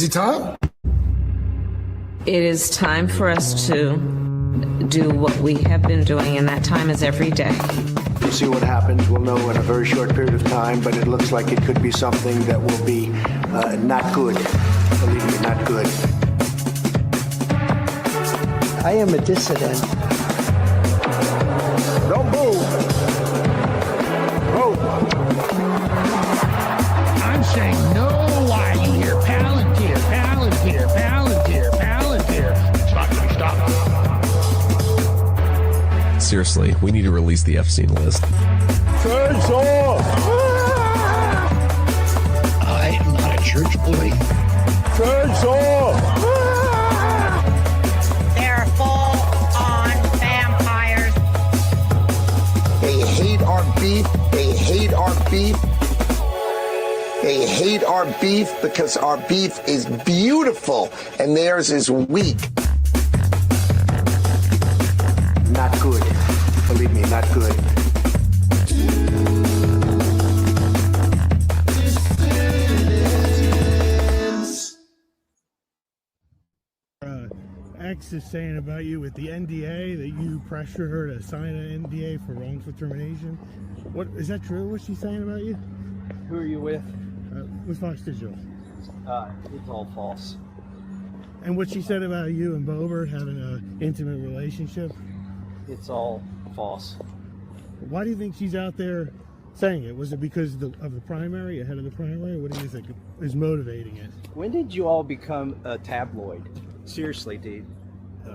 Is it time? It is time for us to do what we have been doing, and that time is every day. We'll see what happens. We'll know in a very short period of time, but it looks like it could be something that will be not good. Believe me, not good. I am a dissident. Don't move. Move. I'm saying no while you hear Palantir, Palantir, Palantir, Palantir. It's not going to stop. Seriously, we need to release the F-scene list. Turns off. I am not a church boy. Turns off. They're full-on vampires. They hate our beef. They hate our beef. They hate our beef because our beef is beautiful and theirs is weak. Not good. Believe me, not good. X is saying about you with the NDA that you pressured her to sign an NDA for wrongful termination. What is that true? What's she saying about you? Who are you with? With Fox Digital. It's all false. And what she said about you and Boebert having an intimate relationship. It's all false. Why do you think she's out there saying it? Was it because of the primary, ahead of the primary? What do you think is motivating it? When did you all become a tabloid? Seriously, dude.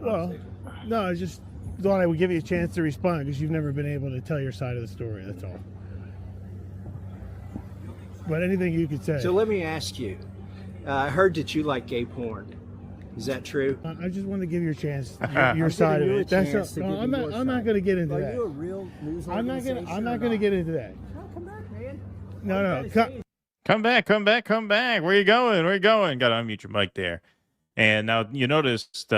Well, no, I just thought I would give you a chance to respond because you've never been able to tell your side of the story, that's all. But anything you could say. So let me ask you. I heard that you like gay porn. Is that true? I just want to give you a chance, your side of it. I'm not going to get into that. Are you a real news I'm not going to get into that. No, come back, man. No. Come back. Where you going? Got to unmute your mic there. And now you noticed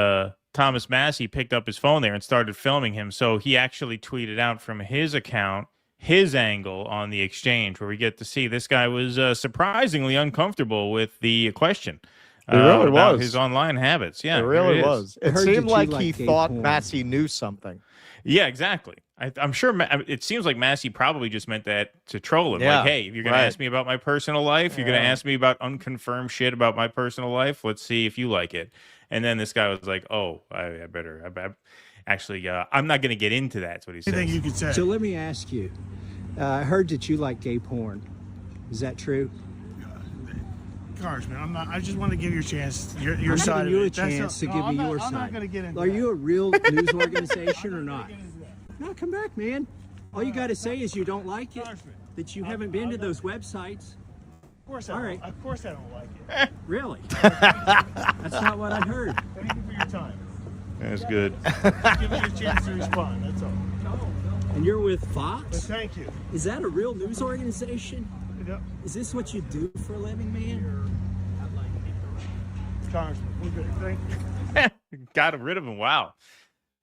Thomas Massey picked up his phone there and started filming him. So he actually tweeted out from his account his angle on the exchange, where we get to see this guy was surprisingly uncomfortable with the question. It really about was. His online habits. Yeah, it really was. It seemed like he thought porn. Massey knew something. Yeah, exactly. I'm sure it seems like Massey probably just meant that to troll him. Yeah, like, hey, you're going to ask me about my personal life. You're going to ask me about unconfirmed shit about my personal life. Let's see if you like it. And then this guy was like, oh, I better. Actually, I'm not going to get into that. That's what he said. Anything you could say. So let me ask you. I heard that you like gay porn. Is that true? Congressman, I just want to give you a chance, your I'm side giving of you it. a chance to give me your side. I'm not going to get into Are that. you a real news organization or not? No, come back, man. All you got to say is you don't like it, that you haven't been to those websites. Of course I don't like it. Really? That's not what I heard. Thank you for your time. That's good. Give me a chance to respond, that's all. And you're with But Fox? thank you. Is that a real news organization? Is this what you do for a living, man? Congressman, we're good. Thank you. Got rid of him. Wow.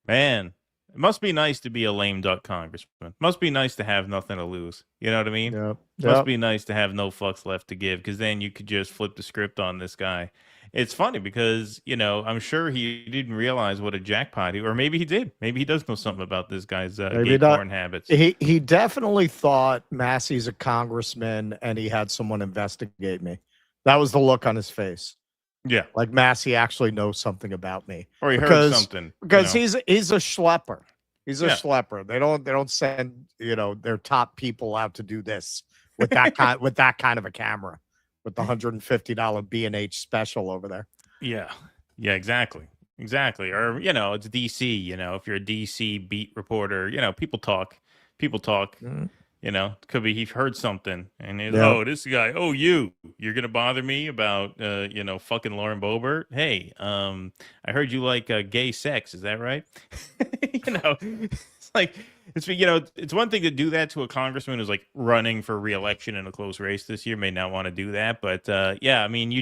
Man, it must be nice to be a lame duck congressman. Must be nice to have nothing to lose. You know what I mean? Yep. Must be nice to have no fucks left to give, because then you could just flip the script on this guy. It's funny because, I'm sure he didn't realize what a jackpot or maybe he did. Maybe he does know something about this guy's gay porn habits. He definitely thought Massey's a congressman and he had someone investigate me. That was the look on his face. Yeah. Like Massey actually knows something about me. Or he heard something. Because he's a schlepper. He's a schlepper. They don't send, their top people out to do this with that kind of a camera. With the $150 B&H special over there. Yeah, exactly. Or, it's DC, if you're a DC beat reporter, people talk. Could be he heard something and this guy, you're going to bother me about, fucking Lauren Boebert. Hey, I heard you like gay sex. Is that right? It's like, it's one thing to do that to a congressman who's like running for re-election in a close race this year. May not want to do that, but you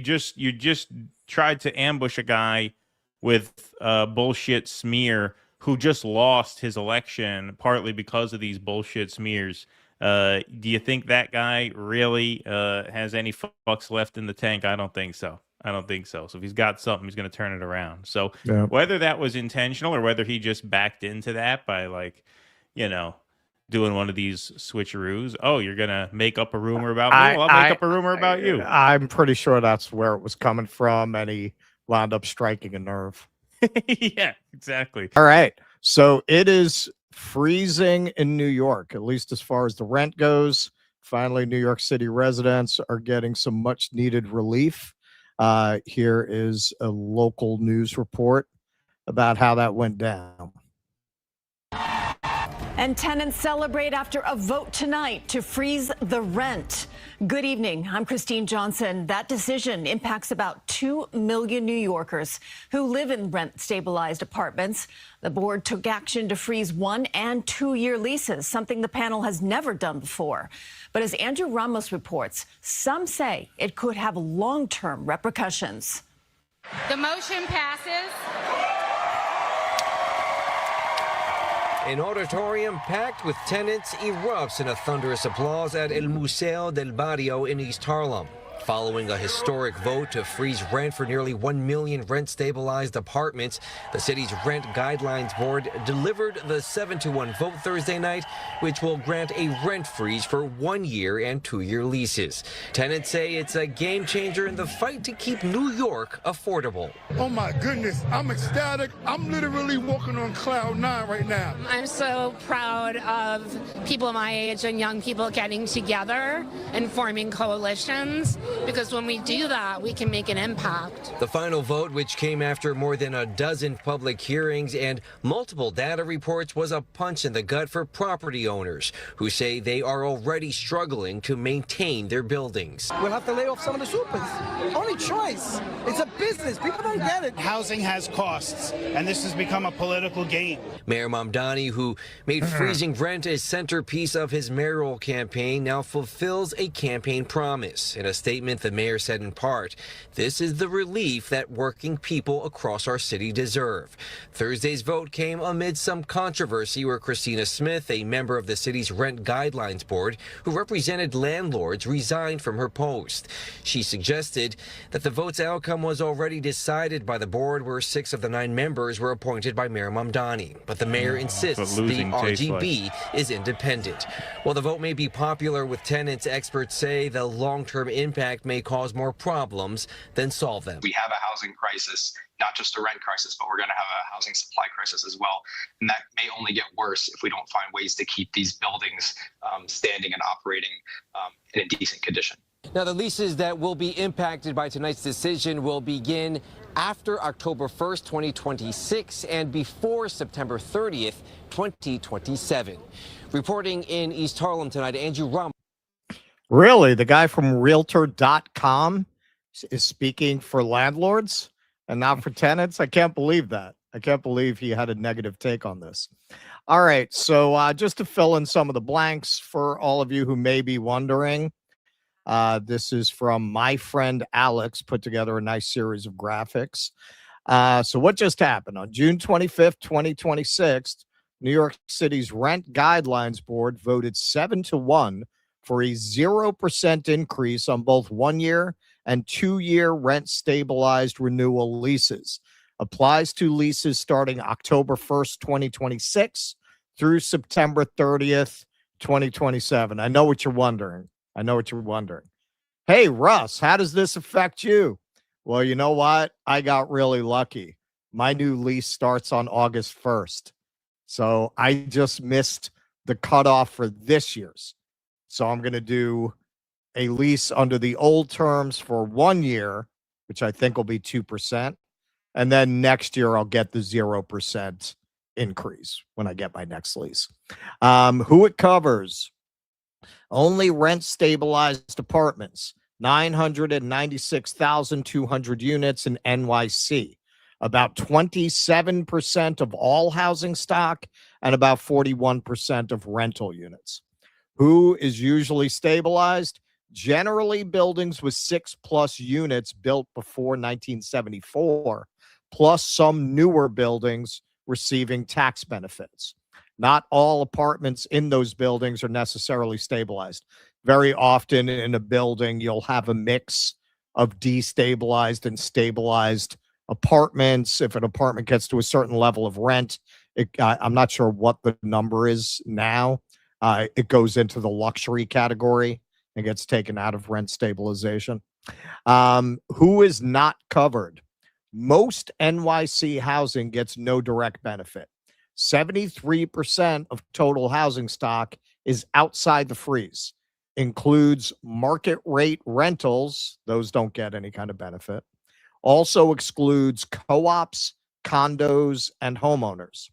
just tried to ambush a guy with bullshit smear who just lost his election partly because of these bullshit smears. Do you think that guy really has any fucks left in the tank? I don't think so. I don't think so. So if he's got something, he's going to turn it around. So Yeah. whether that was intentional or whether he just backed into that by like, doing one of these switcheroos. Oh, you're going to make up a rumor about me? Well, I'll make up a rumor about you. I'm pretty sure that's where it was coming from, and he wound up striking a nerve. Yeah, exactly. All right. So it is freezing in New York, at least as far as the rent goes. Finally, New York City residents are getting some much needed relief. Here is a local news report about how that went down. And tenants celebrate after a vote tonight to freeze the rent. Good evening. I'm Christine Johnson. That decision impacts about 2 million New Yorkers who live in rent-stabilized apartments. The board took action to freeze 1- and 2-year leases, something the panel has never done before. But as Andrew Ramos reports, some say it could have long-term repercussions. The motion passes. An auditorium packed with tenants erupts in a thunderous applause at El Museo del Barrio in East Harlem. Following a historic vote to freeze rent for nearly 1 million rent-stabilized apartments, the city's Rent Guidelines Board delivered the 7-1 vote Thursday night, which will grant a rent freeze for 1-year and 2-year leases. Tenants say it's a game changer in the fight to keep New York affordable. Oh my goodness, I'm ecstatic. I'm literally walking on cloud 9 right now. I'm so proud of people my age and young people getting together and forming coalitions, because when we do that, we can make an impact. The final vote, which came after more than a dozen public hearings and multiple data reports, was a punch in the gut for property owners who say they are already struggling to maintain their buildings. We'll have to lay off some of the supers. Only choice. It's a business. People don't get it. Housing has costs, and this has become a political game. Mayor Mamdani, who made freezing rent a centerpiece of his mayoral campaign, now fulfills a campaign promise. In a statement, the mayor said in part, "This is the relief that working people across our city deserve." Thursday's vote came amid some controversy where Christina Smith, a member of the city's Rent Guidelines Board who represented landlords, resigned from her post. She suggested that the vote's outcome was already decided by the board, where 6 of the 9 members were appointed by Mayor Mamdani. But the mayor insists the RGB is independent. While the vote may be popular with tenants, experts say the long-term impact may cause more problems than solve them. We have a housing crisis, not just a rent crisis, but we're going to have a housing supply crisis as well. And that may only get worse if we don't find ways to keep these buildings standing and operating in a decent condition. Now, the leases that will be impacted by tonight's decision will begin after October 1st, 2026 and before September 30th, 2027. Reporting in East Harlem tonight, Andrew Rum. Really? The guy from Realtor.com is speaking for landlords and not for tenants? I can't believe that. I can't believe he had a negative take on this. All right. So just to fill in some of the blanks for all of you who may be wondering, this is from my friend Alex, put together a nice series of graphics. So what just happened? On June 25th, 2026, New York City's Rent Guidelines Board voted 7-1 for a 0% increase on both 1-year and 2-year rent-stabilized renewal leases. Applies to leases starting October 1st, 2026 through September 30th, 2027. I know what you're wondering. Hey, Russ, how does this affect you? Well, you know what? I got really lucky. My new lease starts on August 1st. So I just missed the cutoff for this year's. So I'm going to do a lease under the old terms for 1 year, which I think will be 2%. And then next year, I'll get the 0% increase when I get my next lease. Who it covers? Only rent-stabilized apartments, 996,200 units in NYC, about 27% of all housing stock, and about 41% of rental units. Who is usually stabilized? Generally, buildings with 6+ units built before 1974, plus some newer buildings receiving tax benefits. Not all apartments in those buildings are necessarily stabilized. Very often in a building, you'll have a mix of destabilized and stabilized apartments. If an apartment gets to a certain level of rent, I'm not sure what the number is now. It goes into the luxury category and gets taken out of rent stabilization. Who is not covered? Most NYC housing gets no direct benefit. 73% of total housing stock is outside the freeze. Includes market rate rentals. Those don't get any kind of benefit. Also excludes co-ops, condos, and homeowners.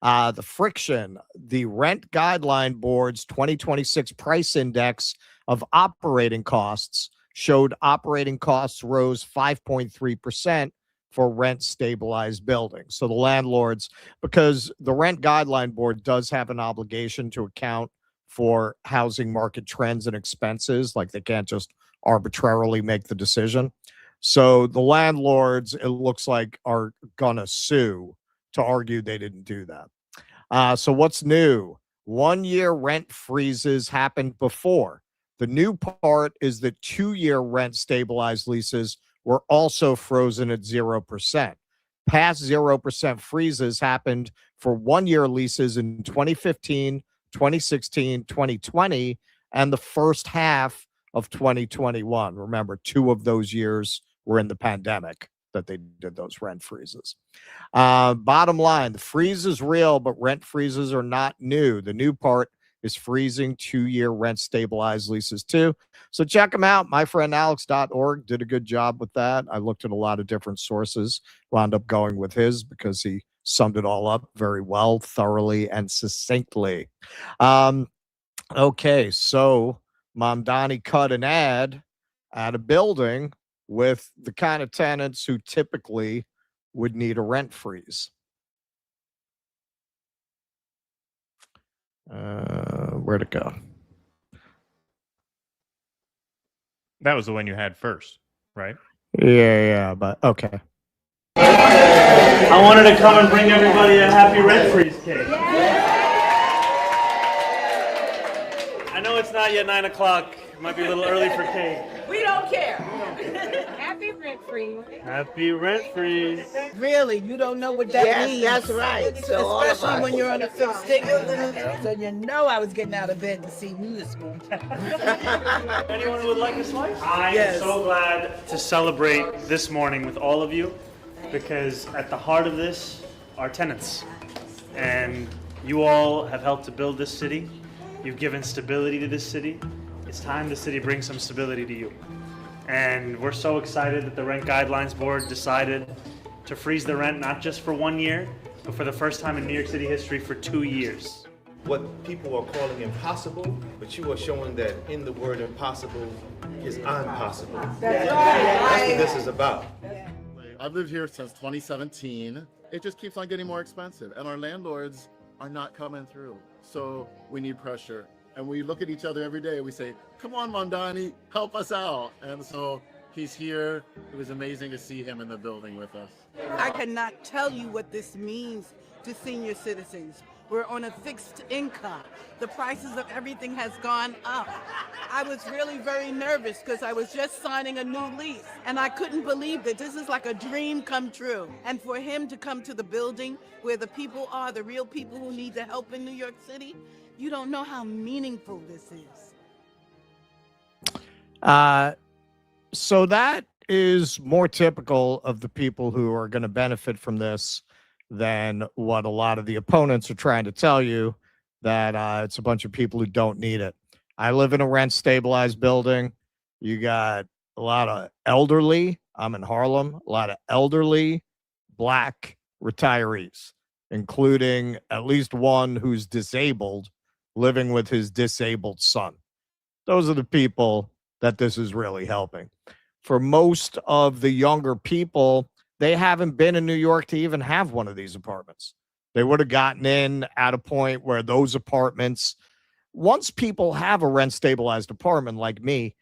The friction, the Rent Guideline Board's 2026 price index of operating costs showed operating costs rose 5.3% for rent stabilized buildings. So the landlords, because the Rent Guideline Board does have an obligation to account for housing market trends and expenses, like they can't just arbitrarily make the decision. So the landlords, it looks like, are gonna sue to argue they didn't do that. So what's new? 1 year rent freezes happened before. The new part is that 2 year rent stabilized leases were also frozen at 0%. Past 0% freezes happened for 1 year leases in 2015, 2016, 2020, and the first half of 2021. Remember, 2 of those years were in the pandemic that they did those rent freezes. Bottom line, the freeze is real, but rent freezes are not new. The new part is freezing 2 year rent stabilized leases too. So check them out. myfriendalex.org did a good job with that. I looked at a lot of different sources, wound up going with his because he summed it all up very well, thoroughly, and succinctly. Okay, so Mamdani cut an ad at a building with the kind of tenants who typically would need a rent freeze. Where'd it go? That was the one you had first, right? Yeah, but okay. I wanted to come and bring everybody a happy rent freeze cake. I know it's not yet 9 o'clock. It might be a little early for cake. We don't care. Happy rent freeze. Happy rent freeze. Really, you don't know what that means. Yes, that's right. So all of Especially us. when you're on a fixed ticket. So you know I was getting out of bed to see you this morning. Anyone who would like a slice? I Yes. am so glad to celebrate this morning with all of you, because at the heart of this are tenants. And you all have helped to build this city. You've given stability to this city. It's time the city brings some stability to you. And we're so excited that the Rent Guidelines Board decided to freeze the rent not just for 1 year, but for the first time in New York City history for 2 years. What people are calling impossible, but you are showing that in the word impossible is impossible. That's That's what this is about. I've lived here since 2017. It just keeps on getting more expensive, and our landlords are not coming through. So we need pressure. And we look at each other every day and we say, come on, Mamdani, help us out. And so he's here. It was amazing to see him in the building with us. I cannot tell you what this means to senior citizens. We're on a fixed income. The prices of everything has gone up. I was really very nervous because I was just signing a new lease and I couldn't believe that this is like a dream come true. And for him to come to the building where the people are, the real people who need the help in New York City, you don't know how meaningful this is. So that is more typical of the people who are going to benefit from this than what a lot of the opponents are trying to tell you, that it's a bunch of people who don't need it. I live in a rent stabilized building. You got a lot of elderly. I'm in Harlem. A lot of elderly Black retirees, including at least one who's disabled, living with his disabled son. Those are the people that this is really helping. For most of the younger people, they haven't been in New York to even have one of these apartments. They would have gotten in at a point where those apartments, once people have a rent stabilized apartment like me,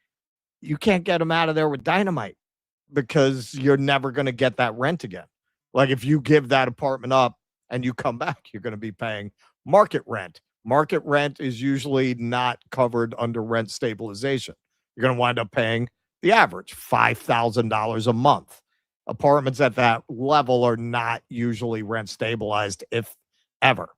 you can't get them out of there with dynamite because you're never going to get that rent again. Like if you give that apartment up and you come back, you're going to be paying market rent. Market rent is usually not covered under rent stabilization. You're going to wind up paying the average, $5,000 a month. Apartments at that level are not usually rent stabilized, if ever.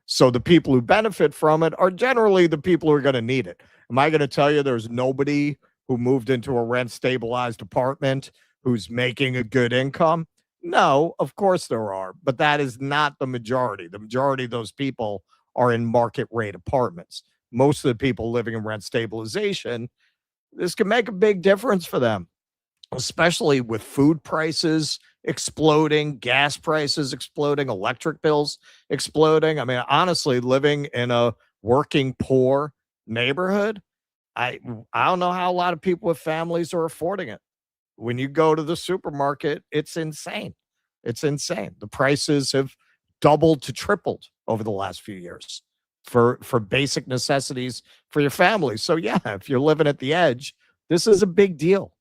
So the people who benefit from it are generally the people who are going to need it. Am I going to tell you there's nobody who moved into a rent stabilized apartment who's making a good income? No, of course there are, but that is not the majority. The majority of those people are in market rate apartments. Most of the people living in rent stabilization, this can make a big difference for them, especially with food prices exploding, gas prices exploding, electric bills exploding. I mean, honestly, living in a working poor neighborhood, I don't know how a lot of people with families are affording it. When you go to the supermarket, it's insane. It's insane. The prices have doubled to tripled over the last few years for basic necessities for your family. So yeah, if you're living at the edge, this is a big deal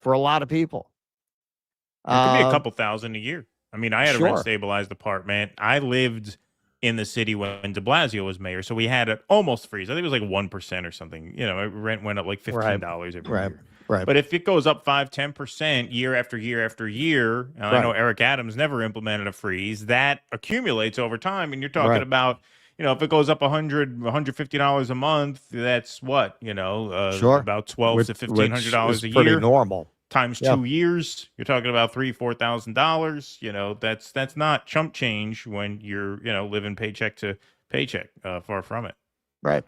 for a lot of people. It could be a couple thousand a year. I mean, I had a rent stabilized apartment. I lived in the city when de Blasio was mayor, so we had it almost freeze. I think it was like 1% or something. You know, rent went up like $15 every year. Right. But if it goes up 5-10% year after year after year, and I know Eric Adams never implemented a freeze, that accumulates over time. And you're talking about, you know, if it goes up $150 a month, that's what, you know, about $1,200 to $1,500 a year. Pretty normal. Times 2 years, you're talking about $3,000-$4,000. You know, that's not chump change when you're, you know, living paycheck to paycheck. Far from it. Right.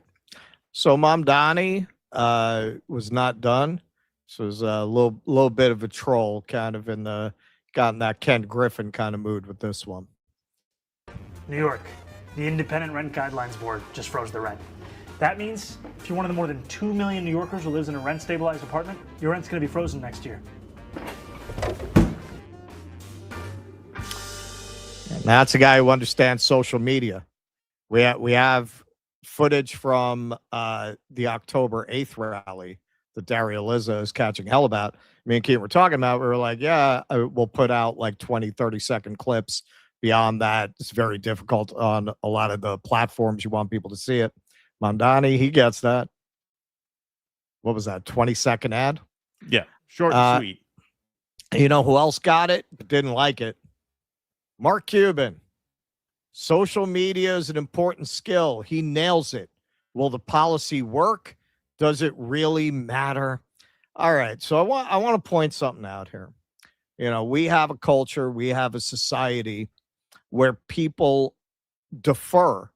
So Mamdani was not done. So it was a little bit of a troll, kind of got in that Ken Griffin kind of mood with this one. New York, the Independent Rent Guidelines Board just froze the rent. That means if you're one of the more than 2 million New Yorkers who lives in a rent-stabilized apartment, your rent's going to be frozen next year. And that's a guy who understands social media. We have footage from the October 8th rally that Daria Lizza is catching hell about. Me and Keith were talking about, we were like, yeah, we'll put out like 20, 30-second clips. Beyond that, it's very difficult on a lot of the platforms you want people to see it. Mamdani, he gets that. What was that, 20-second ad? Yeah, short and sweet. You know who else got it but didn't like it? Mark Cuban. Social media is an important skill. He nails it. Will the policy work? Does it really matter? All right, so I want to point something out here. You know, we have a culture, we have a society where people defer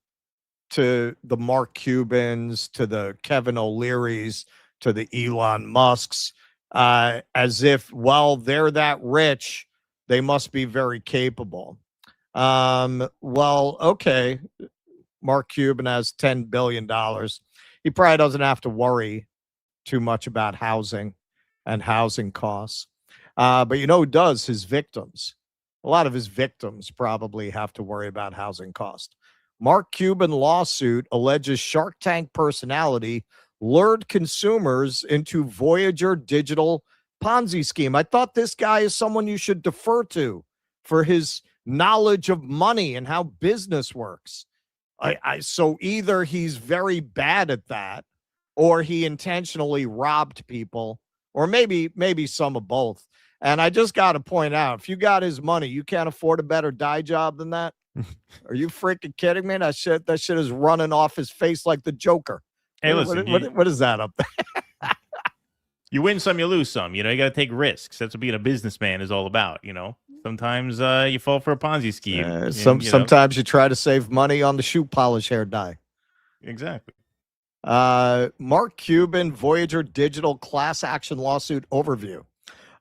to the Mark Cubans, to the Kevin O'Learys, to the Elon Musks, as if, well, they're that rich, they must be very capable. Well, okay, Mark Cuban has $10 billion. He probably doesn't have to worry too much about housing and housing costs. But you know who does? His victims. A lot of his victims probably have to worry about housing costs. Mark Cuban lawsuit alleges Shark Tank personality lured consumers into Voyager digital Ponzi scheme. I thought this guy is someone you should defer to for his knowledge of money and how business works. So either he's very bad at that, or he intentionally robbed people, or maybe some of both. And I just got to point out, if you got his money, you can't afford a better dye job than that. Are you freaking kidding me? That shit is running off his face like the Joker. Hey, listen, what is that up there? You win some, you lose some. You know, you got to take risks. That's what being a businessman is all about. You know, sometimes you fall for a Ponzi scheme. Sometimes you try to save money on the shoe polish hair dye. Exactly. Mark Cuban Voyager digital class action lawsuit overview.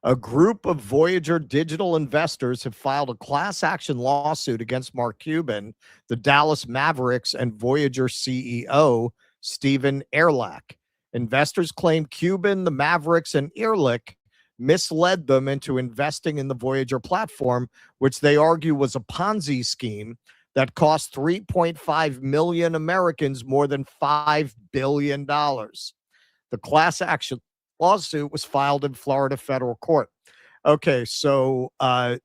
A group of Voyager digital investors have filed a class action lawsuit against Mark Cuban, the Dallas Mavericks, and Voyager CEO Stephen Ehrlich. Investors claim Cuban, the Mavericks, and Ehrlich misled them into investing in the Voyager platform, which they argue was a Ponzi scheme that cost 3.5 million Americans more than $5 billion. The class action lawsuit was filed in Florida federal court. Okay, so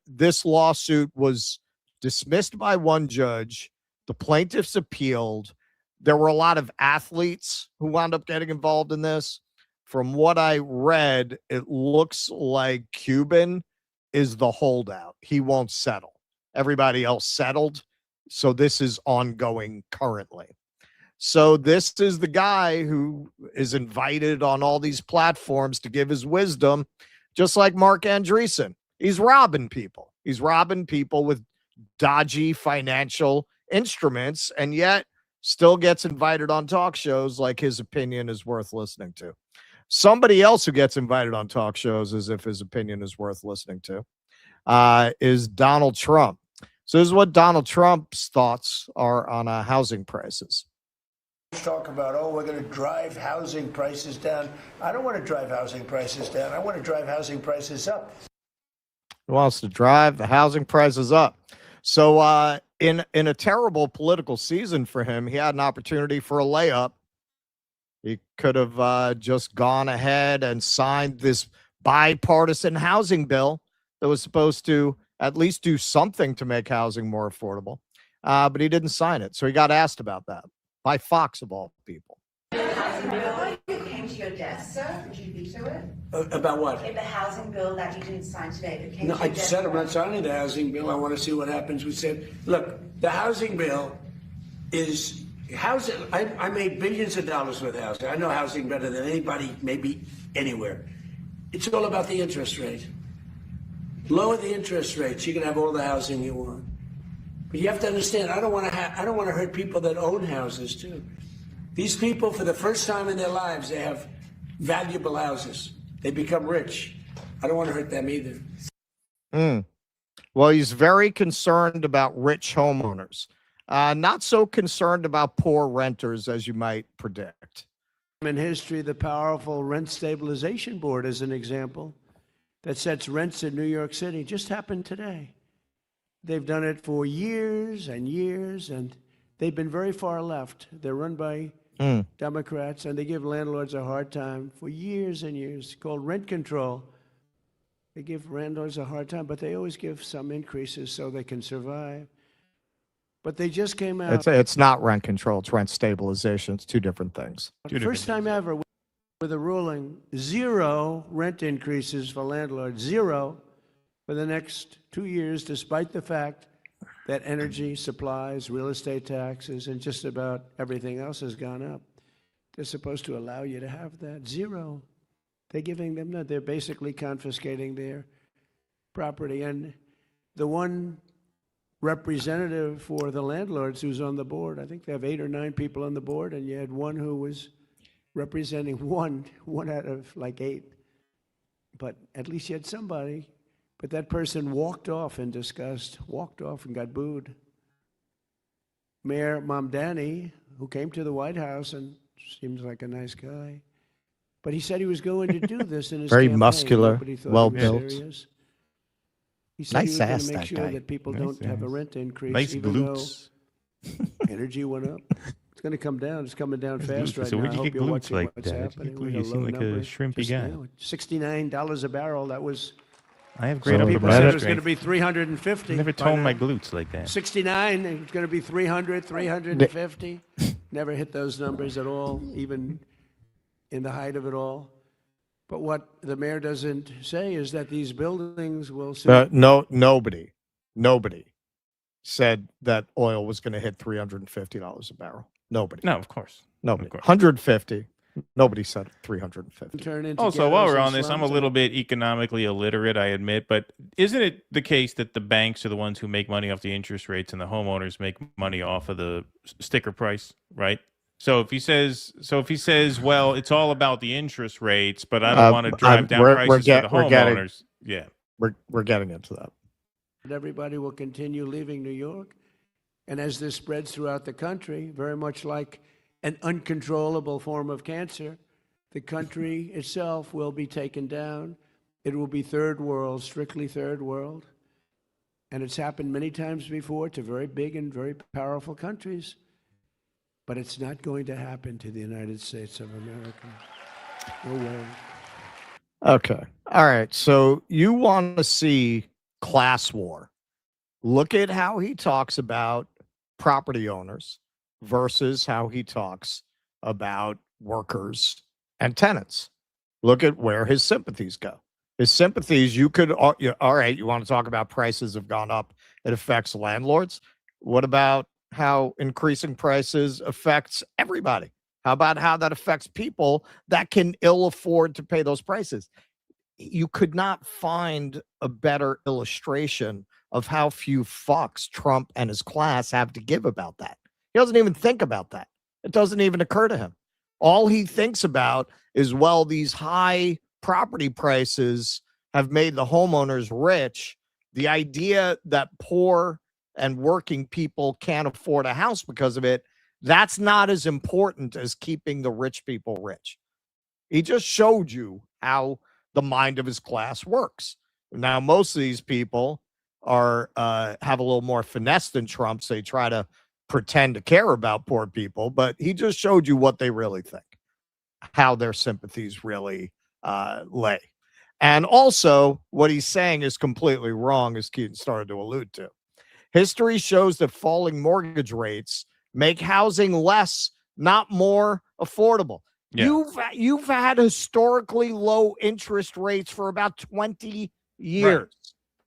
this lawsuit was dismissed by one judge. The plaintiffs appealed. There were a lot of athletes who wound up getting involved in this. from what I read, it looks like Cuban is the holdout. He won't settle. Everybody else settled. So this is ongoing currently. So this is the guy who is invited on all these platforms to give his wisdom, just like Mark Andreessen. He's robbing people. He's robbing people with dodgy financial instruments, and yet still gets invited on talk shows like his opinion is worth listening to. Somebody else who gets invited on talk shows as if his opinion is worth listening to is Donald Trump. So this is what Donald Trump's thoughts are on housing prices. Talk about, oh, we're going to drive housing prices down. I don't want to drive housing prices down. I want to drive housing prices up. He wants to drive the housing prices up. So in a terrible political season for him, he had an opportunity for a layup. He could have just gone ahead and signed this bipartisan housing bill that was supposed to at least do something to make housing more affordable. But he didn't sign it. So he got asked about that by Fox, of all people. Housing bill, you came to your desk, sir. Did you veto it? About what? The housing bill that you didn't sign today. That came No, to I your desk. said I'm not signing the housing bill. I want to see what happens. We said, look, the housing bill is housing. I made billions of dollars with housing. I know housing better than anybody, maybe anywhere. It's all about the interest rate. Lower the interest rates, you can have all the housing you want. But you have to understand, I don't want to hurt people that own houses too. These people, for the first time in their lives, they have valuable houses. They become rich. I don't want to hurt them either. Well, he's very concerned about rich homeowners. Not so concerned about poor renters, as you might predict. In history, the powerful Rent Stabilization Board is an example that sets rents in New York City. Just happened today. They've done it for years and years, and they've been very far left. They're run by Democrats, and they give landlords a hard time for years and years. It's called rent control. They give landlords a hard time, but they always give some increases so they can survive. But they just came out. It's not rent control. It's rent stabilization. It's two different things. First time ever with a ruling, 0 rent increases for landlords, 0 for the next 2 years, despite the fact that energy, supplies, real estate taxes, and just about everything else has gone up. They're supposed to allow you to have that. 0. They're giving them that. They're basically confiscating their property. And the one representative for the landlords who's on the board, I think they have 8 or 9 people on the board, and you had one who was representing one out of like 8. But at least you had somebody. But that person walked off in disgust, walked off and got booed. Mayor Mamdani, who came to the White House and seems like a nice guy, but he said he was going to do this in his Very campaign. muscular, Nobody thought well he was built. serious. He said Nice he was going ass, to make that sure guy. that people Nice don't have a ass. rent increase, Nice even glutes. though energy went up. It's going to come down. It's coming down Nice fast glutes. right So now. where'd I you hope get you're glutes watching like what's that? happening. You We got seem low like a numbers shrimpy just guy. now. $69 a barrel. That was. I have great Some upper people body said it was going to strength. be 350. I never by toned now. my glutes like that. 69. It's going to be 300, 350. Never hit those numbers at all, even in the height of it all. But what the mayor doesn't say is that these buildings will soon. Nobody said that oil was going to hit $350 a barrel. Nobody. No, of course. Nobody. Of course. 150. Nobody said 350. Turn into Also, while ghettos we're and on this, I'm a slums. little bit economically illiterate, I admit, but isn't it the case that the banks are the ones who make money off the interest rates and the homeowners make money off of the sticker price, right? So if he says, well, it's all about the interest rates, but I don't want to drive down prices for the homeowners. We're getting into that. And everybody will continue leaving New York. And as this spreads throughout the country, very much like an uncontrollable form of cancer, the country itself will be taken down. It will be third world, strictly third world. And it's happened many times before to very big and very powerful countries. But it's not going to happen to the United States of America. No way. Okay. All right. So you want to see class war. Look at how he talks about property owners versus how he talks about workers and tenants. Look at where his sympathies go. His sympathies, you could, all right, you want to talk about prices have gone up. It affects landlords. What about how increasing prices affects everybody? How about how that affects people that can ill afford to pay those prices? You could not find a better illustration of how few fucks Trump and his class have to give about that. He doesn't even think about that. It doesn't even occur to him. All he thinks about is, well, these high property prices have made the homeowners rich. The idea that poor and working people can't afford a house because of it, that's not as important as keeping the rich people rich. He just showed you how the mind of his class works. Now, most of these people are have a little more finesse than Trump, so they try to pretend to care about poor people, but he just showed you what they really think, how their sympathies really lay. And also, what he's saying is completely wrong, as Keaton started to allude to. History shows that falling mortgage rates make housing less, not more affordable. Yeah. You've had historically low interest rates for about 20 years. Right.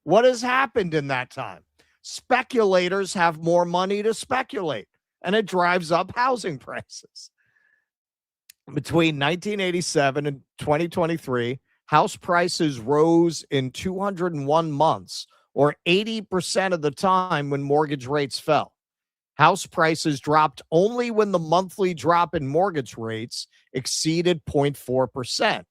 What has happened in that time? Speculators have more money to speculate, and it drives up housing prices. Between 1987 and 2023, house prices rose in 201 months, or 80% of the time when mortgage rates fell. House prices dropped only when the monthly drop in mortgage rates exceeded 0.4%.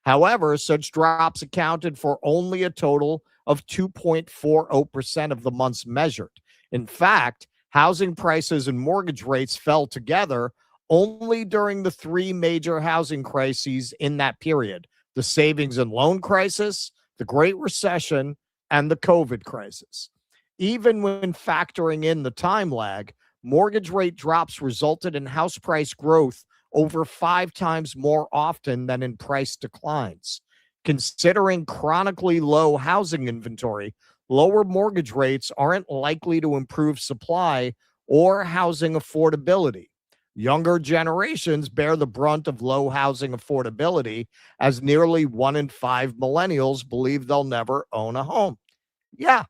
However, such drops accounted for only a total of 2.40% of the months measured. In fact, housing prices and mortgage rates fell together only during the three major housing crises in that period: the savings and loan crisis, the Great Recession, and the COVID crisis. Even when factoring in the time lag, mortgage rate drops resulted in house price growth over 5 times more often than in price declines. Considering chronically low housing inventory, lower mortgage rates aren't likely to improve supply or housing affordability. Younger generations bear the brunt of low housing affordability, as nearly 1 in 5 millennials believe they'll never own a home. Yeah,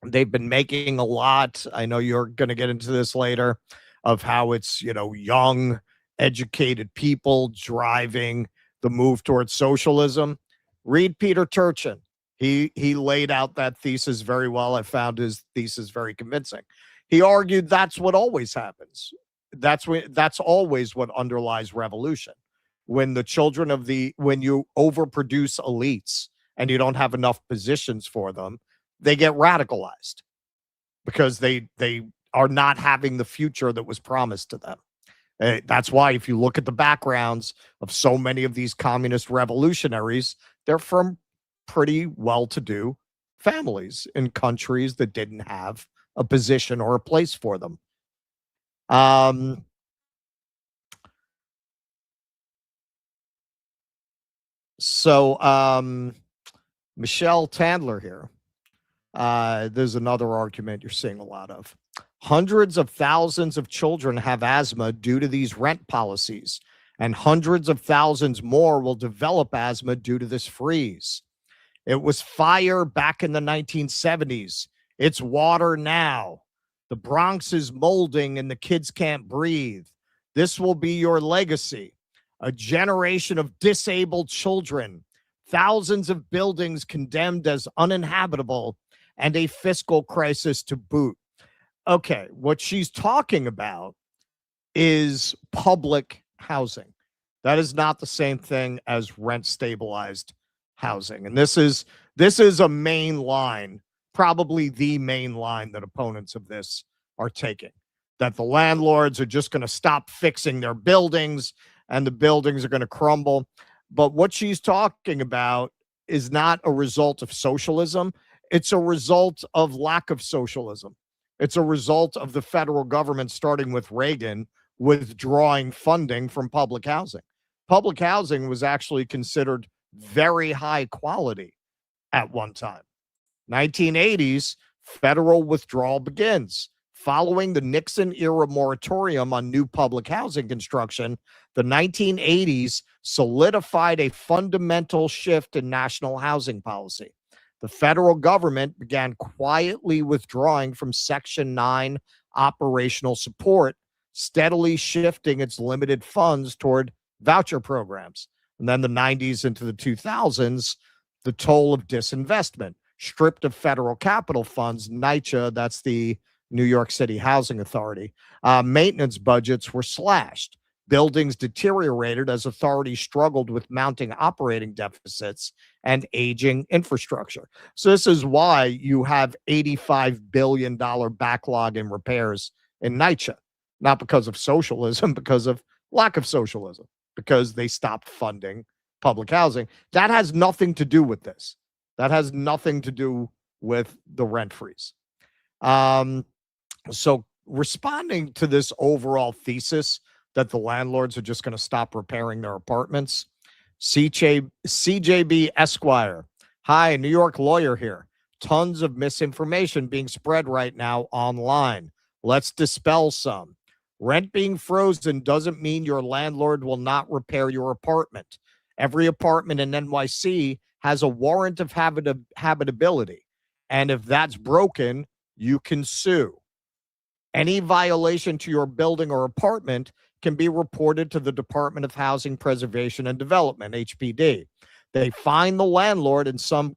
they've been making a lot. I know you're going to get into this later, of how it's, young, educated people driving the move towards socialism. Read Peter Turchin. He laid out that thesis very well. I found his thesis very convincing. He argued that's what always happens. That's always what underlies revolution. When you overproduce elites and you don't have enough positions for them, they get radicalized because they are not having the future that was promised to them. That's why if you look at the backgrounds of so many of these communist revolutionaries, they're from pretty well-to-do families in countries that didn't have a position or a place for them. Michelle Tandler here. There's another argument you're seeing a lot of. Hundreds of thousands of children have asthma due to these rent policies, and hundreds of thousands more will develop asthma due to this freeze. It was fire back in the 1970s. It's water now. The Bronx is molding and the kids can't breathe. This will be your legacy. A generation of disabled children, thousands of buildings condemned as uninhabitable, and a fiscal crisis to boot. Okay, what she's talking about is public housing. That is not the same thing as rent stabilized housing. And this is a main line, probably the main line that opponents of this are taking, that the landlords are just going to stop fixing their buildings and the buildings are going to crumble. But what she's talking about is not a result of socialism. It's a result of lack of socialism. It's a result of the federal government, starting with Reagan, withdrawing funding from public housing. Public housing was actually considered very high quality at one time. 1980s, federal withdrawal begins. Following the Nixon-era moratorium on new public housing construction, the 1980s solidified a fundamental shift in national housing policy. The federal government began quietly withdrawing from Section 9 operational support, steadily shifting its limited funds toward voucher programs. And then the 90s into the 2000s, the toll of disinvestment, stripped of federal capital funds, NYCHA, that's the New York City Housing Authority, maintenance budgets were slashed. Buildings deteriorated as authorities struggled with mounting operating deficits and aging infrastructure. So this is why you have $85 billion backlog in repairs in NYCHA, not because of socialism, because of lack of socialism, because they stopped funding public housing. That has nothing to do with this. That has nothing to do with the rent freeze. So responding to this overall thesis that the landlords are just going to stop repairing their apartments, CJB Esquire, hi, New York lawyer here. Tons of misinformation being spread right now online. Let's dispel some. Rent being frozen doesn't mean your landlord will not repair your apartment. Every apartment in NYC has a warrant of habitability. And if that's broken, you can sue. Any violation to your building or apartment can be reported to the Department of Housing Preservation and Development, HPD. They fine the landlord in some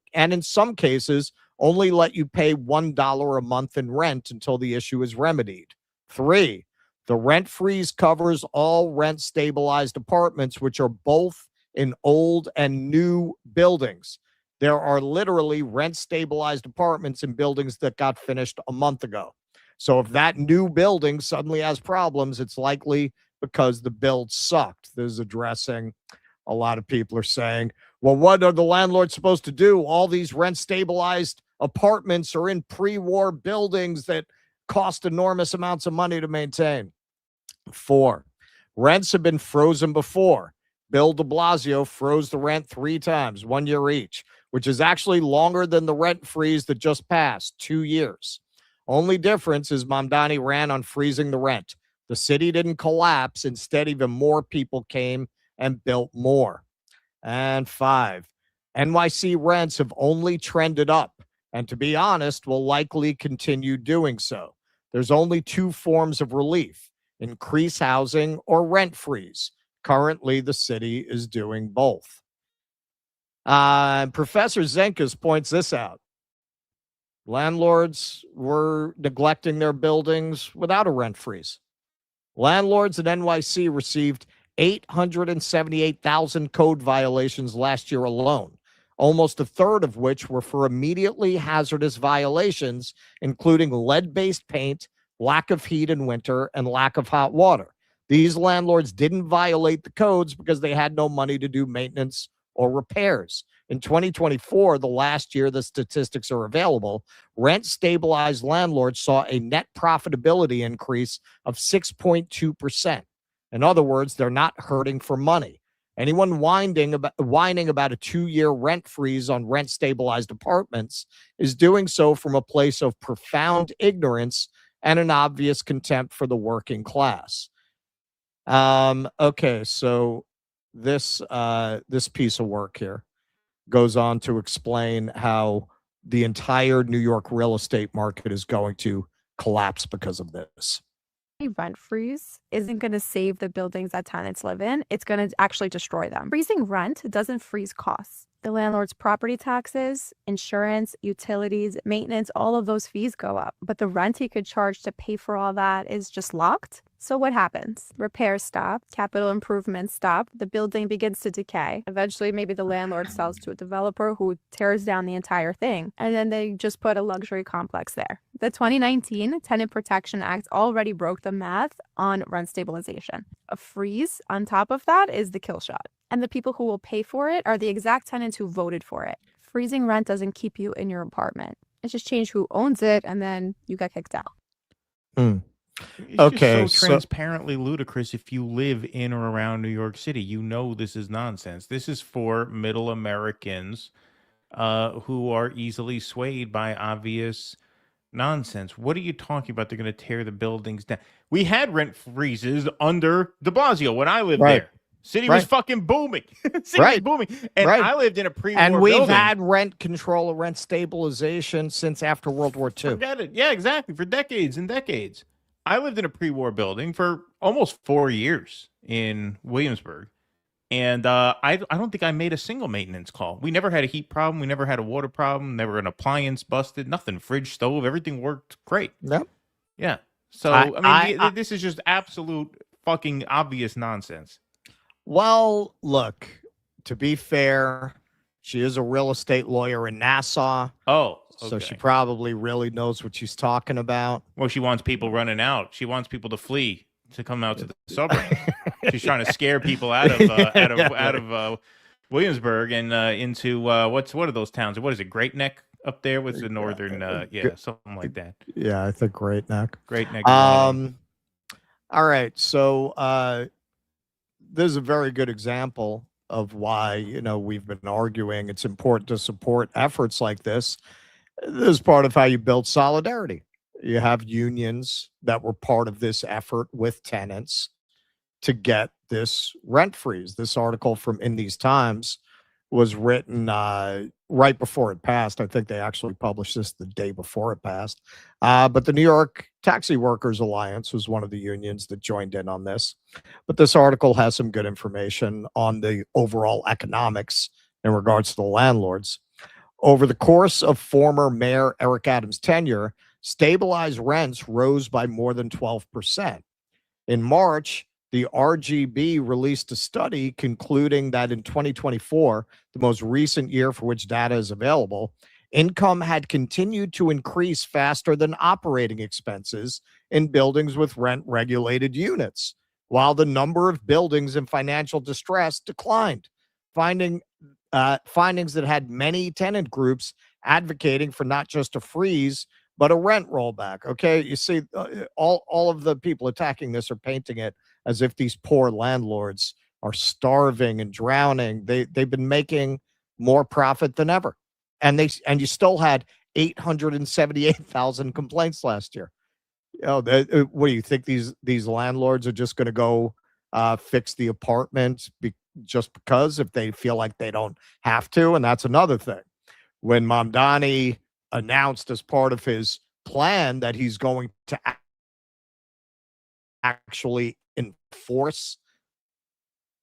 cases only let you pay $1 a month in rent until the issue is remedied. 3, the rent freeze covers all rent stabilized apartments, which are both in old and new buildings. There are literally rent stabilized apartments in buildings that got finished a month ago. So if that new building suddenly has problems, it's likely because the build sucked. This is addressing a lot of people are saying, well, what are the landlords supposed to do? All these rent stabilized apartments are in pre-war buildings that cost enormous amounts of money to maintain. 4, rents have been frozen before. Bill de Blasio froze the rent 3 times, 1 year each, which is actually longer than the rent freeze that just passed, 2 years. Only difference is Mamdani ran on freezing the rent. The city didn't collapse. Instead, even more people came and built more. And 5, NYC rents have only trended up, and to be honest, will likely continue doing so. There's only 2 forms of relief: increase housing or rent freeze. Currently, the city is doing both. Professor Zenkus points this out. Landlords were neglecting their buildings without a rent freeze. Landlords in NYC received 878,000 code violations last year alone, almost a third of which were for immediately hazardous violations, including lead-based paint, lack of heat in winter, and lack of hot water. These landlords didn't violate the codes because they had no money to do maintenance or repairs. In 2024, the last year the statistics are available, rent-stabilized landlords saw a net profitability increase of 6.2%. In other words, they're not hurting for money. Anyone whining about a 2-year rent freeze on rent-stabilized apartments is doing so from a place of profound ignorance and an obvious contempt for the working class. Okay, so this piece of work here goes on to explain how the entire New York real estate market is going to collapse because of this. A rent freeze isn't going to save the buildings that tenants live in. It's going to actually destroy them. Freezing rent doesn't freeze costs. The landlord's property taxes, insurance, utilities, maintenance, all of those fees go up. But the rent he could charge to pay for all that is just locked. So what happens? Repairs stop, capital improvements stop, the building begins to decay. Eventually, maybe the landlord sells to a developer who tears down the entire thing, and then they just put a luxury complex there. The 2019 Tenant Protection Act already broke the math on rent stabilization. A freeze on top of that is the kill shot. And the people who will pay for it are the exact tenants who voted for it. Freezing rent doesn't keep you in your apartment. It just changed who owns it, and then you get kicked out. It's Okay, just so transparently ludicrous. If you live in or around New York City, you know this is nonsense. This is for middle Americans who are easily swayed by obvious Nonsense. What are you talking about? They're going to tear the buildings down. We had rent freezes under de Blasio when I lived there. City was fucking booming. City was booming. And I lived in a pre-war And we've building. had rent control or rent stabilization since after World War II. Forget it. Yeah, exactly. For decades and decades. I lived in a pre-war building for almost 4 years in Williamsburg. And I don't think I made a single maintenance call. We never had a heat problem. We never had a water problem. Never an appliance busted. Nothing. Fridge, stove. Everything worked great. Yep. Yeah. So, I mean, this is just absolute fucking obvious nonsense. Well, look, to be fair, she is a real estate lawyer in Nassau. Oh, okay. So she probably really knows what she's talking about. Well, she wants people running out. She wants people to flee, to come out to the suburbs. She's trying to scare people out of Williamsburg and into what are those towns? What is it? Great Neck up there with the northern something like that. Yeah, I think Great Neck. Great Neck. All right, so there's a very good example of why we've been arguing it's important to support efforts like this. This is part of how you build solidarity. You have unions that were part of this effort with tenants to get this rent freeze. This article from In These Times was written right before it passed. I think they actually published this the day before it passed. But the New York Taxi Workers Alliance was one of the unions that joined in on this. But this article has some good information on the overall economics in regards to the landlords. Over the course of former Mayor Eric Adams' tenure, stabilized rents rose by more than 12%. In March, the RGB released a study concluding that in 2024, the most recent year for which data is available, income had continued to increase faster than operating expenses in buildings with rent-regulated units, while the number of buildings in financial distress declined. Findings that had many tenant groups advocating for not just a freeze, but a rent rollback. Okay, you see, all of the people attacking this are painting it as if these poor landlords are starving and drowning. They've been making more profit than ever, and you still had 878,000 complaints last year. What do you think? These landlords are just going to go fix the apartment just because if they feel like they don't have to? And that's another thing. When Mamdani announced as part of his plan that he's going to actually enforce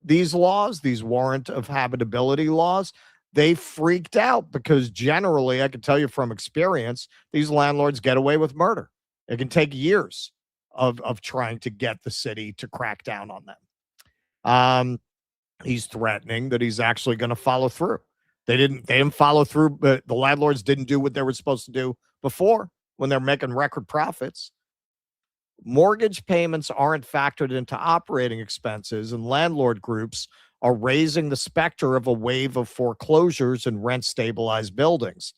these laws, these warrant of habitability laws, they freaked out because generally, I can tell you from experience, these landlords get away with murder. It can take years of trying to get the city to crack down on them. He's threatening that he's actually going to follow through. They didn't follow through, but the landlords didn't do what they were supposed to do before when they're making record profits. Mortgage payments aren't factored into operating expenses, and landlord groups are raising the specter of a wave of foreclosures in rent-stabilized buildings.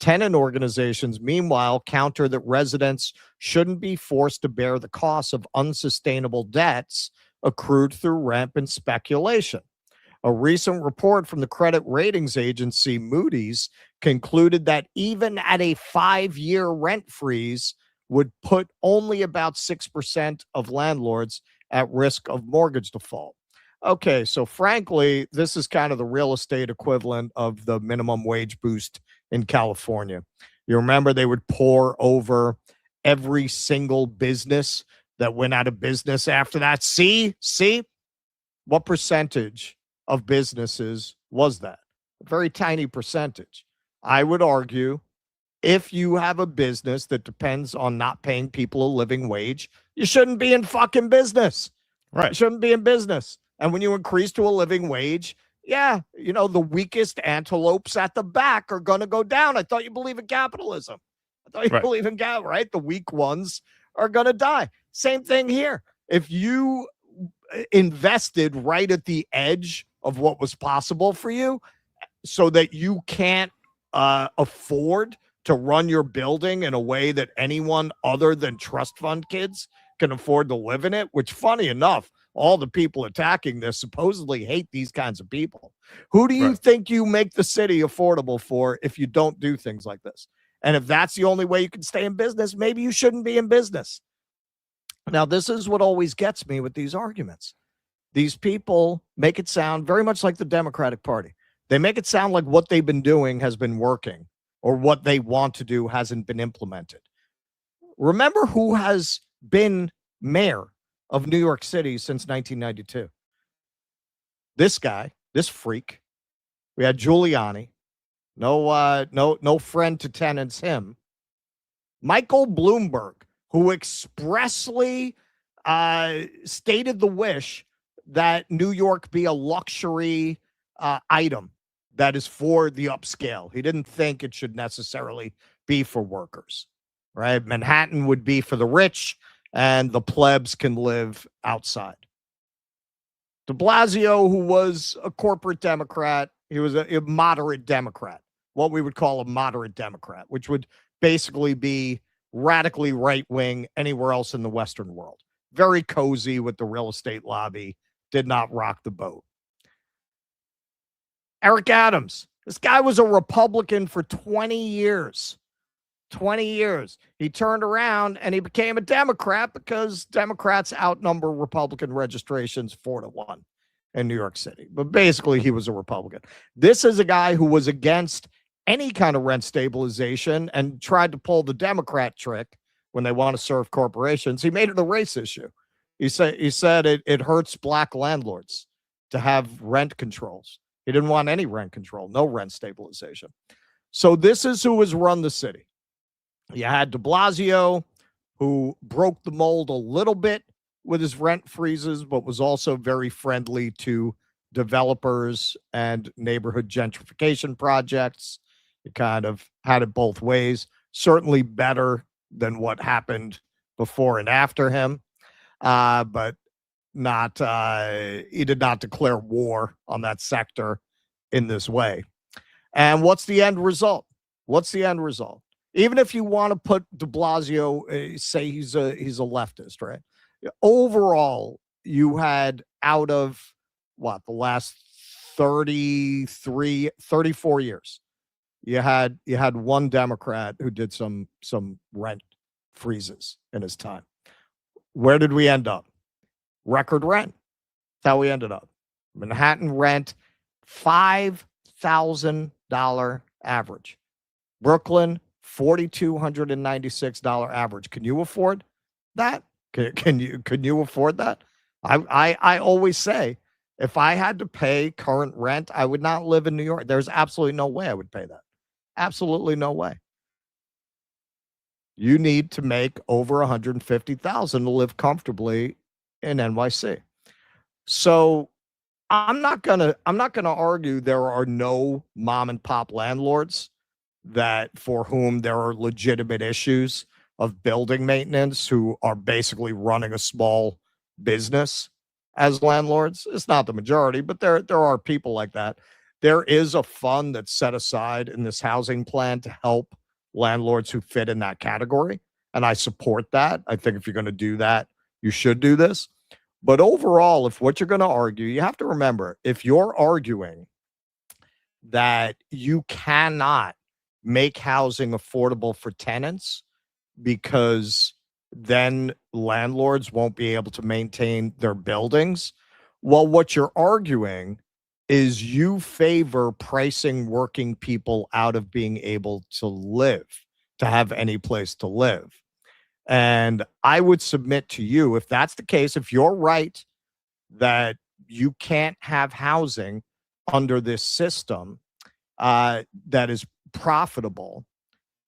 Tenant organizations, meanwhile, counter that residents shouldn't be forced to bear the costs of unsustainable debts accrued through rampant speculation. A recent report from the credit ratings agency Moody's concluded that even at a 5-year rent freeze would put only about 6% of landlords at risk of mortgage default. Okay, so frankly, this is kind of the real estate equivalent of the minimum wage boost in California. You remember they would pour over every single business that went out of business after that. See? What percentage of businesses was that? A very tiny percentage. I would argue if you have a business that depends on not paying people a living wage, you shouldn't be in fucking business. Right. You shouldn't be in business. And when you increase to a living wage, the weakest antelopes at the back are going to go down. I thought you believe in capitalism. I thought you believe in right? The weak ones are going to die. Same thing here. If you invested right at the edge of what was possible for you so that you can't afford to run your building in a way that anyone other than trust fund kids can afford to live in it, which funny enough, all the people attacking this supposedly hate these kinds of people. Who do you think you make the city affordable for if you don't do things like this? And if that's the only way you can stay in business, maybe you shouldn't be in business. Now, this is what always gets me with these arguments. These people make it sound very much like the Democratic Party. They make it sound like what they've been doing has been working, or what they want to do hasn't been implemented. Remember who has been mayor of New York City since 1992? This guy, this freak. We had Giuliani. No friend to tenants him. Michael Bloomberg, who expressly stated the wish that New York be a luxury item that is for the upscale. He didn't think it should necessarily be for workers, right? Manhattan would be for the rich, and the plebs can live outside. De Blasio, who was a corporate Democrat, he was a moderate Democrat, what we would call a moderate Democrat, which would basically be radically right-wing anywhere else in the Western world. Very cozy with the real estate lobby, did not rock the boat. Eric Adams, this guy was a Republican for 20 years. 20 years. He turned around and he became a Democrat because Democrats outnumber Republican registrations 4-1 in New York City. But basically, he was a Republican. This is a guy who was against any kind of rent stabilization and tried to pull the Democrat trick when they want to serve corporations. He made it a race issue. He said it hurts black landlords to have rent controls. He didn't want any rent control, no rent stabilization. So this is who has run the city. You had de Blasio, who broke the mold a little bit with his rent freezes, but was also very friendly to developers and neighborhood gentrification projects. It kind of had it both ways. Certainly better than what happened before and after him, but not. He did not declare war on that sector in this way. And what's the end result? What's the end result? Even if you want to put de Blasio, say he's a leftist, right? Overall, you had out of the last 34 years, you had one Democrat who did some rent freezes in his time. Where did we end up? Record rent. That's how we ended up. Manhattan rent, $5,000 average. Brooklyn, $4,296 average. Can you afford that? Can you afford that? I always say, if I had to pay current rent, I would not live in New York. There's absolutely no way I would pay that. Absolutely no way. You need to make over $150,000 to live comfortably in NYC. So I'm not gonna argue there are no mom and pop landlords that for whom there are legitimate issues of building maintenance who are basically running a small business as landlords. It's not the majority, but there are people like that. There is a fund that's set aside in this housing plan to help landlords who fit in that category, and I support that. I think if you're going to do that, you should do this. But overall, if what you're going to argue, you have to remember, if you're arguing that you cannot make housing affordable for tenants because then landlords won't be able to maintain their buildings, well, what you're arguing is you favor pricing working people out of being able to live, to have any place to live. And I would submit to you, if that's the case, if you're right that you can't have housing under this system that is profitable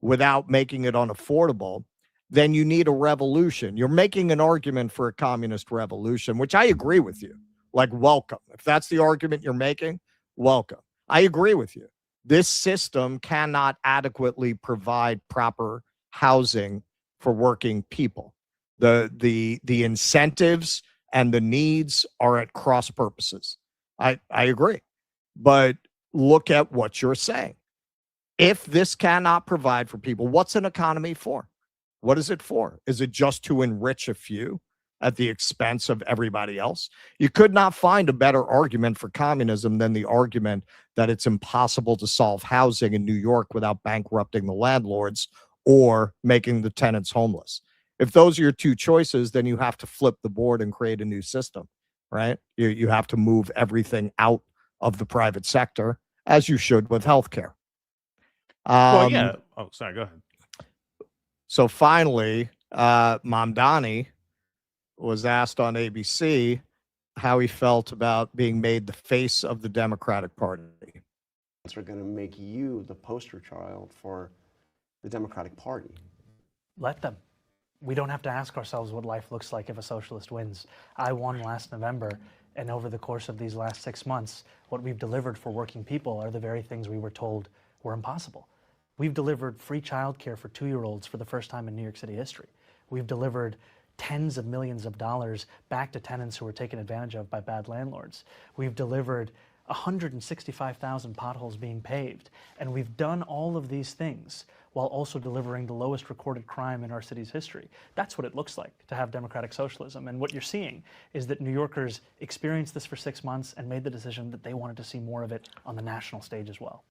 without making it unaffordable, then you need a revolution. You're making an argument for a communist revolution, which I agree with you. Like, welcome. If that's the argument you're making, welcome. I agree with you. This system cannot adequately provide proper housing for working people. The incentives and the needs are at cross purposes. I agree. But look at what you're saying. If this cannot provide for people, what's an economy for? What is it for? Is it just to enrich a few? at the expense of everybody else. You could not find a better argument for communism than the argument that it's impossible to solve housing in New York without bankrupting the landlords or making the tenants homeless. If those are your two choices, then you have to flip the board and create a new system, right? You have to move everything out of the private sector, as you should with healthcare. Well, yeah. Oh, sorry. Go ahead. So finally, Mamdani was asked on ABC how he felt about being made the face of the Democratic Party. Are going to make you the poster child for the Democratic Party. Let them. We don't have to ask ourselves what life looks like if a socialist wins. I won last November, and over the course of these last 6 months, what we've delivered for working people are the very things we were told were impossible. We've delivered free childcare for 2-year-olds for the first time in New York City history. We've delivered tens of millions of dollars back to tenants who were taken advantage of by bad landlords. We've delivered 165,000 potholes being paved. And we've done all of these things while also delivering the lowest recorded crime in our city's history. That's what it looks like to have democratic socialism. And what you're seeing is that New Yorkers experienced this for 6 months and made the decision that they wanted to see more of it on the national stage as well.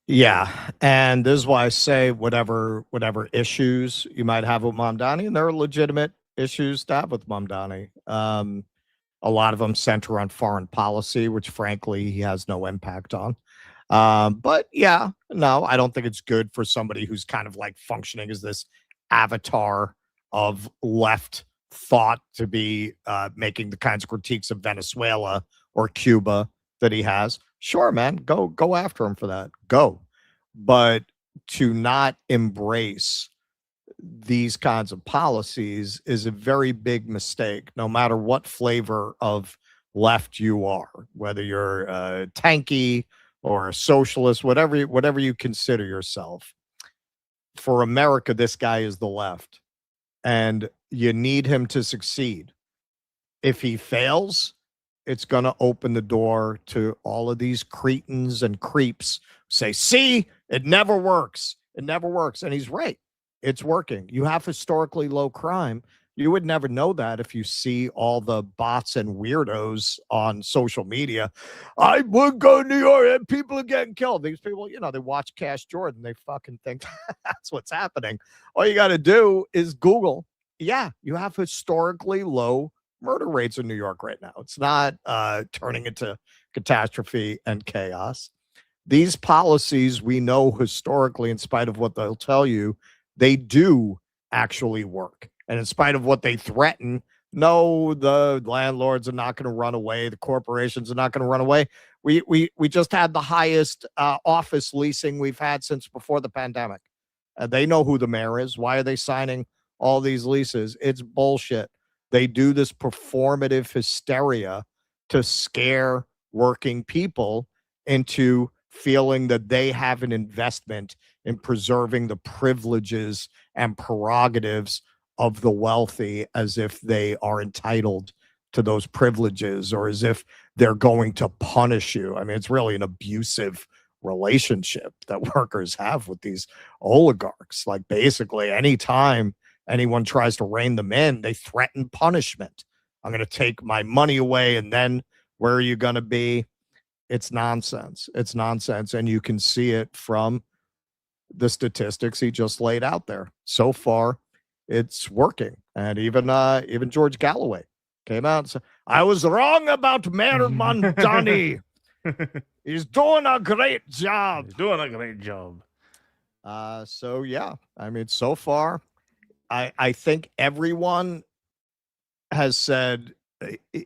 Yeah, and this is why I say whatever issues you might have with Mamdani, and there are legitimate issues to have with Mamdani. A lot of them center on foreign policy, which frankly he has no impact on. But yeah, no, I don't think it's good for somebody who's kind of like functioning as this avatar of left thought to be making the kinds of critiques of Venezuela or Cuba that he has. Sure, man, go after him for that. Go. But to not embrace these kinds of policies is a very big mistake, no matter what flavor of left you are, whether you're tanky or a socialist, whatever you consider yourself. For America, this guy is the left, and you need him to succeed. If he fails, it's going to open the door to all of these cretins and creeps who say, see, it never works. It never works. And he's right. It's working. You have historically low crime. You would never know that if you see all the bots and weirdos on social media. I would go to New York and people are getting killed. These people, they watch Cash Jordan. They fucking think that's what's happening. All you got to do is Google. Yeah, you have historically low murder rates in New York right now. It's not turning into catastrophe and chaos. These policies, we know historically, in spite of what they'll tell you, they do actually work. And in spite of what they threaten, no, the landlords are not going to run away. The corporations are not going to run away. We just had the highest office leasing we've had since before the pandemic. They know who the mayor is. Why are they signing all these leases? It's bullshit. They do this performative hysteria to scare working people into feeling that they have an investment in preserving the privileges and prerogatives of the wealthy, as if they are entitled to those privileges or as if they're going to punish you. I mean, it's really an abusive relationship that workers have with these oligarchs. Like, basically, anytime anyone tries to rein them in, they threaten punishment. I'm going to take my money away, and then where are you going to be? It's nonsense. It's nonsense. And you can see it from the statistics he just laid out there. So far, it's working. And even George Galloway came out and said, I was wrong about Mayor Mamdani. He's doing a great job. He's doing a great job. So, yeah, I mean, so far, I think everyone has said,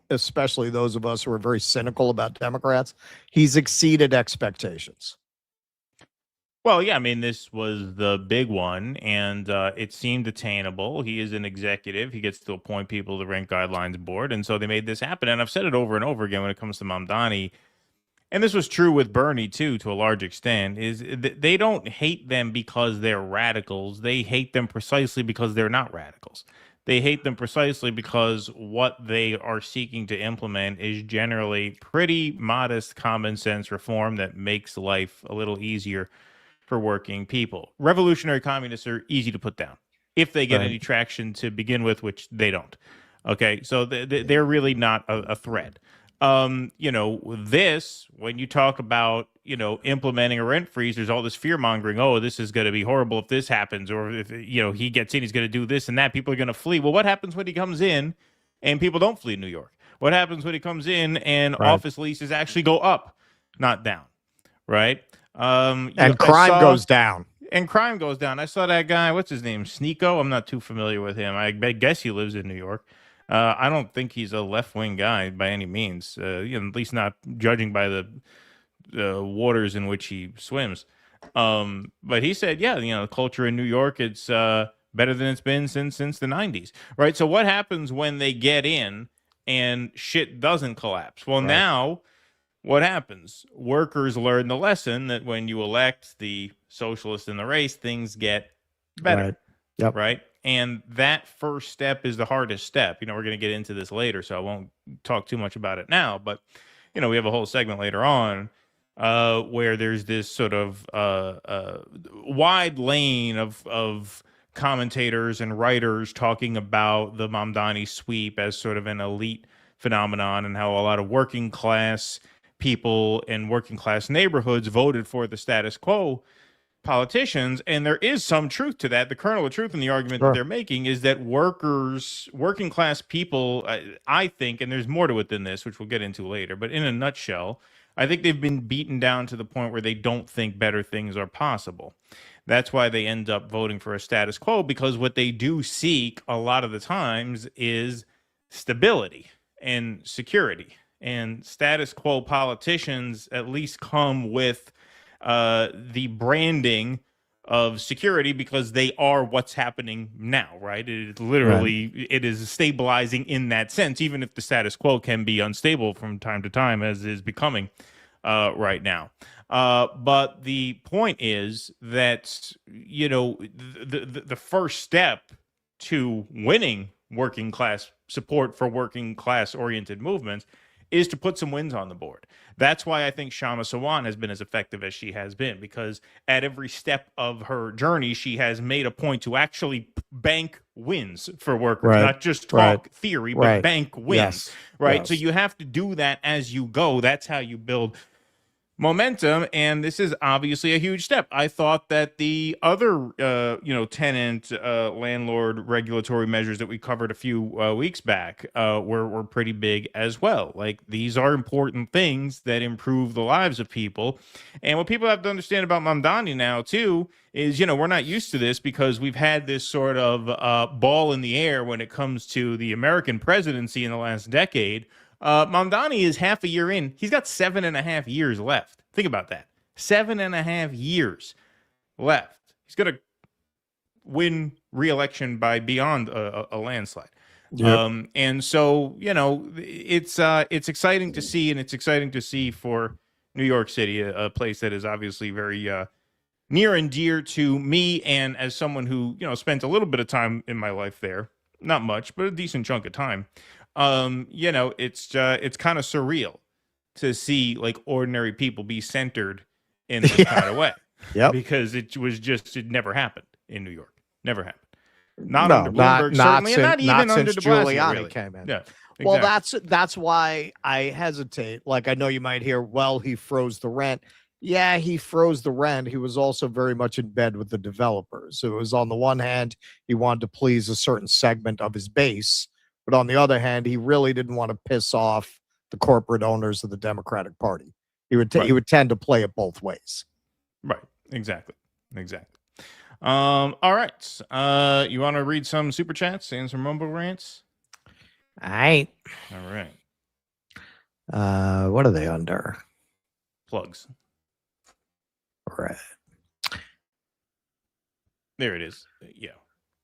especially those of us who are very cynical about Democrats, he's exceeded expectations. Well, yeah, I mean, this was the big one, and it seemed attainable. He is an executive. He gets to appoint people to the Rent Guidelines Board, and so they made this happen. And I've said it over and over again when it comes to Mamdani, and this was true with Bernie, too, to a large extent, is they don't hate them because they're radicals. They hate them precisely because they're not radicals. They hate them precisely because what they are seeking to implement is generally pretty modest common sense reform that makes life a little easier for working people. Revolutionary communists are easy to put down. if they get Right. any traction to begin with, which they don't. Okay, so they're really not a threat. You know, this, when you talk about, you know, implementing a rent freeze, there's all this fear mongering. Oh, this is going to be horrible if this happens, or if, you know, he gets in, he's going to do this and that. People are going to flee. Well, what happens when he comes in and people don't flee New York? What happens when he comes in and Right. office leases actually go up, not down? Right? And crime goes down. And crime goes down. I saw that guy, what's his name? Sneeko? I'm not too familiar with him. I guess he lives in New York. I don't think he's a left-wing guy by any means, you know, at least not judging by the waters in which he swims. But he said, yeah, you know, the culture in New York, it's better than it's been since the 90s, right? So what happens when they get in and shit doesn't collapse? Well, now what happens? Workers learn the lesson that when you elect the socialist in the race, things get better. Right. Yep. Right. And that first step is the hardest step. You know, we're going to get into this later, so I won't talk too much about it now. But, you know, we have a whole segment later on where there's this sort of wide lane of commentators and writers talking about the Mamdani sweep as sort of an elite phenomenon and how a lot of working class people in working class neighborhoods voted for the status quo politicians, and there is some truth to that. The kernel of truth in the argument that they're making is that working class people, I think, and there's more to it than this, which we'll get into later, but in a nutshell, I think they've been beaten down to the point where they don't think better things are possible. That's why they end up voting for a status quo, because what they do seek a lot of the times is stability and security. And status quo politicians at least come with the branding of security because they are what's happening now, right? It is literally, it is stabilizing in that sense, even if the status quo can be unstable from time to time, as is becoming right now. But the point is that, you know, the first step to winning working class support for working class oriented movements is to put some wins on the board. That's why I think Shama Sawan has been as effective as she has been, because at every step of her journey, she has made a point to actually bank wins for workers, not just talk theory, but bank wins, right? So you have to do that as you go. That's how you build momentum, and this is obviously a huge step. I thought that the other, you know, tenant landlord regulatory measures that we covered a few weeks back were pretty big as well. Like, these are important things that improve the lives of people. And what people have to understand about Mamdani now too is, you know, we're not used to this because we've had this sort of ball in the air when it comes to the American presidency in the last decade. Mamdani is half a year in. He's got 7.5 years left. Think about that. 7.5 years left. He's going to win re-election by beyond a landslide. Yep. And so, you know, it's exciting to see, and it's exciting to see for New York City, a place that is obviously very near and dear to me, and as someone who, you know, spent a little bit of time in my life there, not much, but a decent chunk of time. You know, it's kind of surreal to see like ordinary people be centered in this kind of way. Yep. Because it never happened in New York. Never happened. Not under Bloomberg, certainly, and not even under De Blasio, Giuliani really. came in. Yeah. Well, exactly. that's why I hesitate. Like, I know you might hear, well, he froze the rent. Yeah, he froze the rent. He was also very much in bed with the developers. So it was, on the one hand, he wanted to please a certain segment of his base, but on the other hand, he really didn't want to piss off the corporate owners of the Democratic Party. He would tend to play it both ways. Right. Exactly. All right. You want to read some super chats and some rumble rants? All right. All right. What are they under? Plugs. Right. There it is. Yeah.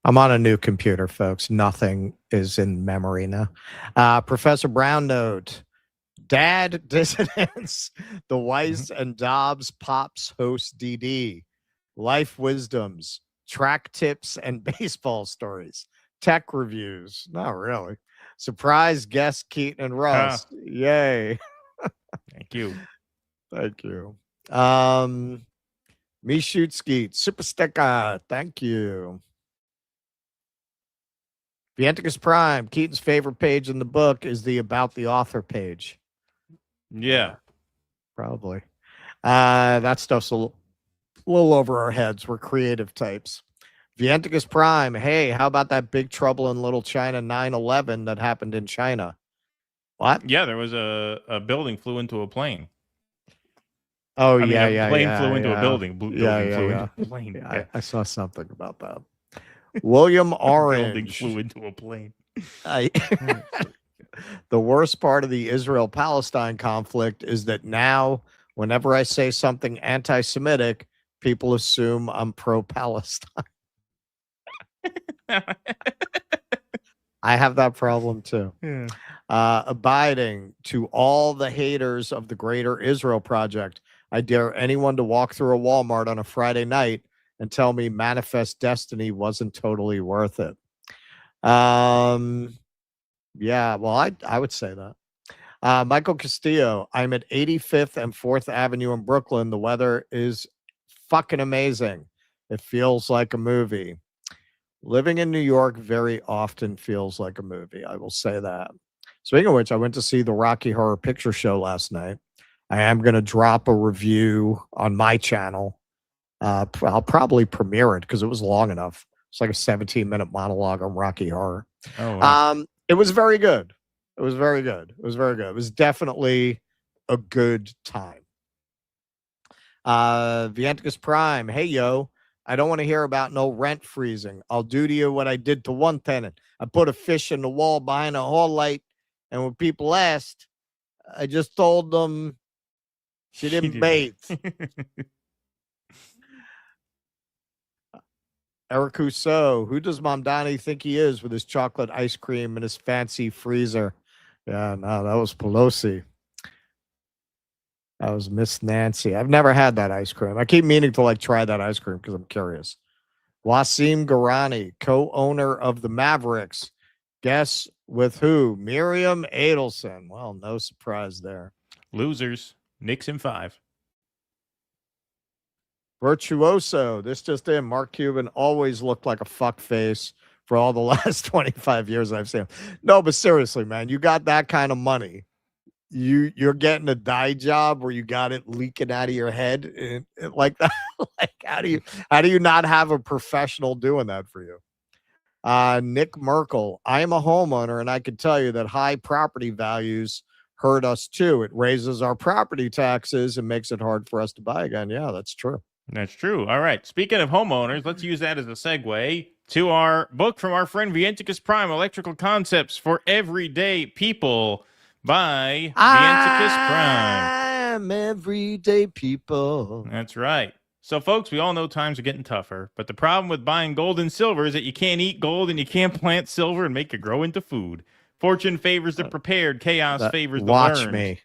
I'm on a new computer, folks. Nothing is in memory now. Professor Brown note. Dad dissidents. The Weiss and Dobbs Pops host DD. Life wisdoms. Track tips and baseball stories. Tech reviews. Not really. Surprise guest Keaton and Russ. Yay. Thank you. Thank you. Me shoot skeet. Super sticker. Thank you. Vienticus Prime, Keaton's favorite page in the book is the About the Author page. Yeah. Probably. That stuff's a little over our heads. We're creative types. Vienticus Prime, hey, how about that Big Trouble in Little China 9/11 that happened in China? What? Yeah, there was a building flew into a plane. Oh, I mean, yeah, a plane flew into a building. Building flew into a plane. Yeah, I saw something about that. William Orange. Building flew into a plane. The worst part of the Israel-Palestine conflict is that now, whenever I say something anti-Semitic, people assume I'm pro-Palestine. I have that problem too. Yeah. Abiding to all the haters of the Greater Israel Project, I dare anyone to walk through a Walmart on a Friday night and tell me Manifest Destiny wasn't totally worth it. Yeah, well, I would say that. Michael Castillo, I'm at 85th and 4th Avenue in Brooklyn. The weather is fucking amazing. It feels like a movie. Living in New York very often feels like a movie. I will say that. Speaking of which, I went to see the Rocky Horror Picture Show last night. I am going to drop a review on my channel. I'll probably premiere it because it was long enough. It's like a 17-minute monologue on Rocky Horror. Oh, wow. It was very good. It was very good. It was very good. It was definitely a good time. Vienticus Prime, hey, yo. I don't want to hear about no rent freezing. I'll do to you what I did to one tenant. I put a fish in the wall behind a hall light, and when people asked, I just told them she didn't bathe. Eric Rousseau, who does Mamdani think he is with his chocolate ice cream and his fancy freezer? Yeah, no, that was Pelosi. That was Miss Nancy. I've never had that ice cream. I keep meaning to try that ice cream because I'm curious. Wasim Garani, co-owner of the Mavericks. Guess with who? Miriam Adelson. Well, no surprise there. Losers. Knicks in 5. Virtuoso. This just in. Mark Cuban always looked like a fuck face for all the last 25 years I've seen him. No, but seriously, man, you got that kind of money. You're getting a dye job where you got it leaking out of your head like that. How do you not have a professional doing that for you? Nick Merkel, I am a homeowner and I can tell you that high property values hurt us too. It raises our property taxes and makes it hard for us to buy again. Yeah, that's true. That's true. All right. Speaking of homeowners, let's use that as a segue to our book from our friend Vienticus Prime, Electrical Concepts for Everyday People by Vienticus Prime. I'm everyday people. That's right. So, folks, we all know times are getting tougher, but the problem with buying gold and silver is that you can't eat gold and you can't plant silver and make it grow into food. Fortune favors the prepared, chaos favors the learned. Watch me.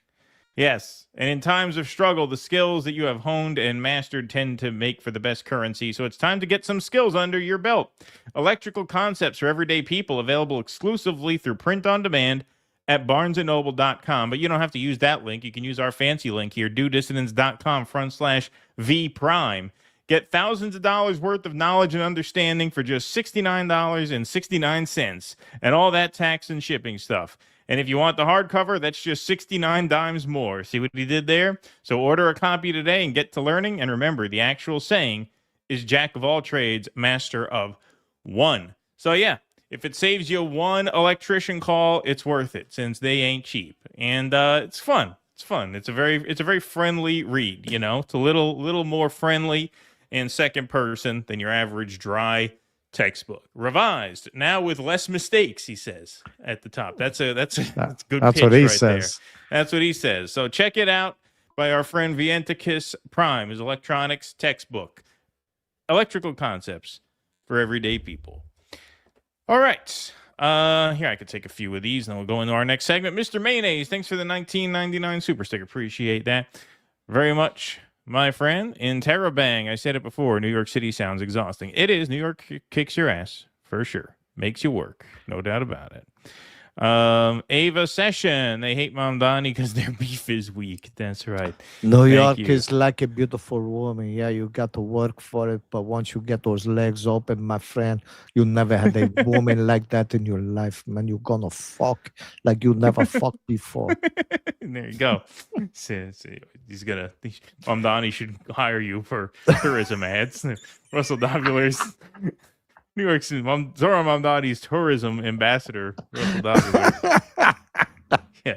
Yes, and in times of struggle, the skills that you have honed and mastered tend to make for the best currency, so it's time to get some skills under your belt. Electrical Concepts for Everyday People, available exclusively through print on demand at barnesandnoble.com, but you don't have to use that link. You can use our fancy link here, dudissidence.com/vprime. Get thousands of dollars worth of knowledge and understanding for just $69.69, and all that tax and shipping stuff. And if you want the hardcover, that's just 69 dimes more. See what he did there? So order a copy today and get to learning. And remember, the actual saying is jack of all trades, master of one. So yeah, if it saves you one electrician call, it's worth it since they ain't cheap. And it's fun. It's fun. It's a very friendly read, you know. It's a little more friendly and second person than your average dry textbook. Revised now with less mistakes, he says at the top. That's good. That's pitch what he right says. There. That's what he says. So check it out by our friend Vienticus Prime, his electronics textbook, Electrical Concepts for Everyday People. All right. Here, I could take a few of these, and then we'll go into our next segment. Mr. Mayonnaise, thanks for the $19.99 super sticker. Appreciate that very much, my friend. In Terabang, I said it before, New York City sounds exhausting. It is. New York kicks your ass, for sure. Makes you work. No doubt about it. Ava Session. They hate Mamdani because their beef is weak. That's right. New Thank York you. is like a beautiful woman. Yeah, you got to work for it, but once you get those legs open, my friend, you never had a woman like that in your life, man. You're gonna fuck like you never fucked before. There you go. Mamdani should hire you for tourism ads. Russell Dobulers. New York City, Zohran Mamdani's tourism ambassador, Russell Dobulers. Yeah.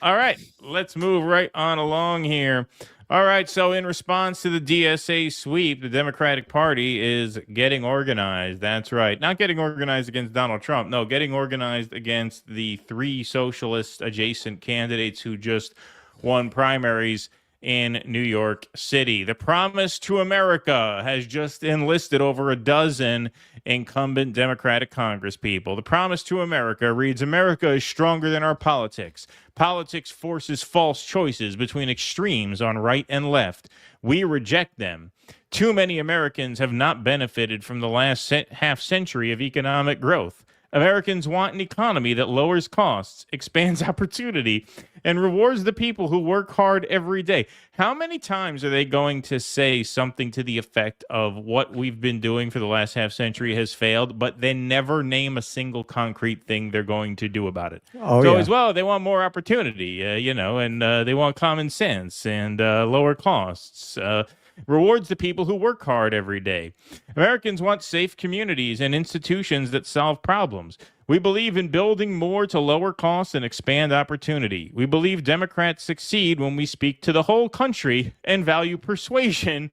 All right, let's move right on along here. All right, so in response to the DSA sweep, the Democratic Party is getting organized. That's right. Not getting organized against Donald Trump. No, getting organized against the 3 socialist adjacent candidates who just won primaries in New York City. The Promise to America has just enlisted over a dozen incumbent Democratic congresspeople. The Promise to America reads, America is stronger than our politics. Politics forces false choices between extremes on right and left. We reject them. Too many Americans have not benefited from the last half century of economic growth. Americans want an economy that lowers costs, expands opportunity, and rewards the people who work hard every day. How many times are they going to say something to the effect of what we've been doing for the last half century has failed, but then never name a single concrete thing they're going to do about it? Oh, so yeah. as well, they want more opportunity, and they want common sense and lower costs. Rewards the people who work hard every day. Americans want safe communities and institutions that solve problems. We believe in building more to lower costs and expand opportunity. We believe Democrats succeed when we speak to the whole country and value persuasion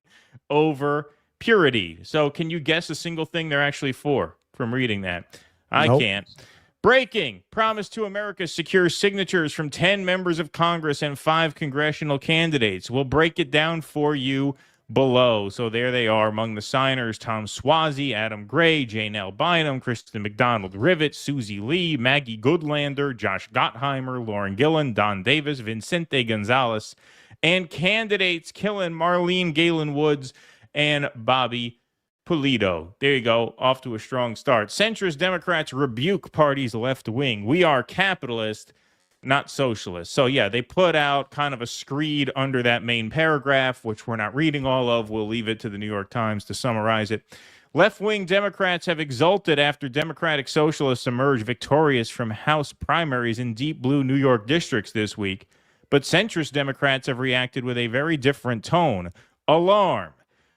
over purity. So can you guess a single thing they're actually for from reading that? I Nope. can't. Breaking. Promise to America secures signatures from 10 members of Congress and 5 congressional candidates. We'll break it down for you below. So there they are among the signers: Tom Suozzi, Adam Gray, Jane L. Bynum, Kristen McDonald-Rivet, Susie Lee, Maggie Goodlander, Josh Gottheimer, Lauren Gillen, Don Davis, Vicente Gonzalez, and candidates Killen, Marlene Galen Woods, and Bobby Pulido. There you go. Off to a strong start. Centrist Democrats rebuke party's left wing. We are capitalist, not socialist. So yeah, they put out kind of a screed under that main paragraph, which we're not reading all of. We'll leave it to the New York Times to summarize it. Left-wing Democrats have exulted after Democratic Socialists emerged victorious from House primaries in deep blue New York districts this week. But centrist Democrats have reacted with a very different tone. Alarm.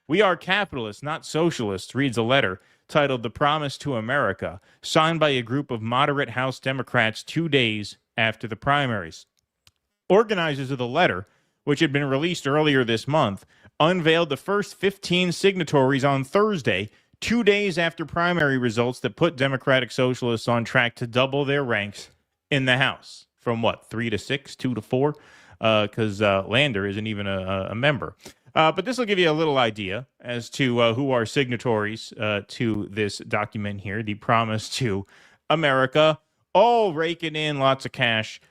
We are capitalists, not socialists, reads a letter titled The Promise to America, signed by a group of moderate House Democrats 2 days after the primaries. Organizers of the letter, which had been released earlier this month, unveiled the first 15 signatories on Thursday, 2 days after primary results that put Democratic Socialists on track to double their ranks in the House. From what, 3 to 6, 2 to 4? Because Lander isn't even a member. But this will give you a little idea as to who are signatories to this document here, the Promise to America, all raking in lots of cash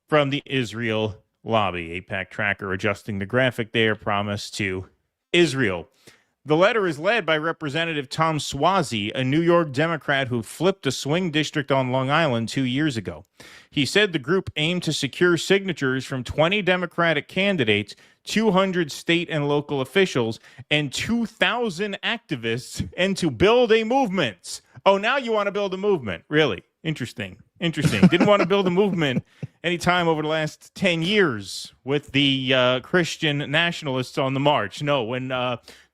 from the Israel lobby. APAC tracker adjusting the graphic there, Promise to Israel. The letter is led by Representative Tom Suozzi, a New York Democrat who flipped a swing district on Long Island 2 years ago. He said the group aimed to secure signatures from 20 Democratic candidates, 200 state and local officials, and 2,000 activists, and to build a movement. Oh, now you want to build a movement. Really? Interesting. Didn't want to build a movement anytime over the last 10 years with the Christian nationalists on the march. No, when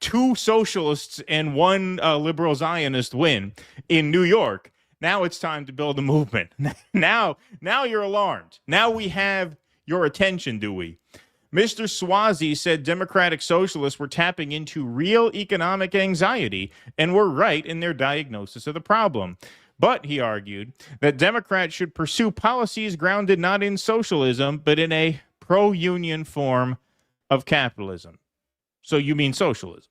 2 socialists and 1 liberal Zionist win in New York, now it's time to build a movement. Now you're alarmed. Now we have your attention, do we? Mr. Suozzi said Democratic Socialists were tapping into real economic anxiety and were right in their diagnosis of the problem. But, he argued, that Democrats should pursue policies grounded not in socialism, but in a pro-union form of capitalism. So you mean socialism?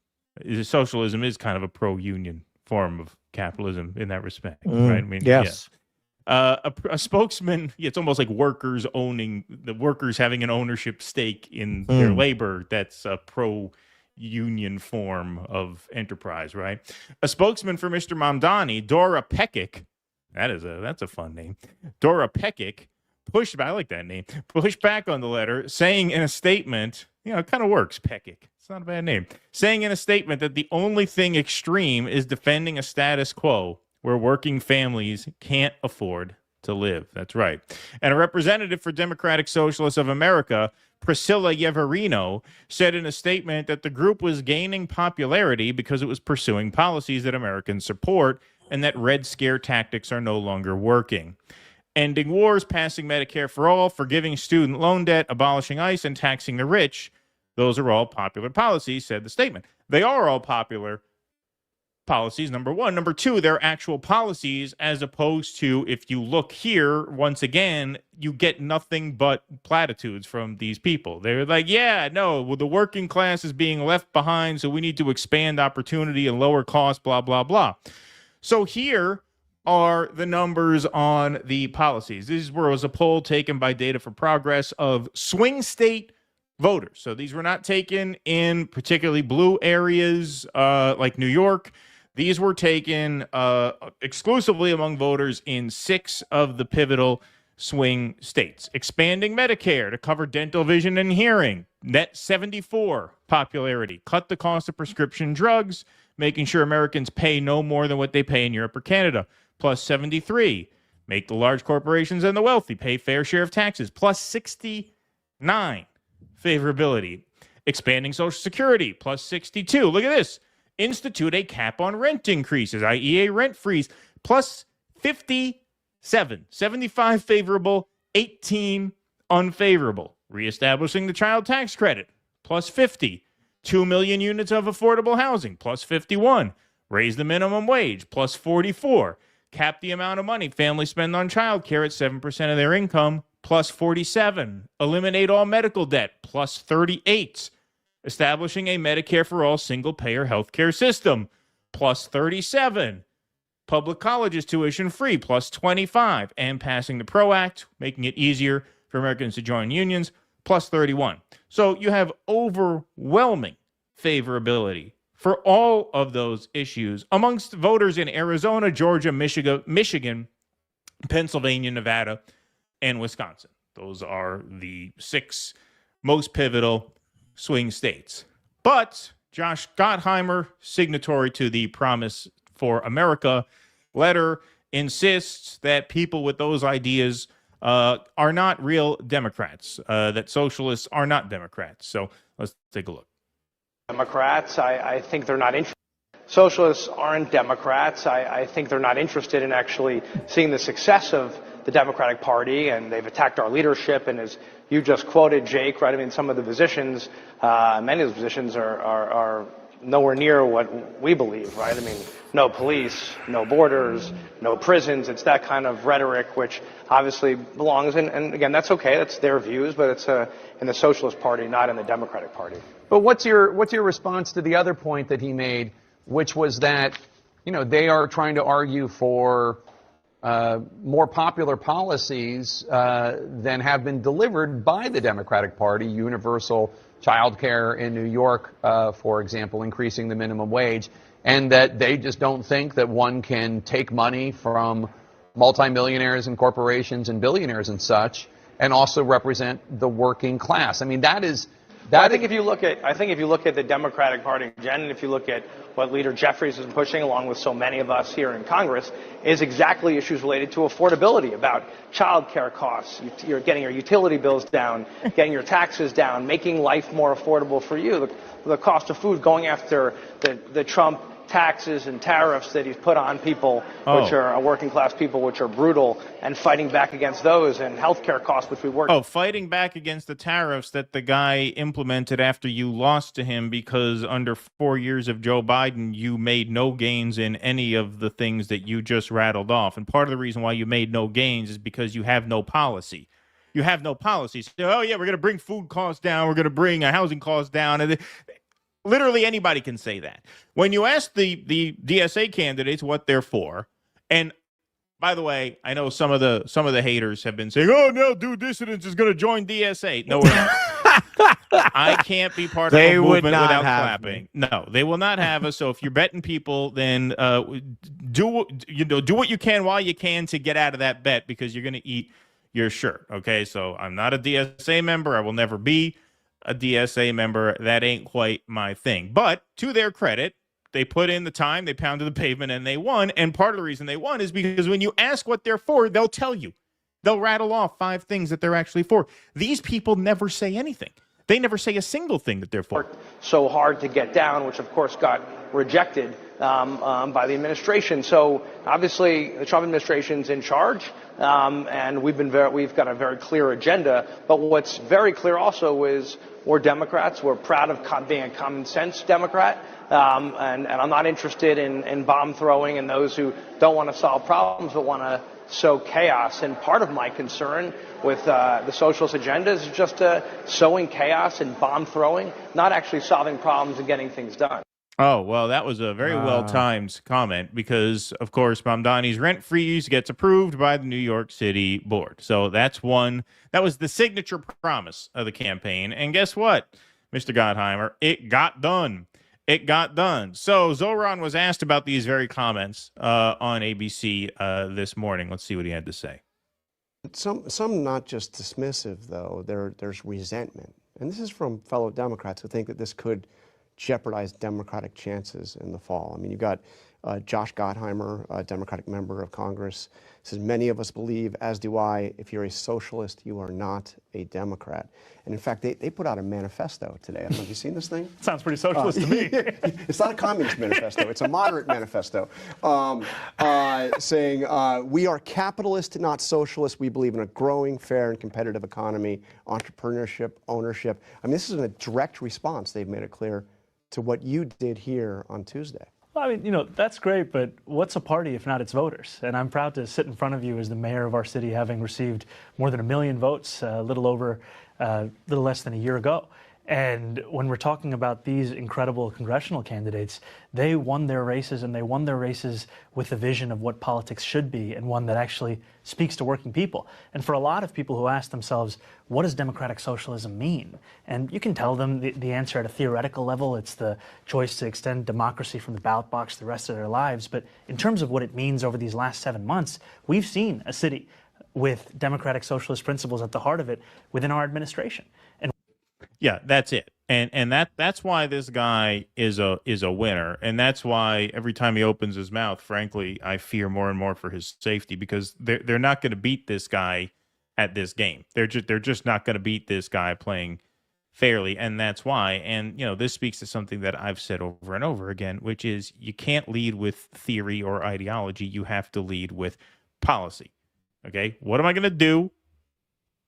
Socialism is kind of a pro-union form of capitalism in that respect, right? I mean, yes. Yeah. A spokesman, it's almost like workers having an ownership stake in their labor. That's a pro-union form of enterprise, right? A spokesman for Mr. Mamdani, Dora Pekic, That's a fun name. Dora Pekic pushed back. I like that name. Pushed back on the letter, saying in a statement, it kind of works. Pekic. It's not a bad name. Saying in a statement that the only thing extreme is defending a status quo where working families can't afford to live. That's right. And a representative for Democratic Socialists of America, Priscilla Yeverino, said in a statement that the group was gaining popularity because it was pursuing policies that Americans support and that Red Scare tactics are no longer working. Ending wars, passing Medicare for all, forgiving student loan debt, abolishing ICE, and taxing the rich. Those are all popular policies, said the statement. They are all popular policies, number one. Number two, they're actual policies, as opposed to, if you look here, once again, you get nothing but platitudes from these people. They're like, well, the working class is being left behind, so we need to expand opportunity and lower costs, blah, blah, blah. So here are the numbers on the policies. This was a poll taken by Data for Progress of swing state voters. So these were not taken in particularly blue areas like New York. These were taken exclusively among voters in 6 of the pivotal swing states. Expanding Medicare to cover dental, vision, and hearing. Net 74 popularity. Cut the cost of prescription drugs, making sure Americans pay no more than what they pay in Europe or Canada. Plus 73. Make the large corporations and the wealthy pay fair share of taxes. Plus 69. Favorability. Expanding Social Security. Plus 62. Look at this. Institute a cap on rent increases, i.e. a rent freeze. Plus 57. 75 favorable, 18 unfavorable. Reestablishing the child tax credit. Plus 50. 2 million units of affordable housing. Plus 51. Raise the minimum wage. Plus 44. Cap the amount of money families spend on child care at 7% of their income. Plus 47. Eliminate all medical debt. Plus 38. Establishing a Medicare for all single-payer healthcare system. Plus 37. Public colleges tuition free. Plus 25. And passing the PRO Act, making it easier for Americans to join unions. Plus 31. So you have overwhelming favorability for all of those issues amongst voters in Arizona, Georgia, Michigan, Pennsylvania, Nevada, and Wisconsin. Those are the 6 most pivotal swing states. But Josh Gottheimer, signatory to the Promise for America letter, insists that people with those ideas are not real Democrats, that socialists are not Democrats. So let's take a look. Democrats, I think they're not interested. Socialists aren't Democrats. I think they're not interested in actually seeing the success of the Democratic Party, and they've attacked our leadership. And as you just quoted, Jake, right? I mean, some of the positions, many of the positions are nowhere near what we believe, right? I mean, no police, no borders, no prisons. It's that kind of rhetoric, which obviously belongs in, and again, that's okay. That's their views, but it's in the Socialist Party, not in the Democratic Party. But what's your response to the other point that he made, which was that, they are trying to argue for more popular policies than have been delivered by the Democratic Party, universal child care in New York, for example, increasing the minimum wage, and that they just don't think that one can take money from multimillionaires and corporations and billionaires and such and also represent the working class. I mean, I think if you look at the Democratic Party, Jen, and if you look at what Leader Jeffries is pushing, along with so many of us here in Congress, is exactly issues related to affordability, about child care costs, you're getting your utility bills down, getting your taxes down, making life more affordable for you, the cost of food, going after the Trump taxes and tariffs that he's put on people, which are working class people, which are brutal, and fighting back against those, and healthcare costs, which we work. Fighting back against the tariffs that the guy implemented after you lost to him, because under 4 years of Joe Biden, you made no gains in any of the things that you just rattled off. And part of the reason why you made no gains is because you have no policy. You have no policy. So, we're going to bring food costs down. We're going to bring housing costs down. And literally anybody can say that. When you ask the DSA candidates what they're for, and by the way, I know some of the haters have been saying, "Oh no, dude, dissidents is going to join DSA." No, we're not. I can't be part They of a would movement not without have clapping. No, they will not have us. So if you're betting people, then do what you can while you can to get out of that bet, because you're going to eat your shirt. Okay, so I'm not a DSA member. I will never be a DSA member. That ain't quite my thing. But to their credit, they put in the time, they pounded the pavement, and they won. And part of the reason they won is because when you ask what they're for, they'll tell you. They'll rattle off 5 things that they're actually for. These people never say anything. They never say a single thing that they're for. So hard to get down, which of course got rejected by the administration. So obviously the Trump administration's in charge, and we've got a very clear agenda. But what's very clear also is we're Democrats. We're proud of being a common sense Democrat. And I'm not interested in bomb throwing and those who don't want to solve problems but want to sow chaos. And part of my concern with the socialist agenda is just sowing chaos and bomb throwing, not actually solving problems and getting things done. Oh, well, that was a very well-timed comment because, of course, Mamdani's rent freeze gets approved by the New York City board. So that's one. That was the signature promise of the campaign. And guess what, Mr. Gottheimer? It got done. It got done. So Zohran was asked about these very comments on ABC this morning. Let's see what he had to say. Some not just dismissive, though. There's resentment. And this is from fellow Democrats who think that this could jeopardize Democratic chances in the fall. I mean, you've got Josh Gottheimer, a Democratic member of Congress, says, many of us believe, as do I, if you're a socialist, you are not a Democrat. And in fact, they put out a manifesto today. I don't know if you've seen this thing. Sounds pretty socialist to me. It's not a communist manifesto. It's a moderate manifesto saying, we are capitalist, not socialist. We believe in a growing, fair, and competitive economy, entrepreneurship, ownership. I mean, this is a direct response. They've made it clear to what you did here on Tuesday. Well, I mean, that's great, but what's a party if not its voters? And I'm proud to sit in front of you as the mayor of our city, having received more than 1 million votes, a little less than a year ago. And when we're talking about these incredible congressional candidates, they won their races, and they won their races with a vision of what politics should be, and one that actually speaks to working people. And for a lot of people who ask themselves, what does democratic socialism mean? And you can tell them the answer at a theoretical level. It's the choice to extend democracy from the ballot box the rest of their lives. But in terms of what it means over these last 7 months, we've seen a city with democratic socialist principles at the heart of it within our administration. And yeah, that's it. And that's why this guy is a winner. And that's why every time he opens his mouth, frankly, I fear more and more for his safety, because they're not going to beat this guy at this game. They're just not going to beat this guy playing fairly, and that's why. And this speaks to something that I've said over and over again, which is you can't lead with theory or ideology. You have to lead with policy. Okay? What am I going to do?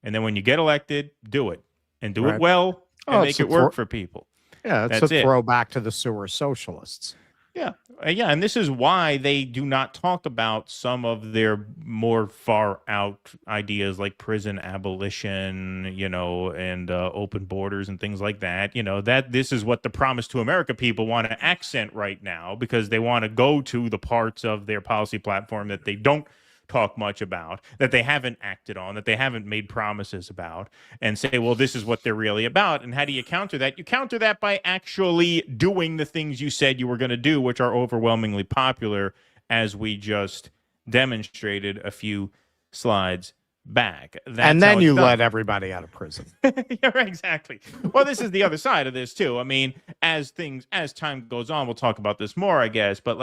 And then when you get elected, do it. And do it well, and make it work for people. Yeah, it's That's a throwback to the sewer socialists. Yeah, and this is why they do not talk about some of their more far out ideas like prison abolition, and open borders and things like that. That this is what the Promise to America people want to accent right now, because they want to go to the parts of their policy platform that they don't talk much about, that they haven't acted on, that they haven't made promises about, and say, well, this is what they're really about. And how do you counter that? You counter that by actually doing the things you said you were going to do, which are overwhelmingly popular, as we just demonstrated a few slides back. And then you let everybody out of prison. Yeah, right, exactly. Well, this is the other side of this too. I mean, as time goes on, we'll talk about this more, I guess, but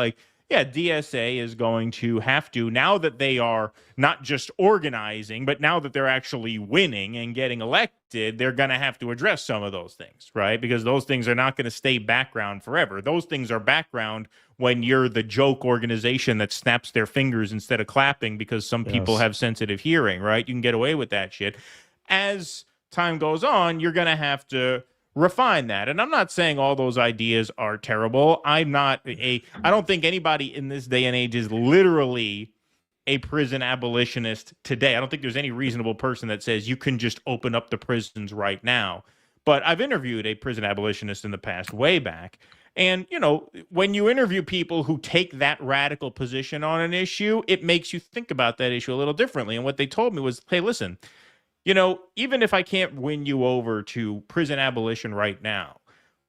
yeah, DSA is going to have to, now that they are not just organizing, but now that they're actually winning and getting elected, they're going to have to address some of those things, right? Because those things are not going to stay background forever. Those things are background when you're the joke organization that snaps their fingers instead of clapping because some people have sensitive hearing, right? You can get away with that shit. As time goes on, you're going to have to refine that. And I'm not saying all those ideas are terrible. I don't think anybody in this day and age is literally a prison abolitionist today. I don't think there's any reasonable person that says you can just open up the prisons right now. But I've interviewed a prison abolitionist in the past, way back. And, when you interview people who take that radical position on an issue, it makes you think about that issue a little differently. And what they told me was, hey, listen, even if I can't win you over to prison abolition right now,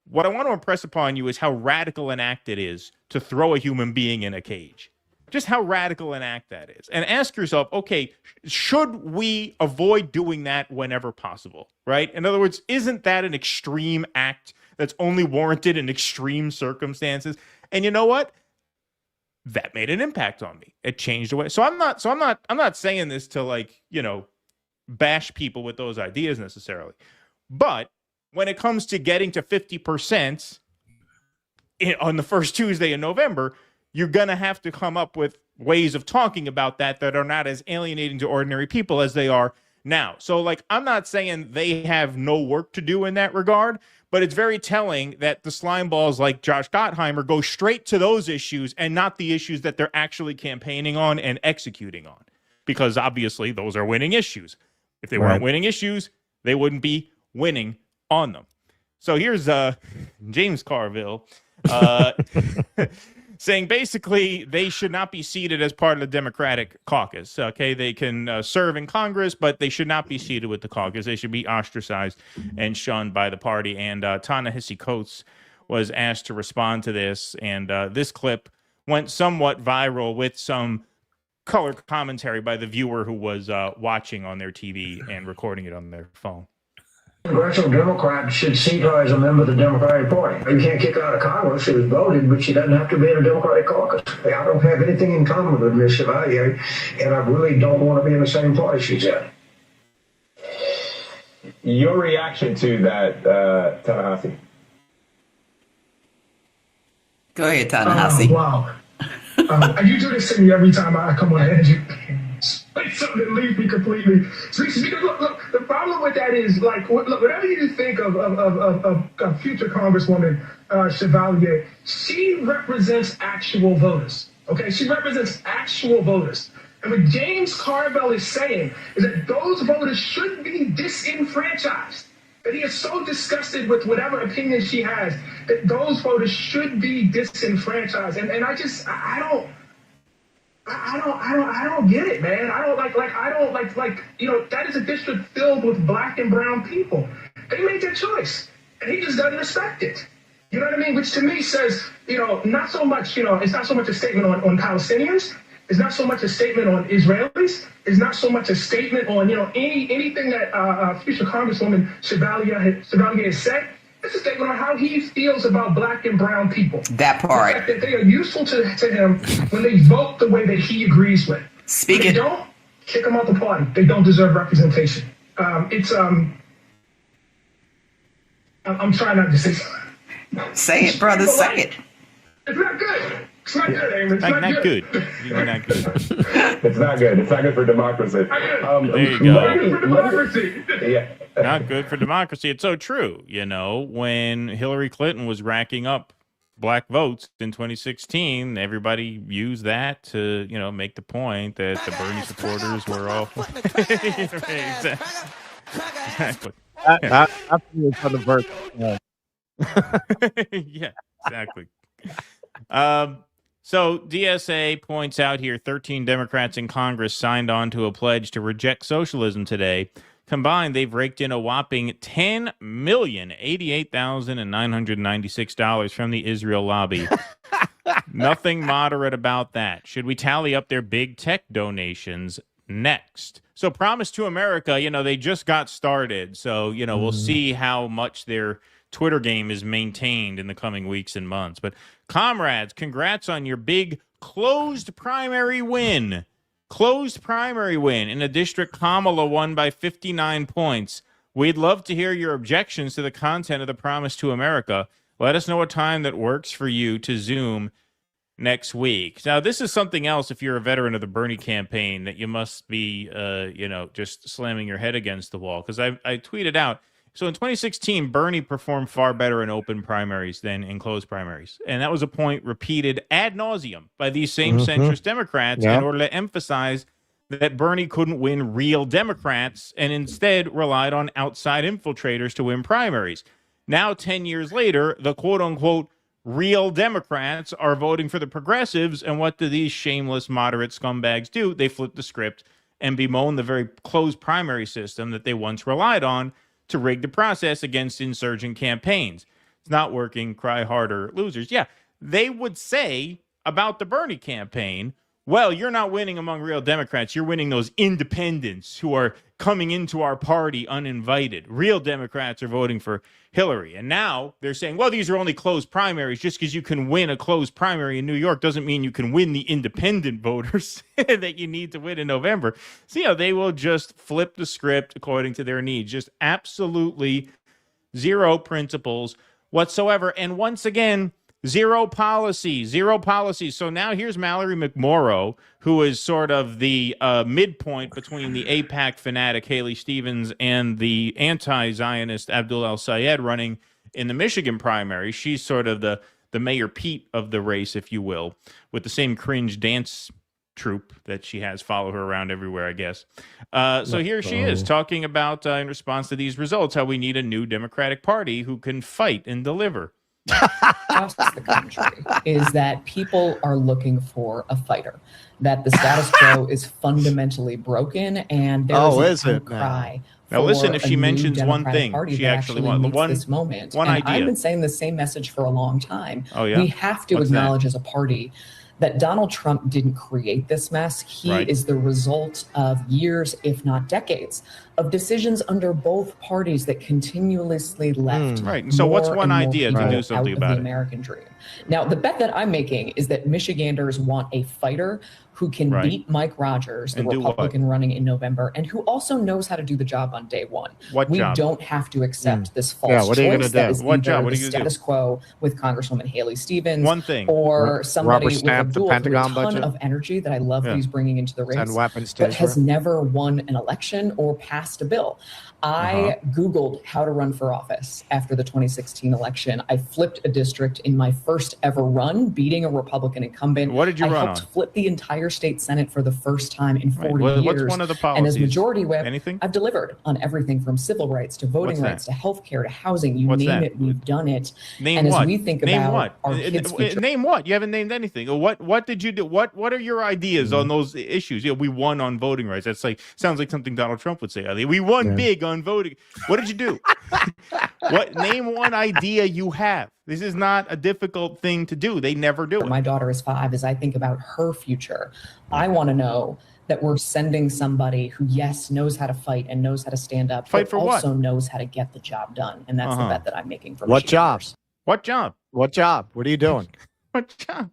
what I want to impress upon you is how radical an act it is to throw a human being in a cage. Just how radical an act that is. And ask yourself, okay, should we avoid doing that whenever possible, right? In other words, isn't that an extreme act that's only warranted in extreme circumstances? And you know what? That made an impact on me. It changed the way. I'm not saying this to bash people with those ideas necessarily. But when it comes to getting to 50% on the first Tuesday in November, you're going to have to come up with ways of talking about that are not as alienating to ordinary people as they are now. So, I'm not saying they have no work to do in that regard, but it's very telling that the slime balls like Josh Gottheimer go straight to those issues and not the issues that they're actually campaigning on and executing on, because obviously those are winning issues. If they weren't winning issues, they wouldn't be winning on them. So here's James Carville saying basically they should not be seated as part of the Democratic caucus. Okay, they can serve in Congress, but they should not be seated with the caucus. They should be ostracized and shunned by the party. And Ta-Nehisi Coates was asked to respond to this, and this clip went somewhat viral with some color commentary by the viewer who was watching on their TV and recording it on their phone. Congressional Democrat should see her as a member of the Democratic Party. You can't kick her out of Congress. She was voted, but she doesn't have to be in a Democratic caucus. I don't have anything in common with Ms. Chevalier, and I really don't want to be in the same party she's in. Your reaction to that, Ta-Nehisi? Go ahead, Ta-Nehisi. Wow. You do this to me every time I come on and you say something that leaves me completely speechless. Because look, the problem with that is, whatever you think of future Congresswoman Chevalier, she represents actual voters. Okay, she represents actual voters. And what James Carville is saying is that those voters should be disenfranchised. That he is so disgusted with whatever opinion she has that those voters should be disenfranchised. And I don't get it, man. That is a district filled with black and brown people. They made their choice, and he just doesn't respect it. You know what I mean? Which to me says, not so much, it's not so much a statement on Palestinians. It's not so much a statement on Israelis. It's not so much a statement on, anything that future Congresswoman Chevalier has said. It's a statement on how he feels about black and brown people. That part. The fact that they are useful to him when they vote the way that he agrees with. Speak it. They don't kick them out the party. They don't deserve representation. I'm trying not to say something. Say it, brother. Say it. It's not good. It's not good, Eamon. It's not good. You're not good. It's not good. It's not good for democracy. There you go. Not good for democracy. Yeah. Not good for democracy. It's so true. When Hillary Clinton was racking up black votes in 2016, everybody used that to, make the point that the Bernie supporters were all. Exactly. On the verse. Yeah, exactly. So DSA points out here 13 Democrats in Congress signed on to a pledge to reject socialism today. Combined, they've raked in a whopping $10,088,996 from the Israel lobby. Nothing moderate about that. Should we tally up their big tech donations next? So Promise to America, they just got started. So, we'll see how much their Twitter game is maintained in the coming weeks and months. But comrades, congrats on your big closed primary win. Closed primary win in a district Kamala won by 59 points. We'd love to hear your objections to the content of the Promise to America. Let us know a time that works for you to Zoom next week. Now, this is something else, if you're a veteran of the Bernie campaign, that you must be, just slamming your head against the wall. Because I tweeted out, so in 2016, Bernie performed far better in open primaries than in closed primaries. And that was a point repeated ad nauseum by these same centrist Democrats in order to emphasize that Bernie couldn't win real Democrats and instead relied on outside infiltrators to win primaries. Now, 10 years later, the quote-unquote real Democrats are voting for the progressives. And what do these shameless moderate scumbags do? They flip the script and bemoan the very closed primary system that they once relied on to rig the process against insurgent campaigns. It's not working. Cry harder, losers. Yeah, they would say about the Bernie campaign, well, you're not winning among real Democrats. You're winning those independents who are coming into our party uninvited. Real Democrats are voting for Hillary. And now they're saying, well, these are only closed primaries. Just because you can win a closed primary in New York doesn't mean you can win the independent voters that you need to win in November. So, they will just flip the script according to their needs. Just absolutely zero principles whatsoever. And once again, zero policy. So now here's Mallory McMorrow, who is sort of the midpoint between the AIPAC fanatic Haley Stevens and the anti-Zionist Abdul El-Sayed running in the Michigan primary. She's sort of the Mayor Pete of the race, if you will, with the same cringe dance troupe that she has follow her around everywhere, I guess. So here she is talking about, in response to these results, how we need a new Democratic Party who can fight and deliver. Across the country is that people are looking for a fighter, that the status quo is fundamentally broken, and there is a cry. Now listen, if she mentions one thing, she actually wants this moment. One and idea. I've been saying the same message for a long time. Oh, yeah? We have to acknowledge as a party that Donald Trump didn't create this mess. He is the result of years, if not decades, of decisions under both parties that continuously left. Right. So what's one idea to do something about the American dream? Now, the bet that I'm making is that Michiganders want a fighter who can beat Mike Rogers, the Republican running in November, and who also knows how to do the job on day one. We don't have to accept this false choice that is either the status quo with Congresswoman Haley Stevens or somebody with a ton of energy that I love that he's bringing into the race, but has never won an election or passed a bill. I Googled how to run for office after the 2016 election. I flipped a district in my first ever run, beating a Republican incumbent. What did you run helped on? flip the entire state Senate for the first time in 40 years. What's one of the policies? And as majority whip, Anything? I've delivered on everything from civil rights to voting rights to healthcare to housing. You What's name that? it, we've done it. Name and what? as we think Name about what? our kids' future, Name what? You haven't named anything. What did you do? What are your ideas on those issues? We won on voting rights. That's sounds like something Donald Trump would say. We won big on voting. What did you do? Name one idea you have. This is not a difficult thing to do. They never do it. My daughter is 5. As I think about her future, I want to know that we're sending somebody who, yes, knows how to fight and knows how to stand up, but also knows how to get the job done. And that's the bet that I'm making for What job? What job? What job? What are you doing? What job?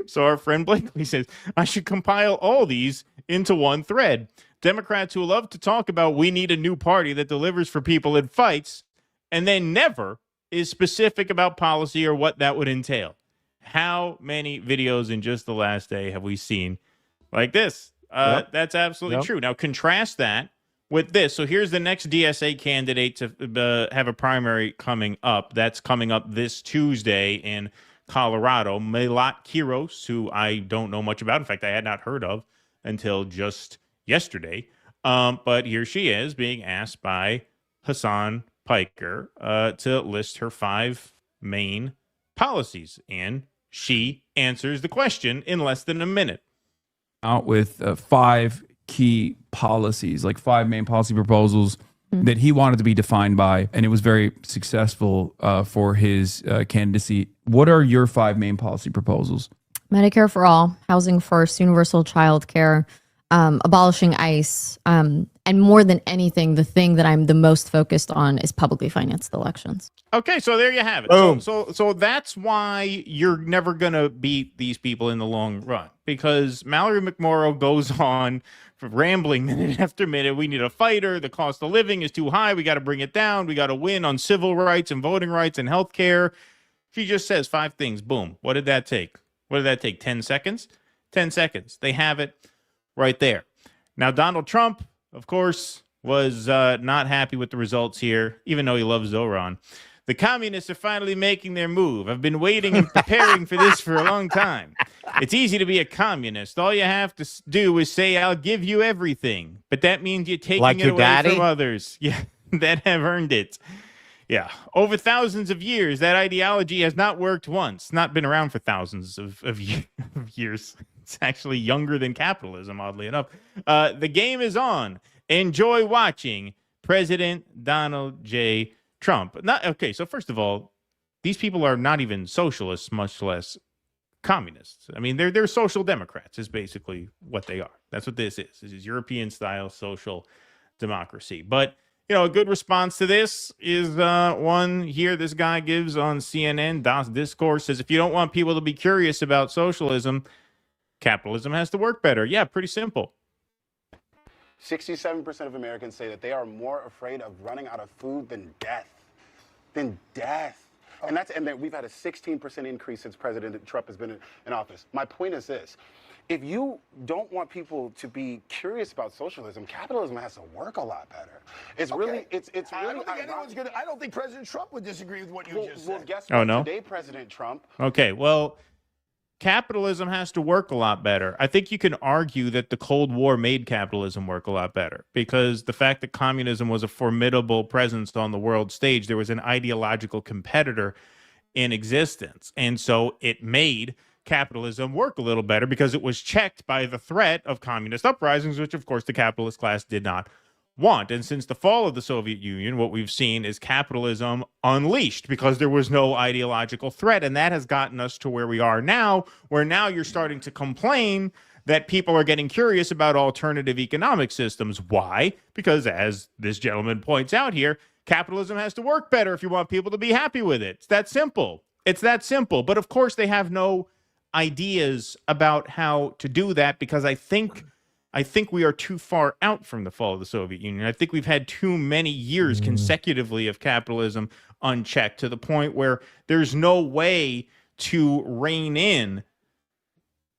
So our friend Blakely says, I should compile all these into one thread. Democrats who love to talk about we need a new party that delivers for people and fights, and then never is specific about policy or what that would entail. How many videos in just the last day have we seen like this? That's absolutely true. Now, contrast that with this. So here's the next DSA candidate to have a primary coming up. That's coming up this Tuesday in Colorado. Melat Kiros, who I don't know much about. In fact, I had not heard of until just yesterday. But here she is being asked by Hassan Piker to list her 5 main policies. And she answers the question in less than a minute. Out with 5 key policies, like 5 main policy proposals that he wanted to be defined by, and it was very successful for his candidacy. What are your 5 main policy proposals? Medicare for all, housing first, universal child care, abolishing ICE, and more than anything, the thing that I'm the most focused on is publicly financed elections. Okay, so there you have it. So that's why you're never going to beat these people in the long run, because Mallory McMorrow goes on rambling minute after minute. We need a fighter. The cost of living is too high. We got to bring it down. We got to win on civil rights and voting rights and health care. She just says 5 things. Boom. What did that take? 10 seconds? 10 seconds. They have it right there. Now, Donald Trump, of course, was not happy with the results here, even though he loves Zohran. The communists are finally making their move. I've been waiting and preparing for this for a long time. It's easy to be a communist. All you have to do is say, I'll give you everything. But that means you're taking it away from others. Yeah, that have earned it. Yeah. Over thousands of years, that ideology has not worked once. Not been around for thousands of years. It's actually younger than capitalism, oddly enough. The game is on. Enjoy watching President Donald J. Trump. Okay, so first of all, these people are not even socialists, much less communists. I mean, they're social democrats is basically what they are. That's what this is. This is European-style social democracy. But, you know, a good response to this is one here this guy gives on CNN. Das Discourse says, if you don't want people to be curious about socialism, capitalism has to work better. Yeah, pretty simple. 67% of Americans say that they are more afraid of running out of food than death. And that we've had a 16% increase since President Trump has been in office. My point is this. If you don't want people to be curious about socialism, capitalism has to work a lot better. It's really I don't think President Trump would disagree with what you just said. Well, guess what? Oh, no? Today, President Trump. Okay, well, capitalism has to work a lot better. I think you can argue that the Cold War made capitalism work a lot better because the fact that communism was a formidable presence on the world stage, there was an ideological competitor in existence. And so it made capitalism work a little better because it was checked by the threat of communist uprisings, which, of course, the capitalist class did not want. And since the fall of the Soviet Union, what we've seen is capitalism unleashed because there was no ideological threat. And that has gotten us to where we are now, where now you're starting to complain that people are getting curious about alternative economic systems. Why? Because as this gentleman points out here, capitalism has to work better if you want people to be happy with it. It's that simple. It's that simple. But of course, they have no ideas about how to do that because I think we are too far out from the fall of the Soviet Union. I think we've had too many years consecutively of capitalism unchecked to the point where there's no way to rein in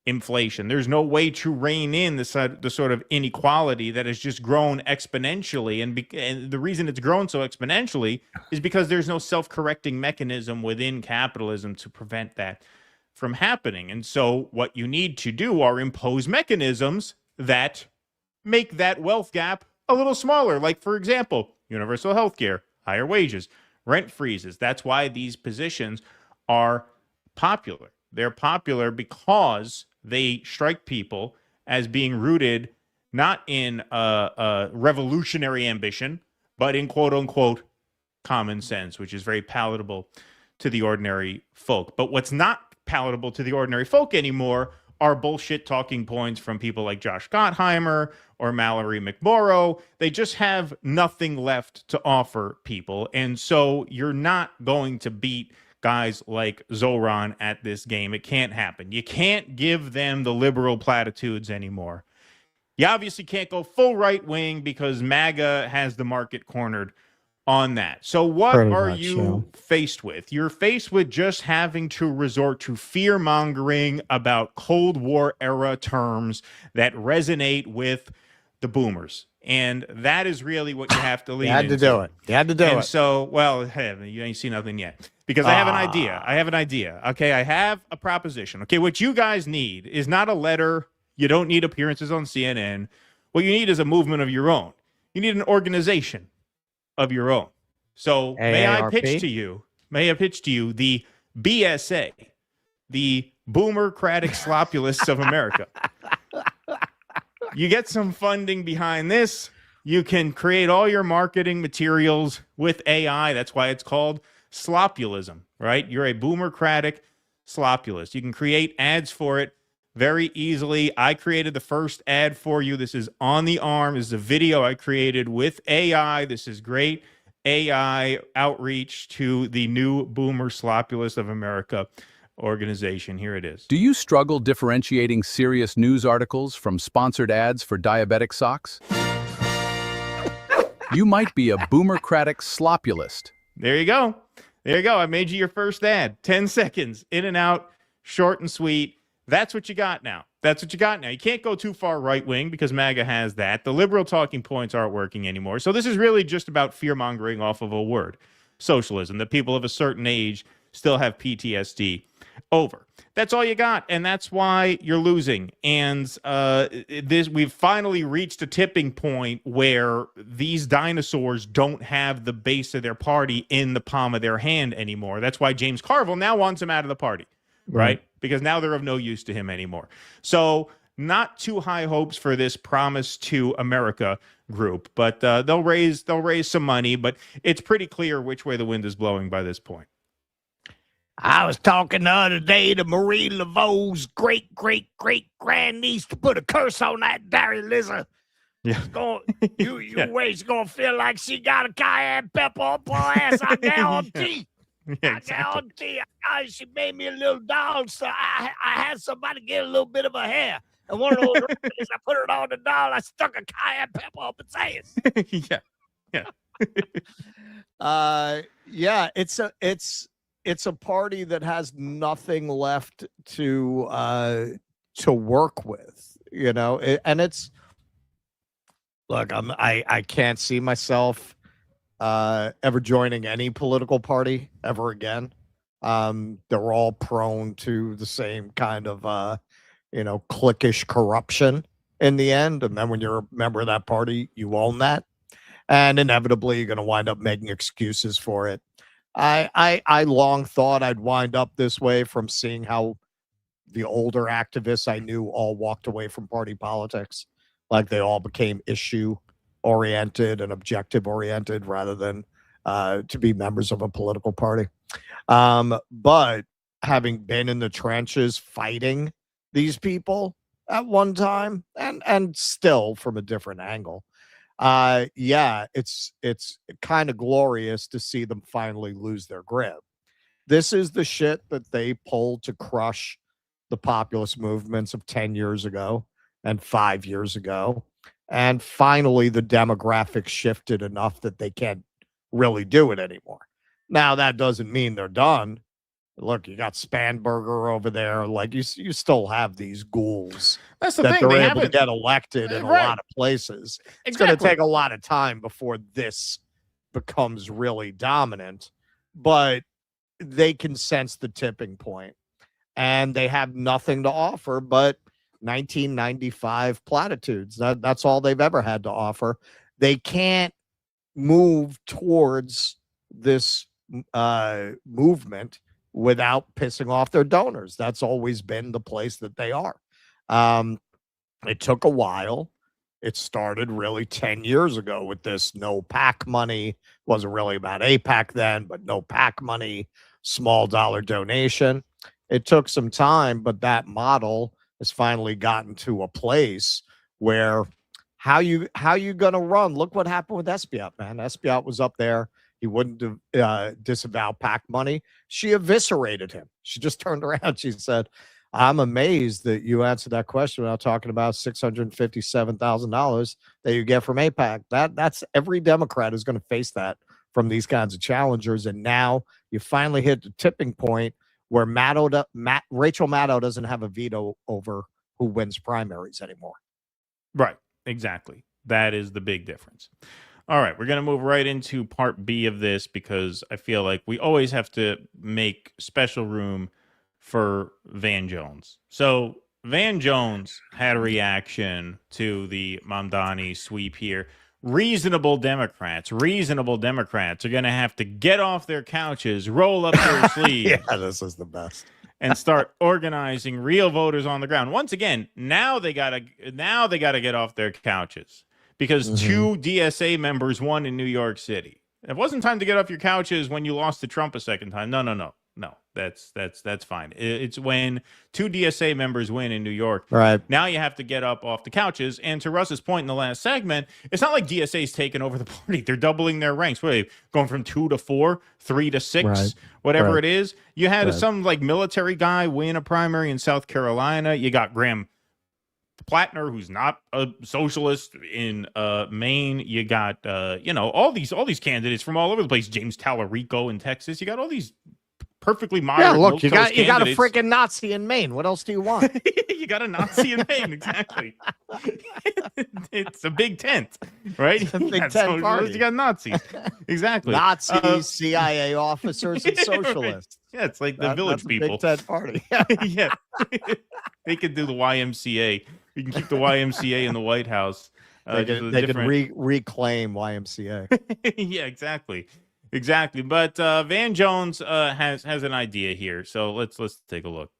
inflation. There's no way to rein in the sort of inequality that has just grown exponentially. And the reason it's grown so exponentially is because there's no self-correcting mechanism within capitalism to prevent that from happening. And so what you need to do are impose mechanisms that make that wealth gap a little smaller. Like, for example, universal health care, higher wages, rent freezes. That's why these positions are popular. They're popular because they strike people as being rooted not in a revolutionary ambition, but in quote-unquote common sense, which is very palatable to the ordinary folk. But what's not palatable to the ordinary folk anymore are bullshit talking points from people like Josh Gottheimer or Mallory McMorrow. They just have nothing left to offer people. And so you're not going to beat guys like Zohran at this game. It can't happen. You can't give them the liberal platitudes anymore. You obviously can't go full right wing because MAGA has the market cornered on that. So what are you faced with? You're faced with just having to resort to fear-mongering about Cold War era terms that resonate with the boomers. And that is really what you have to lean into. You had to do it. You had to do it. So, well, hey, you ain't seen nothing yet. Because I have an idea. I have an idea. Okay, I have a proposition. Okay, what you guys need is not a letter. You don't need appearances on CNN. What you need is a movement of your own. You need an organization of your own. So may I pitch to you the BSA, the Boomercratic Slopulists of America. You get some funding behind this. You can create all your marketing materials with AI. That's why it's called slopulism, right? You're a Boomercratic Slopulist. You can create ads for it very easily. I created the first ad for you. This is on the arm. This is a video I created with AI. This is great AI outreach to the new Boomer Slopulist of America organization. Here it is. Do you struggle differentiating serious news articles from sponsored ads for diabetic socks? You might be a Boomercratic Slopulist. There you go. There you go. I made you your first ad. 10 seconds, in and out, short and sweet. That's what you got now. That's what you got now. You can't go too far right-wing because MAGA has that. The liberal talking points aren't working anymore. So this is really just about fear-mongering off of a word, socialism, that people of a certain age still have PTSD over. That's all you got, and that's why you're losing. And we've finally reached a tipping point where these dinosaurs don't have the base of their party in the palm of their hand anymore. That's why James Carville now wants him out of the party, right? because now they're of no use to him anymore. So not too high hopes for this Promise to America group, but they'll raise some money, but it's pretty clear which way the wind is blowing by this point. I was talking the other day to Marie Laveau's great-great-great-grandniece to put a curse on that dairy lizard. Yeah. She's gonna feel like she got a cayenne pepper up her ass. I guarantee. Yeah, exactly. She made me a little doll, so I had somebody get a little bit of her hair. And one of those remedies, I put it on the doll. I stuck a cayenne pepper up its ass. Yeah. It's a party that has nothing left to work with, and it's. Look, I can't see myself ever joining any political party ever again. They're all prone to the same kind of, cliquish corruption in the end. And then when you're a member of that party, you own that. And inevitably, you're going to wind up making excuses for it. I long thought I'd wind up this way from seeing how the older activists I knew all walked away from party politics. Like they all became issue-oriented and objective-oriented rather than to be members of a political party. But having been in the trenches fighting these people at one time and still from a different angle, it's kind of glorious to see them finally lose their grip. This is the shit that they pulled to crush the populist movements of 10 years ago. And 5 years ago. And finally, the demographics shifted enough that they can't really do it anymore. Now, that doesn't mean they're done. Look, you got Spanberger over there. Like, you still have these ghouls That's the that thing. they're able to get elected in a lot of places. It's going to take a lot of time before this becomes really dominant. But they can sense the tipping point. And they have nothing to offer but 1995 platitudes. That's all they've ever had to offer. They can't move towards this movement without pissing off their donors. That's always been the place that they are. It took a while. It started really 10 years ago with this no PAC money. Wasn't really about APAC then, but no PAC money, small dollar donation. It took some time, but that model has finally gotten to a place where how you gonna run? Look what happened with Espiat, man. Espiat was up there. He wouldn't disavow PAC money. She eviscerated him. She just turned around. She said, I'm amazed that you answered that question without talking about $657,000 that you get from APAC. That's every Democrat is going to face that from these kinds of challengers. And now you finally hit the tipping point where Rachel Maddow doesn't have a veto over who wins primaries anymore. Right. Exactly. That is the big difference. All right. We're going to move right into part B of this because I feel like we always have to make special room for Van Jones. So Van Jones had a reaction to the Mamdani sweep here. Reasonable Democrats are going to have to get off their couches, roll up their sleeves. Yeah, this is the best. And start organizing real voters on the ground. Once again, now they gotta get off their couches because two DSA members won in New York City. It wasn't time to get off your couches when you lost to Trump a second time. No. That's fine. It's when two DSA members win in New York. Right. Now you have to get up off the couches. And to Russ's point in the last segment, it's not like DSA's taken over the party. They're doubling their ranks. What are they going from 2 to 4, 3 to 6, whatever it is? You had some like military guy win a primary in South Carolina. You got Graham Plattner, who's not a socialist in Maine. You got all these candidates from all over the place. James Tallarico in Texas. You got all these perfectly moderate. Yeah, look, you got a candidates. freaking Nazi in Maine. What else do you want? You got a Nazi in Maine, exactly. It's a big tent, right? It's a big tent party. You got Nazis, exactly. Nazis, CIA officers, and socialists. Yeah, it's like the Village People. Big tent party. Yeah, they could do the YMCA. You can keep the YMCA in the White House. They can reclaim YMCA. Yeah, exactly. But Van Jones has an idea here, so let's take a look.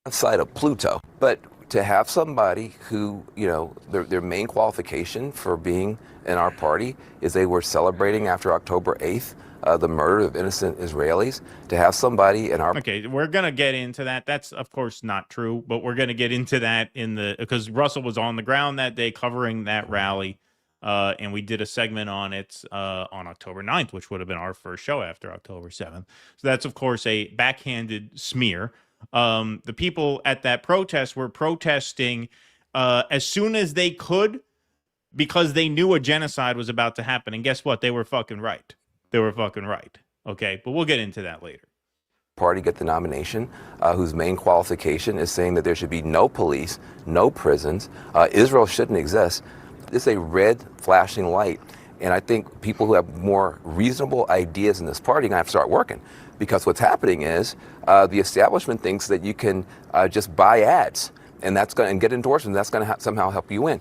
Outside of Pluto, but to have somebody who, you know, their main qualification for being in our party is they were celebrating after October 8th the murder of innocent Israelis, to have somebody in our... Okay, we're going to get into that. That's, of course, not true, but we're going to get into that because Russell was on the ground that day covering that rally, and we did a segment on it on October 9th, which would have been our first show after October 7th. So that's, of course, a backhanded smear. The people at that protest were protesting as soon as they could because they knew a genocide was about to happen. And guess what? They were fucking right. They were fucking right. Okay, but we'll get into that later. Party get the nomination, whose main qualification is saying that there should be no police, no prisons, Israel shouldn't exist. It's a red flashing light. And I think people who have more reasonable ideas in this party are going to have to start working. Because what's happening is the establishment thinks that you can just buy ads and that's going and get endorsements. That's going to somehow help you win.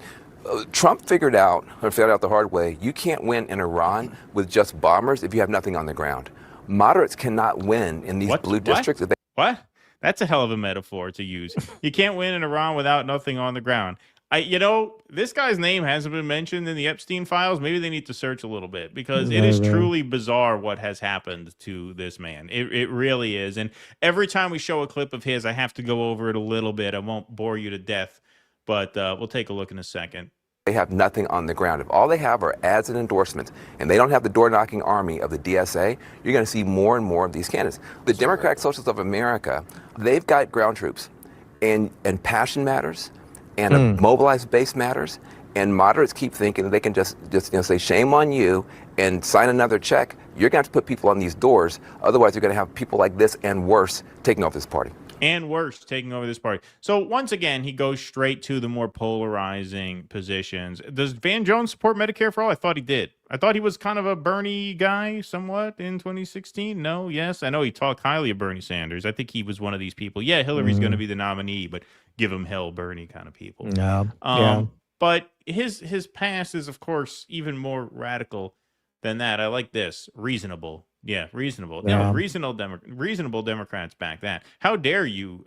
Trump figured out the hard way, you can't win in Iran with just bombers if you have nothing on the ground. Moderates cannot win in these blue districts. What? That's a hell of a metaphor to use. You can't win in Iran without nothing on the ground. This guy's name hasn't been mentioned in the Epstein files. Maybe they need to search a little bit because it is truly bizarre what has happened to this man. It really is. And every time we show a clip of his, I have to go over it a little bit. I won't bore you to death, but we'll take a look in a second. They have nothing on the ground. If all they have are ads and endorsements, and they don't have the door-knocking army of the DSA, you're going to see more and more of these candidates. The Democratic Socialists of America, they've got ground troops, and passion matters, and a mobilized base matters, and moderates keep thinking that they can just say shame on you and sign another check. You're going to have to put people on these doors. Otherwise, you're going to have people like this and worse taking over this party. And worse, taking over this party. So once again, he goes straight to the more polarizing positions. Does Van Jones support Medicare for all? I thought he did. I thought he was kind of a Bernie guy somewhat in 2016. No, yes. I know he talked highly of Bernie Sanders. I think he was one of these people. Yeah, Hillary's going to be the nominee, but give him hell, Bernie kind of people. Yeah. But his past is, of course, even more radical than that. I like this. Reasonable. Yeah, reasonable. Yeah. No, reasonable Democrats back that. How dare you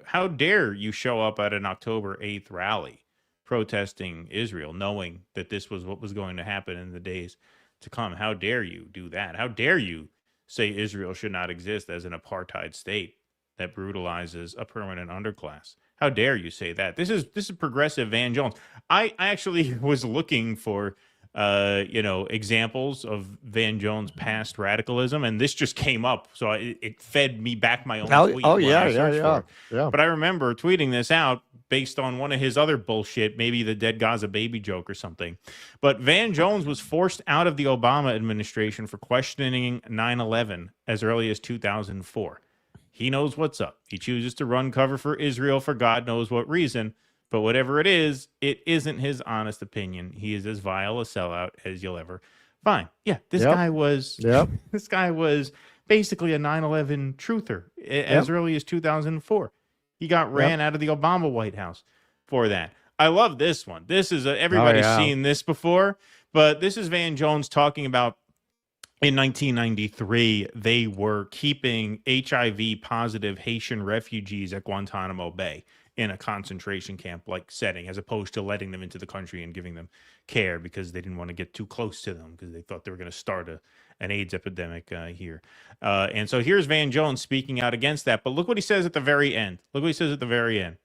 show up at an October 8th rally protesting Israel, knowing that this was what was going to happen in the days to come? How dare you do that? How dare you say Israel should not exist as an apartheid state that brutalizes a permanent underclass? How dare you say that? This is progressive Van Jones. I actually was looking for examples of Van Jones' past radicalism, and this just came up, so it fed me back my own tweet. Yeah. But I remember tweeting this out based on one of his other bullshit, maybe the dead Gaza baby joke or something. But Van Jones was forced out of the Obama administration for questioning 9/11 as early as 2004. He knows what's up. He chooses to run cover for Israel for God knows what reason. But whatever it isn't his honest opinion. He is as vile a sellout as you'll ever find. Yeah, this guy was basically a 9/11 truther as early as 2004. He got ran out of the Obama White House for that. I love this one. This is everybody's seen this before, but this is Van Jones talking about in 1993, they were keeping HIV positive Haitian refugees at Guantanamo Bay in a concentration camp like setting, as opposed to letting them into the country and giving them care because they didn't want to get too close to them because they thought they were going to start an AIDS epidemic here. And so here's Van Jones speaking out against that. But look what he says at the very end. Look what he says at the very end.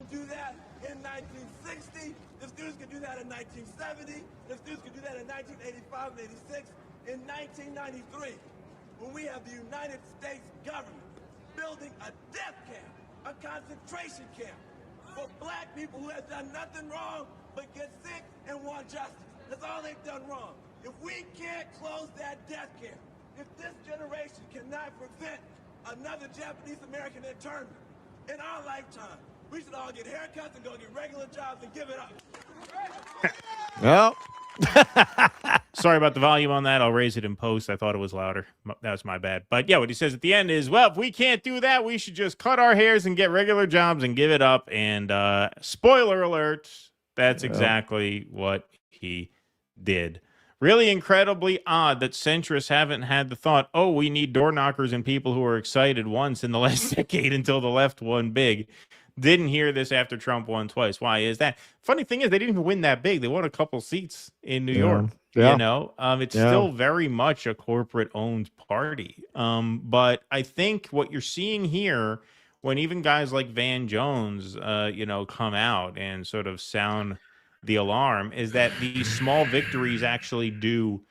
Do that in 1960. This dudes could do that in 1970. This dudes could do that in 1985 and 86. In 1993, when we have the United States government building a death camp, a concentration camp for black people who have done nothing wrong but get sick and want justice. That's all they've done wrong. If we can't close that death camp, if this generation cannot prevent another Japanese American internment in our lifetime, we should all get haircuts and go get regular jobs and give it up. Yep. Sorry about the volume on that. I'll raise it in post. I thought it was louder. That was my bad. But yeah, what he says at the end is, well, if we can't do that, we should just cut our hairs and get regular jobs and give it up. And spoiler alert, that's exactly what he did. Really incredibly odd that centrists haven't had the thought, we need door knockers and people who are excited once in the last decade until the left won big. didn't hear this after Trump won twice. Why is that? Funny thing is, they didn't even win that big. They won a couple seats in New York. Yeah. You know, it's still very much a corporate-owned party. But I think what you're seeing here, when even guys like Van Jones, come out and sort of sound the alarm, is that these small victories actually do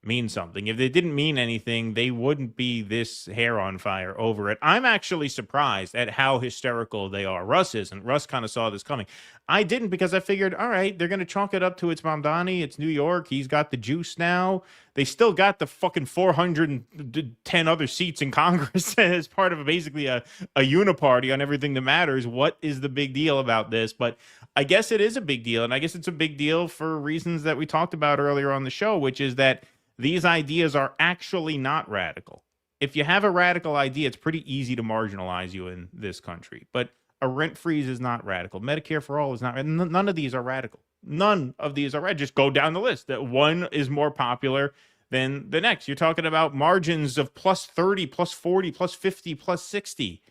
mean something. If they didn't mean anything, they wouldn't be this hair on fire over it. I'm actually surprised at how hysterical they are. Russ isn't. Russ kind of saw this coming. I didn't, because I figured, all right, they're going to chalk it up to it's Mamdani, it's New York, he's got the juice now. They still got the fucking 410 other seats in Congress as part of basically a uniparty on everything that matters. What is the big deal about this? But I guess it is a big deal, and I guess it's a big deal for reasons that we talked about earlier on the show, which is that these ideas are actually not radical. If you have a radical idea, it's pretty easy to marginalize you in this country. But a rent freeze is not radical. Medicare for all is not. None of these are radical. None of these are radical. Just go down the list. That one is more popular than the next. You're talking about margins of plus 30, plus 40, plus 50, plus 60.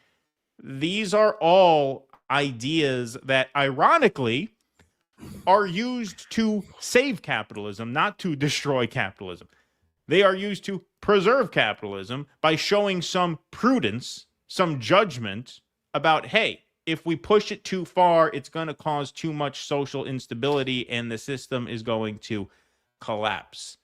These are all ideas that, ironically, are used to save capitalism, not to destroy capitalism. They are used to preserve capitalism by showing some prudence, some judgment about, hey, if we push it too far, it's going to cause too much social instability and the system is going to collapse.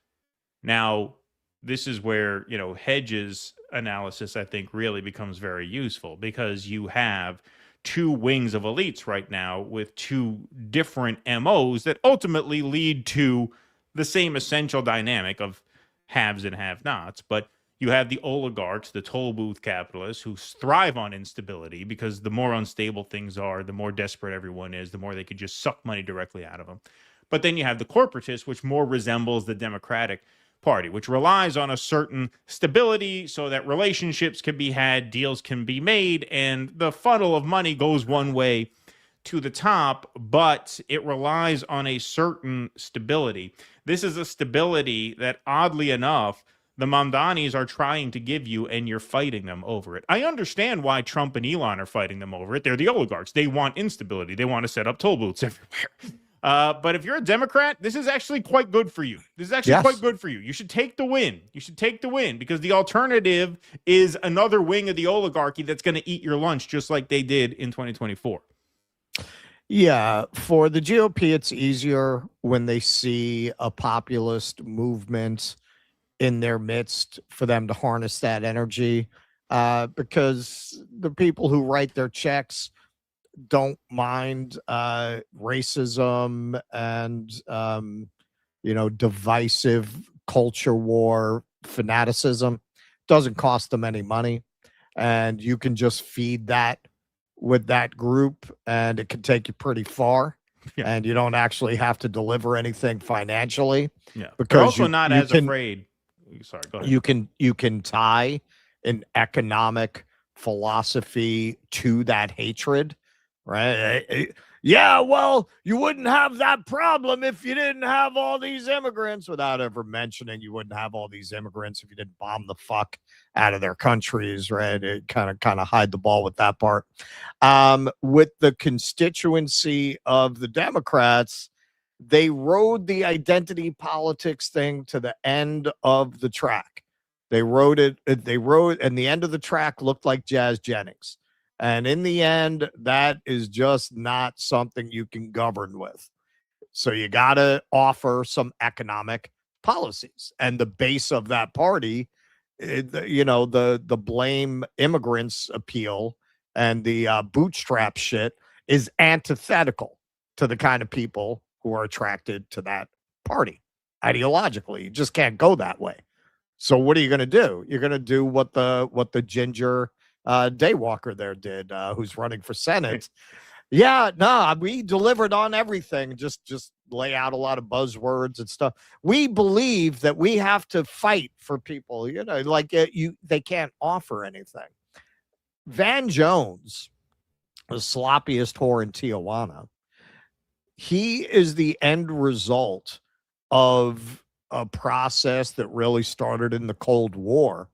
Now, this is where, Hedges' analysis, I think, really becomes very useful, because you have two wings of elites right now with two different MOs that ultimately lead to the same essential dynamic of haves and have-nots. But you have the oligarchs, the toll booth capitalists, who thrive on instability, because the more unstable things are, the more desperate everyone is, the more they could just suck money directly out of them. But then you have the corporatists, which more resembles the Democratic Party, which relies on a certain stability so that relationships can be had, deals can be made, and the funnel of money goes one way to the top, but it relies on a certain stability. This is a stability that, oddly enough, the Mamdanis are trying to give you, and you're fighting them over it. I understand why Trump and Elon are fighting them over it. They're the oligarchs. They want instability. They want to set up toll booths everywhere. But if you're a Democrat, this is actually quite good for you. This is actually quite good for you. You should take the win. You should take the win, because the alternative is another wing of the oligarchy that's going to eat your lunch, just like they did in 2024. Yeah, for the GOP, it's easier when they see a populist movement in their midst for them to harness that energy, because the people who write their checks don't mind racism and divisive culture war fanaticism. Doesn't cost them any money, and you can just feed that with that group, and it can take you pretty far. Yeah. And you don't actually have to deliver anything financially. Yeah, because they're also not as afraid. Sorry, go ahead. You can tie an economic philosophy to that hatred, right? Yeah, well, you wouldn't have that problem if you didn't have all these immigrants, without ever mentioning you wouldn't have all these immigrants if you didn't bomb the fuck out of their countries, right? It kind of hide the ball with that part. With the constituency of the Democrats, they rode the identity politics thing to the end of the track. They rode, and the end of the track looked like Jazz Jennings. And in the end, that is just not something you can govern with. So you got to offer some economic policies. And the base of that party, the blame immigrants appeal and the bootstrap shit is antithetical to the kind of people who are attracted to that party ideologically. You just can't go that way. So what are you going to do? You're going to do what the ginger Daywalker there did, who's running for Senate. Yeah, no, we delivered on everything. Just lay out a lot of buzzwords and stuff. We believe that we have to fight for people. They can't offer anything. Van Jones, the sloppiest whore in Tijuana, he is the end result of a process that really started in the Cold War,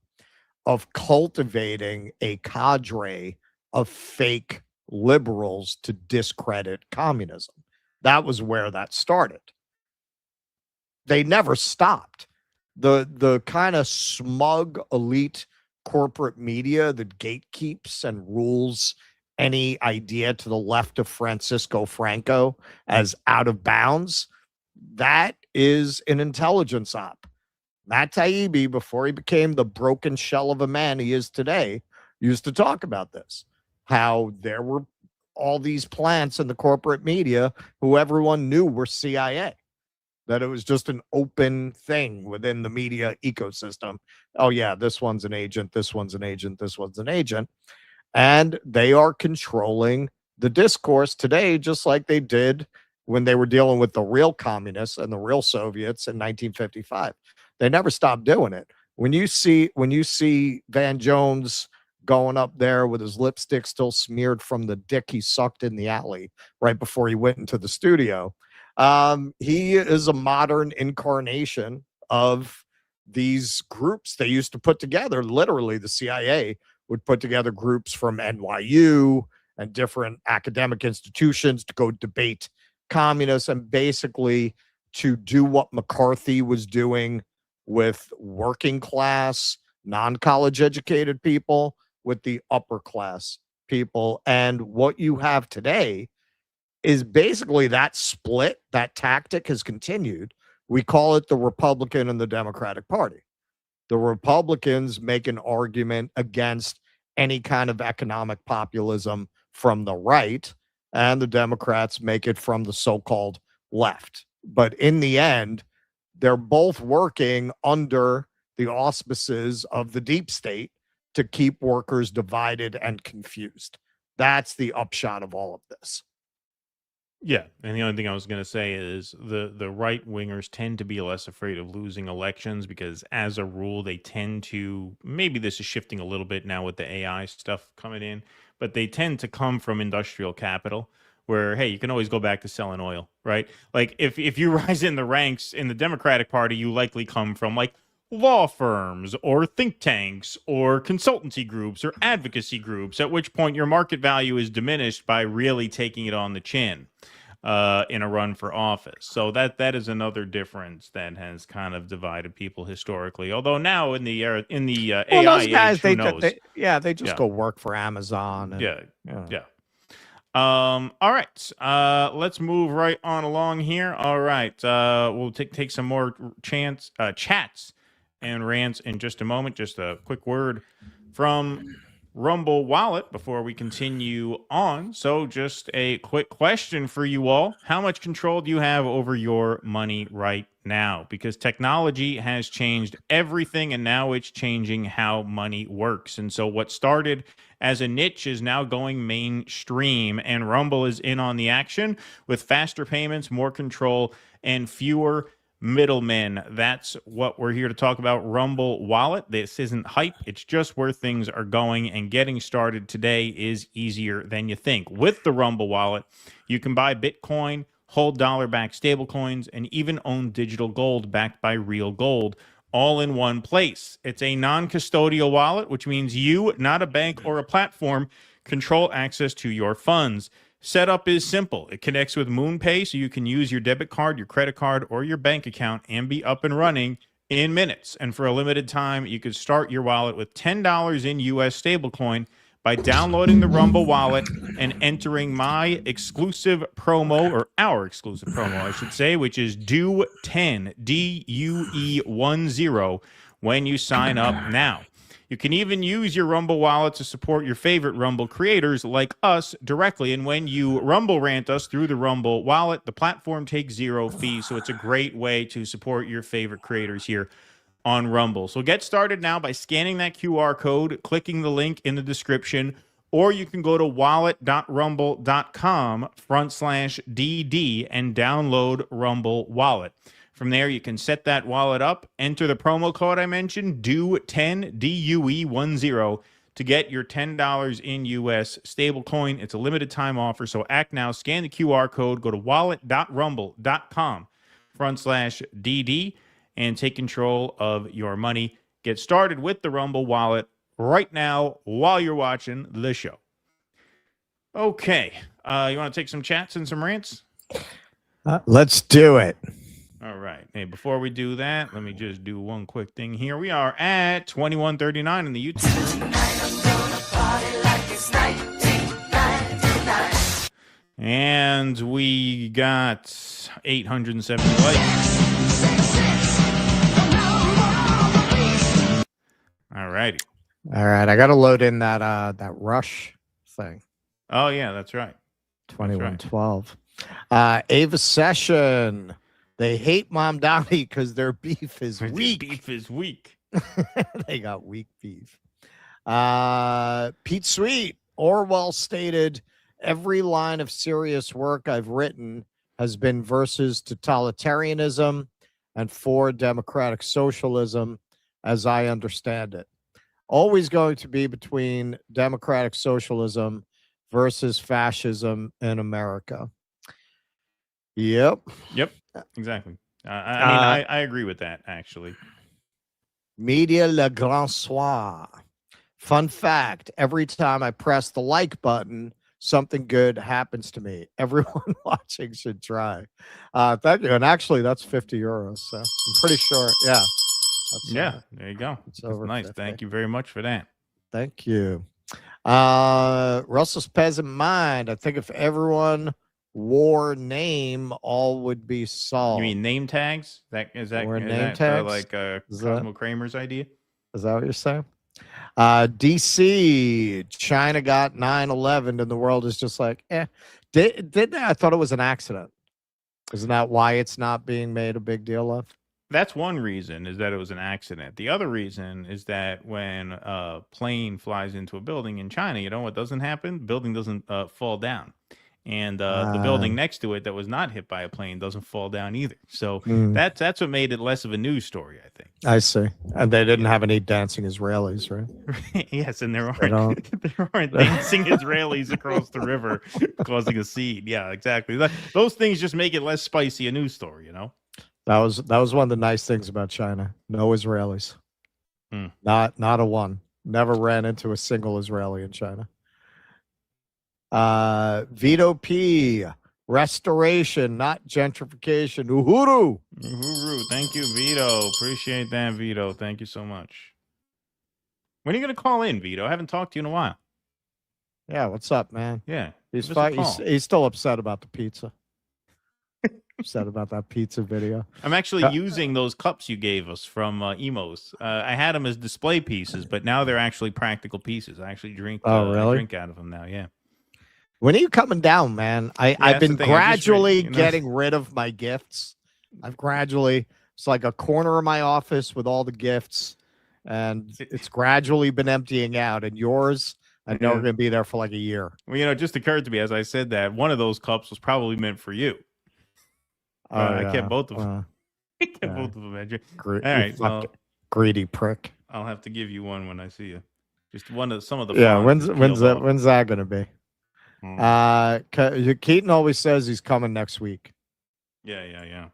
of cultivating a cadre of fake liberals to discredit communism. That was where that started. They never stopped. The kind of smug elite corporate media that gatekeeps and rules any idea to the left of Francisco Franco as out of bounds, that is an intelligence op. Matt Taibbi, before he became the broken shell of a man he is today, used to talk about this, how there were all these plants in the corporate media who everyone knew were CIA, that it was just an open thing within the media ecosystem. Oh, yeah, this one's an agent, this one's an agent, this one's an agent. And they are controlling the discourse today, just like they did when they were dealing with the real communists and the real Soviets in 1955. They never stopped doing it. When you see Van Jones going up there with his lipstick still smeared from the dick he sucked in the alley right before he went into the studio, he is a modern incarnation of these groups they used to put together. Literally, the CIA would put together groups from NYU and different academic institutions to go debate communists and basically to do what McCarthy was doing with working class, non-college educated people, with the upper class people. And what you have today is basically that split, that tactic has continued. We call it the Republican and the Democratic Party. The Republicans make an argument against any kind of economic populism from the right, and the Democrats make it from the so-called left. But in the end, they're both working under the auspices of the deep state to keep workers divided and confused. That's the upshot of all of this. Yeah, and the only thing I was going to say is the right wingers tend to be less afraid of losing elections because, as a rule, they tend to, maybe this is shifting a little bit now with the AI stuff coming in, but they tend to come from industrial capital where, hey, you can always go back to selling oil, right? Like if you rise in the ranks in the Democratic Party, you likely come from like law firms or think tanks or consultancy groups or advocacy groups, at which point your market value is diminished by really taking it on the chin in a run for office. So that is another difference that has kind of divided people historically. Although now in the AI those guys, age, who knows? They just go work for Amazon. And, Yeah. All right. Let's move right on along here. All right. We'll take some more chats and rants in just a moment. Just a quick word from Rumble Wallet before we continue on. So just a quick question for you all. How much control do you have over your money right now? Because technology has changed everything, and now it's changing how money works. And so what started as a niche is now going mainstream, and Rumble is in on the action with faster payments, more control, and fewer middlemen. That's what we're here to talk about. Rumble Wallet. This isn't hype. It's just where things are going, and getting started today is easier than you think. With the Rumble Wallet, you can buy Bitcoin, hold dollar-backed stablecoins, and even own digital gold backed by real gold, all in one place. It's a non-custodial wallet, which means you, not a bank or a platform, control access to your funds. Setup is simple. It connects with MoonPay, so you can use your debit card, your credit card, or your bank account and be up and running in minutes. And for a limited time, you could start your wallet with $10 in US stablecoin by downloading the Rumble Wallet and entering my exclusive promo, or our exclusive promo, I should say, which is DUE10, DUE10, when you sign up now. You can even use your Rumble Wallet to support your favorite Rumble creators like us directly. And when you Rumble rant us through the Rumble Wallet, the platform takes zero fees. So it's a great way to support your favorite creators here on Rumble. So get started now by scanning that QR code, clicking the link in the description, or you can go to wallet.rumble.com/DD and download Rumble Wallet. From there, you can set that wallet up, enter the promo code I mentioned, DUE10, DUE10, to get your $10 in US stablecoin. It's a limited time offer, so act now. Scan the QR code, go to wallet.rumble.com/DD, and take control of your money. Get started with the Rumble Wallet right now while you're watching the show. Okay. You want to take some chats and some rants? Let's do it. All right. Hey, before we do that, let me just do one quick thing here. We are at 2139 in the YouTube room. And we got 870 likes. All righty. All right, I got to load in that Rush thing. Oh yeah, that's right. 2112. Ava Session. They hate Mamdani because their beef is weak. Beef is weak. They got weak beef. Pete Sweet. Orwell stated, every line of serious work I've written has been versus totalitarianism and for democratic socialism as I understand it. Always going to be between democratic socialism versus fascism in America. Yep. Exactly. I agree with that, actually. Media Le Grand Soir. Fun fact, every time I press the like button, something good happens to me. Everyone watching should try. Thank you. And actually, that's 50 euros. So I'm pretty sure. Yeah. There you go. It's That's over nice. 50. Thank you very much for that. Thank you. Russell's Peasant Mind. I think if everyone wore name, all would be solved. You mean name tags? Is that name tags? like Cosmo Kramer's idea? Is that what you're saying? DC, China got 9/11 and the world is just like, Did they? I thought it was an accident. Isn't that why it's not being made a big deal of? That's one reason, is that it was an accident. The other reason is that when a plane flies into a building in China, you know what doesn't happen? The building doesn't fall down. And the building next to it that was not hit by a plane doesn't fall down either. So that's what made it less of a news story, I think. I see. And they didn't have any dancing Israelis, right? Yes, and there aren't dancing Israelis across the river causing a scene. Yeah, exactly. Those things just make it less spicy a news story, you know? That was one of the nice things about China. No Israelis. Not a one. Never ran into a single Israeli in China. Vito P. Restoration, not gentrification. Uhuru. Uhuru. Thank you, Vito. Appreciate that, Vito. Thank you so much. When are you going to call in, Vito? I haven't talked to you in a while. Yeah, what's up, man? Yeah. He's still upset about the pizza. Upset about that pizza video. I'm actually using those cups you gave us from Emos. I had them as display pieces, but now they're actually practical pieces. I actually drink. Really? I drink out of them now. Yeah. When are you coming down, man? I've been gradually getting rid of my gifts. It's like a corner of my office with all the gifts, and it's gradually been emptying out. And yours, I know are going to be there for like a year. Well, it just occurred to me as I said that one of those cups was probably meant for you. I kept both of them. I kept both of them, Andrew. All right, well, greedy prick. I'll have to give you one when I see you. Just some of the. Yeah, when's that going to be? Keaton always says he's coming next week. Yeah.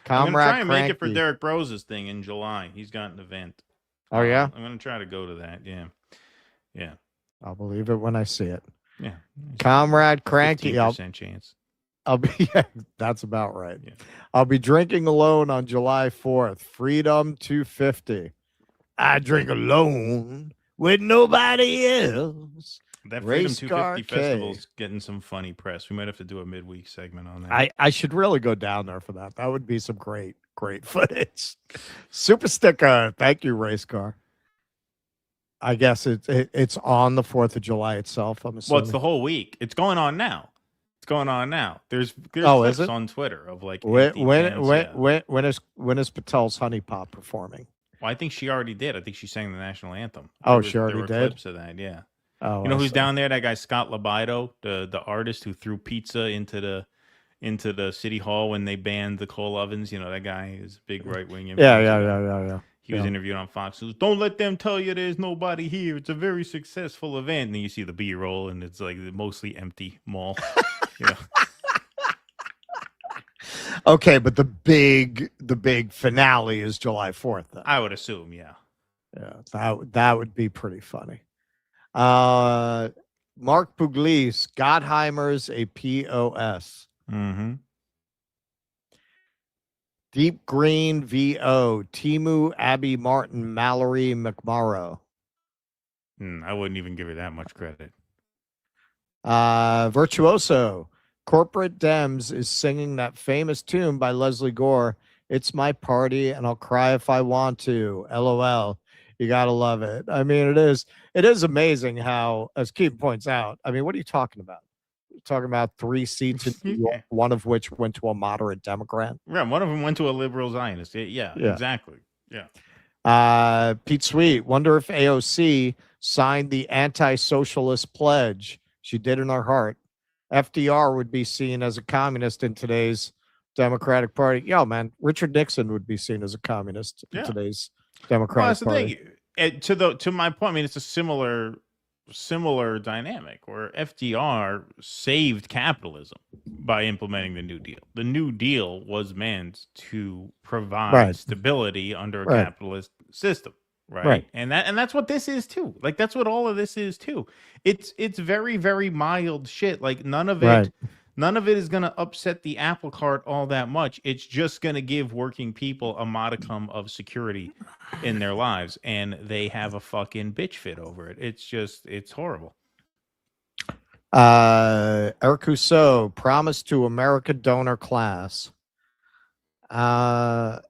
Comrade I'm gonna try and Cranky. make it for Derek Brose's thing in July. He's got an event. Oh yeah. I'm gonna try to go to that. Yeah. I'll believe it when I see it. Yeah. Comrade Cranky. 15% chance. I'll be. Yeah, that's about right. Yeah. I'll be drinking alone on July 4th. Freedom 250. I drink alone with nobody else. That Freedom 250 Festival's getting some funny press. We might have to do a midweek segment on that. I should really go down there for that. That would be some great footage. Super sticker. Thank you, Race Car. I guess it's on the 4th of July itself. I'm assuming. Well, it's the whole week. It's going on now. There's clips on Twitter of like when is Patel's Honey Pop performing? Well, I think she already did. I think she sang the national anthem. She already did. Clips of that, yeah. Oh, you know who's down there? That guy Scott Labido, the artist who threw pizza into the city hall when they banned the coal ovens. You know that guy is a big right wing. Yeah. He was interviewed on Fox News. Don't let them tell you there's nobody here. It's a very successful event. And then you see the B-roll, and it's like the mostly empty mall. Okay, but the big finale is July 4th. Then. I would assume, yeah. Yeah, that would be pretty funny. Mark Pugliese, Gottheimer's a POS. Mm-hmm. Deep Green VO, Timu, Abby Martin, Mallory McMorrow. I wouldn't even give her that much credit. Virtuoso, Corporate Dems is singing that famous tune by Leslie Gore. It's my party and I'll cry if I want to. LOL. You got to love it. I mean, it is amazing how, as Keith points out, I mean, what are you talking about? You're talking about 3 seats in New York, one of which went to a moderate Democrat. Yeah, one of them went to a liberal Zionist. Yeah. Exactly. Yeah. Pete Sweet, wonder if AOC signed the anti-socialist pledge. She did in her heart. FDR would be seen as a communist in today's Democratic Party. Yo, man, Richard Nixon would be seen as a communist in today's Democratic Party. That's the thing. To my point, I mean, it's a similar dynamic where FDR saved capitalism by implementing the New Deal. The New Deal was meant to provide stability under a capitalist system, right? And that's what this is too. Like that's what all of this is too. It's very, very mild shit. Like none of it is going to upset the apple cart all that much. It's just going to give working people a modicum of security in their lives, and they have a fucking bitch fit over it. It's horrible. Eric Rousseau, promise to America donor class. And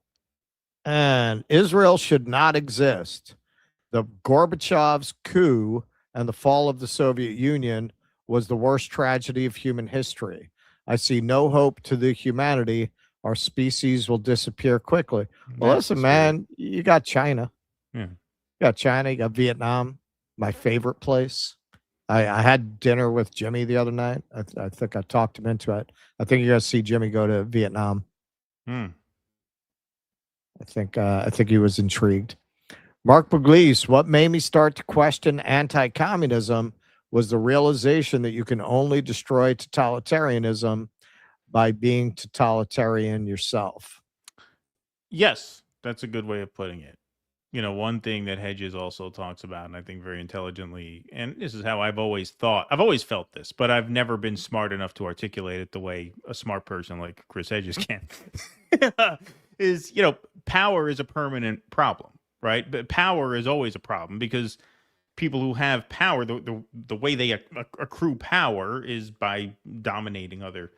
Israel should not exist. The Gorbachev's coup and the fall of the Soviet Union was the worst tragedy of human history. I see no hope to the humanity. Our species will disappear quickly. Well, listen, man, you got China. Yeah. You got China, you got Vietnam, my favorite place. I had dinner with Jimmy the other night. I think I talked him into it. I think you're going to see Jimmy go to Vietnam. I think he was intrigued. Mark Pugliese, what made me start to question anti-communism was the realization that you can only destroy totalitarianism by being totalitarian yourself. Yes, that's a good way of putting it. You know, one thing that Hedges also talks about, and I think very intelligently, and this is how I've always felt this, but I've never been smart enough to articulate it the way a smart person like Chris Hedges can, is, you know, power is a permanent problem, right? But power is always a problem because people who have power, the way they accrue power is by dominating other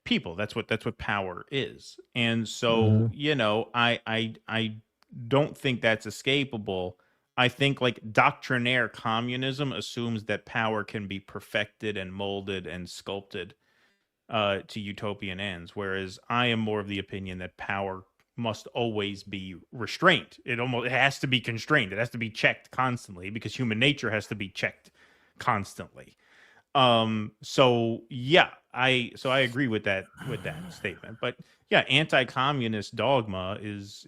people. That's what power is. And so, you know, I don't think that's escapable. I think like doctrinaire communism assumes that power can be perfected and molded and sculpted to utopian ends, whereas I am more of the opinion that power must always be restrained. It has to be constrained. It has to be checked constantly because human nature has to be checked constantly. So I agree with that statement. But yeah, anti-communist dogma is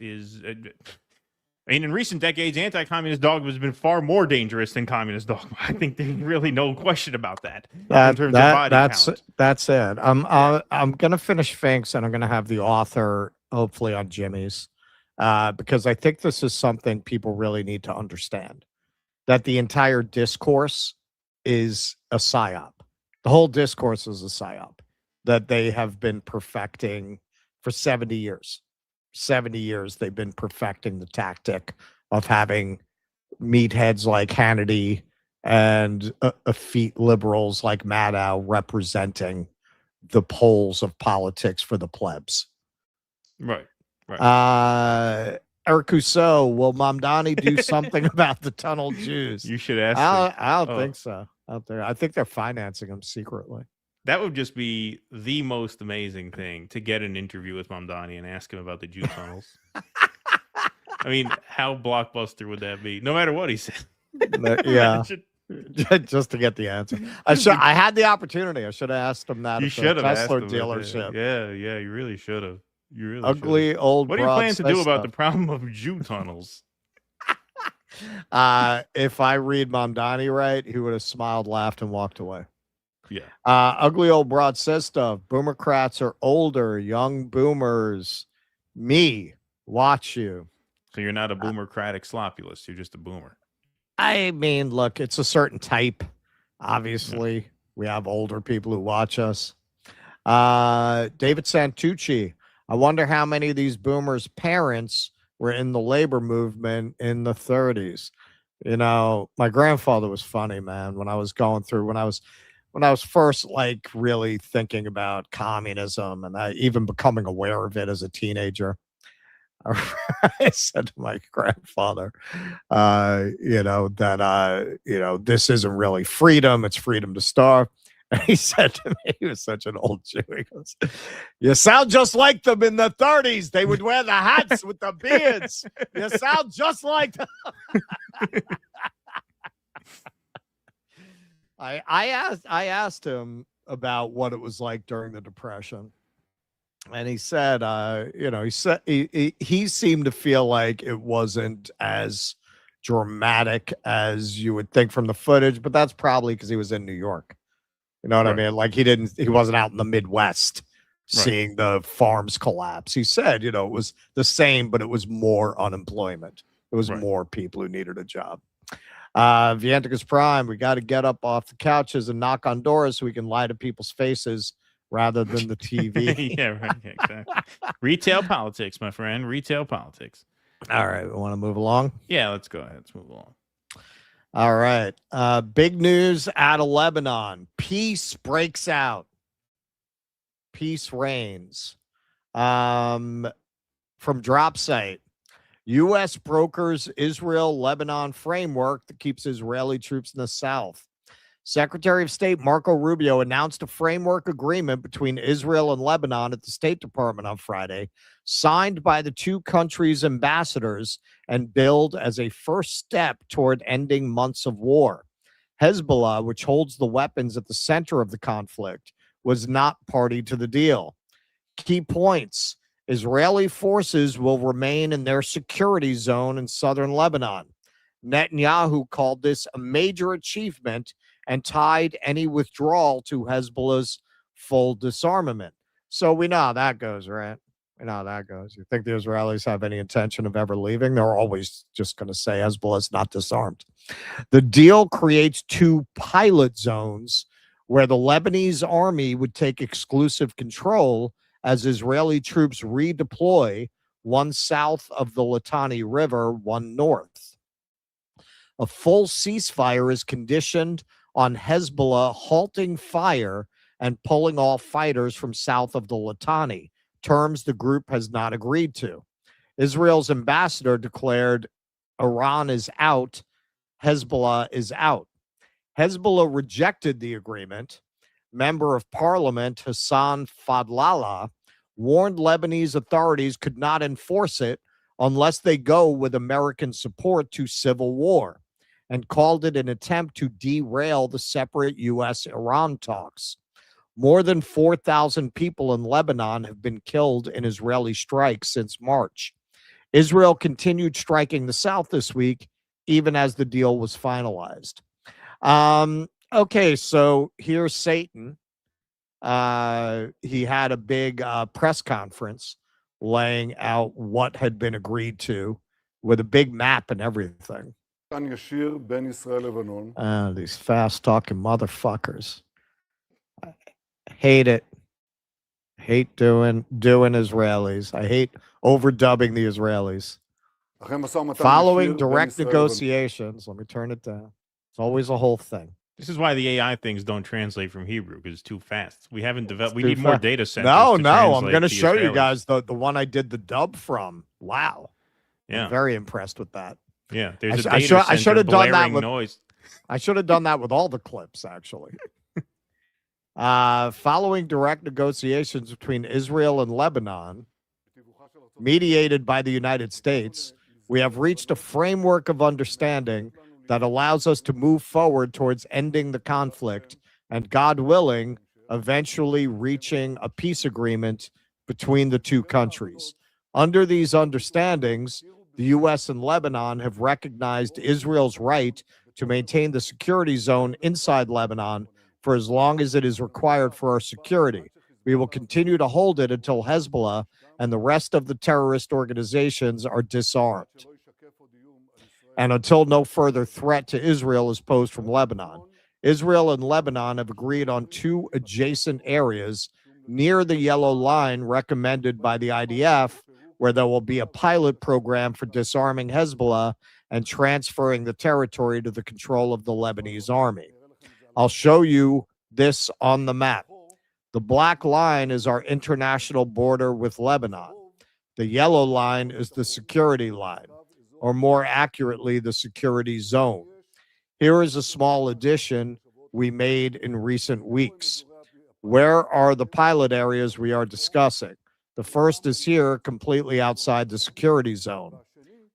I mean, in recent decades, anti-communist dogma has been far more dangerous than communist dogma. I think there's really no question about that. In terms of body count. That's it. I'm gonna finish Finks and I'm gonna have the author hopefully on Jimmy's, because I think this is something people really need to understand. That the entire discourse is a psyop. The whole discourse is a psyop that they have been perfecting for 70 years. 70 years they've been perfecting the tactic of having meatheads like Hannity and effete liberals like Maddow representing the poles of politics for the plebs. Right. Eric Rousseau, will Mamdani do something about the tunnel Jews? You should ask. I don't think so. Out there, I think they're financing them secretly. That would just be the most amazing thing, to get an interview with Mamdani and ask him about the Jew tunnels. I mean, how blockbuster would that be? No matter what he said. Yeah. Just to get the answer. I had the opportunity. I should have asked him that. You should have asked Tesla him dealership. Yeah, you really should have. You really ugly should've. Old. What do you plan to do about the problem of Jew tunnels? If I read Mamdani right, he would have smiled, laughed, and walked away. Yeah. Ugly Old Broad says stuff. Boomercrats are older, young boomers. Me, watch you. So you're not a boomercratic sloppulist. You're just a boomer. I mean, look, it's a certain type. Obviously, we have older people who watch us. David Santucci, I wonder how many of these boomers' parents were in the labor movement in the 30s. You know, my grandfather was funny, man, when I was first like really thinking about communism and even becoming aware of it as a teenager. I said to my grandfather, this isn't really freedom. It's freedom to starve. And he said to me, he was such an old Jew. He goes, you sound just like them in the 30s. They would wear the hats with the beards. You sound just like them. I asked him about what it was like during the Depression. And he said, he seemed to feel like it wasn't as dramatic as you would think from the footage, but that's probably because he was in New York. You know what I mean? Like he wasn't out in the Midwest seeing the farms collapse. He said, it was the same, but it was more unemployment. It was more people who needed a job. Vianticus Prime, we got to get up off the couches and knock on doors so we can lie to people's faces rather than the TV. Yeah, right. Yeah, exactly. Retail politics, my friend. Retail politics. All right. We want to move along? Yeah, let's go ahead. Let's move along. All right. Big news out of Lebanon. Peace breaks out. Peace reigns. From DropSite. U.S. brokers Israel-Lebanon framework that keeps Israeli troops in the south. Secretary of State Marco Rubio announced a framework agreement between Israel and Lebanon at the State Department on Friday, signed by the two countries' ambassadors and billed as a first step toward ending months of war. Hezbollah, which holds the weapons at the center of the conflict, was not party to the deal. Key points: Israeli forces will remain in their security zone in southern Lebanon. Netanyahu called this a major achievement and tied any withdrawal to Hezbollah's full disarmament. So we know how that goes, right? We know how that goes. You think the Israelis have any intention of ever leaving? They're always just going to say Hezbollah's not disarmed. The deal creates two pilot zones where the Lebanese army would take exclusive control as Israeli troops redeploy, one south of the Litani River, one north. A full ceasefire is conditioned on Hezbollah halting fire and pulling off fighters from south of the Litani, terms the group has not agreed to. Israel's ambassador declared Iran is out, Hezbollah is out. Hezbollah rejected the agreement. Member of Parliament Hassan Fadlallah warned Lebanese authorities could not enforce it unless they go with American support to civil war, and called it an attempt to derail the separate U.S.-Iran talks. More than 4,000 people in Lebanon have been killed in Israeli strikes since March. Israel continued striking the south this week, even as the deal was finalized. Okay, so here's Satan. He had a big press conference laying out what had been agreed to with a big map and everything. These fast-talking motherfuckers. I hate it. Hate doing Israelis. I hate overdubbing the Israelis. Following direct negotiations, let me turn it down. It's always a whole thing. This is why the AI things don't translate from Hebrew, because it's too fast. We haven't developed. We need more data centers. No, I'm going to show you guys the one I did the dub from. Wow. Yeah, I'm very impressed with that. Yeah, there's a data I should have done that with noise. I should have done that with all the clips, actually. Following direct negotiations between Israel and Lebanon, mediated by the United States, we have reached a framework of understanding that allows us to move forward towards ending the conflict and, God willing, eventually reaching a peace agreement between the two countries. Under these understandings, the U.S. and Lebanon have recognized Israel's right to maintain the security zone inside Lebanon for as long as it is required for our security. We will continue to hold it until Hezbollah and the rest of the terrorist organizations are disarmed, and until no further threat to Israel is posed from Lebanon. Israel and Lebanon have agreed on 2 adjacent areas near the yellow line recommended by the IDF, where there will be a pilot program for disarming Hezbollah and transferring the territory to the control of the Lebanese army. I'll show you this on the map. The black line is our international border with Lebanon. The yellow line is the security line, or more accurately, the security zone. Here is a small addition we made in recent weeks. Where are the pilot areas we are discussing? The first is here, completely outside the security zone.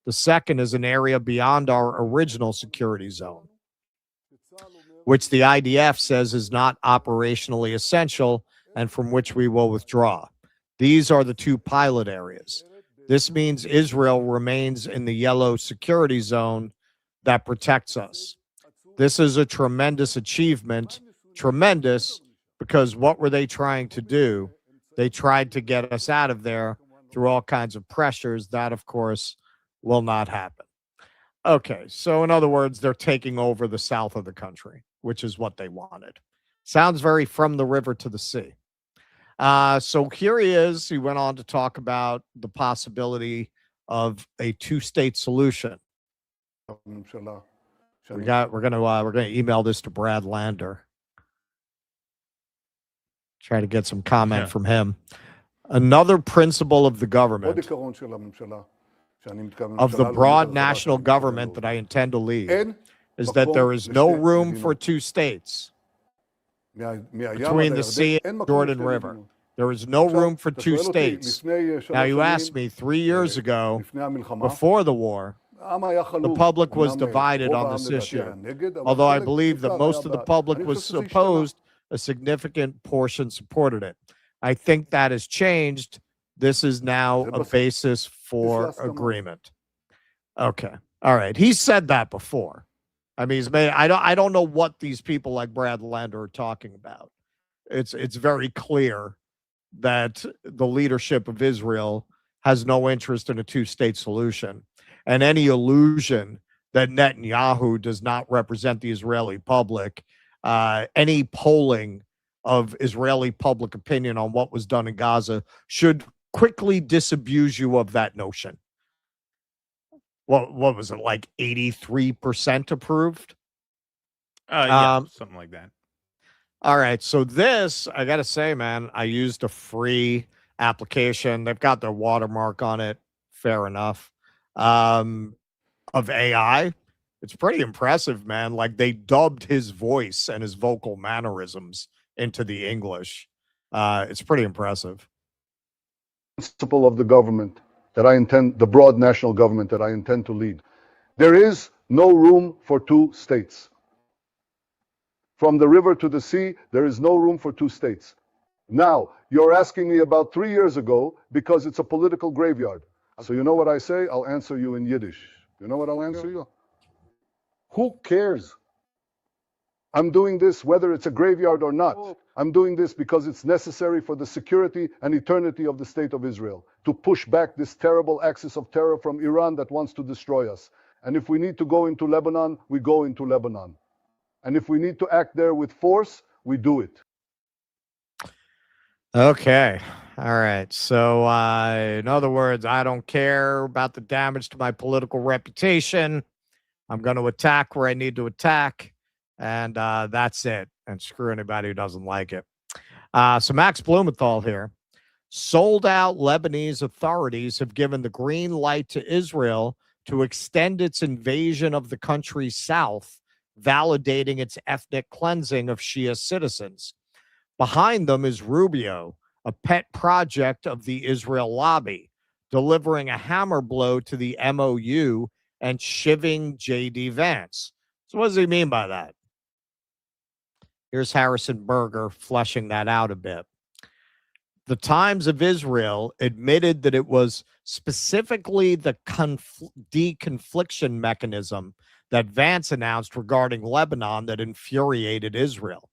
The second is an area beyond our original security zone, which the IDF says is not operationally essential and from which we will withdraw. These are the 2 pilot areas. This means Israel remains in the yellow security zone that protects us. This is a tremendous achievement. Tremendous, because what were they trying to do? They tried to get us out of there through all kinds of pressures. That, of course, will not happen. Okay, so in other words, they're taking over the south of the country, which is what they wanted. Sounds very from the river to the sea. So here he is. He went on to talk about the possibility of a 2-state solution. We're gonna email this to Brad Lander. Try to get some comment from him. Another principle of the government, of the broad national government that I intend to lead, is that there is no room for 2 states. Between the sea and Jordan River. There is no room for 2 states. Now, you asked me 3 years ago, before the war, the public was divided on this issue. Although I believe that most of the public was opposed, a significant portion supported it. I think that has changed. This is now a basis for agreement. Okay. All right. He said that before. I mean, he's made. I don't know what these people like Brad Lander are talking about. It's very clear that the leadership of Israel has no interest in a 2-state solution, and any illusion that Netanyahu does not represent the Israeli public, any polling of Israeli public opinion on what was done in Gaza should quickly disabuse you of that notion. What was it, like 83% approved? Yeah, something like that. All right. So this, I got to say, man, I used a free application. They've got their watermark on it. Fair enough. Of AI. It's pretty impressive, man. Like, they dubbed his voice and his vocal mannerisms into the English. It's pretty impressive. Principle of the government that I intend, the broad national government that I intend to lead. There is no room for 2 states. From the river to the sea, there is no room for 2 states. Now, you're asking me about 3 years ago because it's a political graveyard. So you know what I say? I'll answer you in Yiddish. You know what I'll answer you? Who cares? I'm doing this whether it's a graveyard or not. I'm doing this because it's necessary for the security and eternity of the state of Israel, to push back this terrible axis of terror from Iran that wants to destroy us. And if we need to go into Lebanon, we go into Lebanon. And if we need to act there with force, we do it. Okay. All right. So, in other words, I don't care about the damage to my political reputation. I'm going to attack where I need to attack. And that's it. And screw anybody who doesn't like it. So Max Blumenthal here. Sold out Lebanese authorities have given the green light to Israel to extend its invasion of the country's south, validating its ethnic cleansing of Shia citizens. Behind them is Rubio, a pet project of the Israel lobby, delivering a hammer blow to the MOU and shivving J.D. Vance. So what does he mean by that? Here's Harrison Berger fleshing that out a bit. The Times of Israel admitted that it was specifically the deconfliction mechanism that Vance announced regarding Lebanon that infuriated Israel.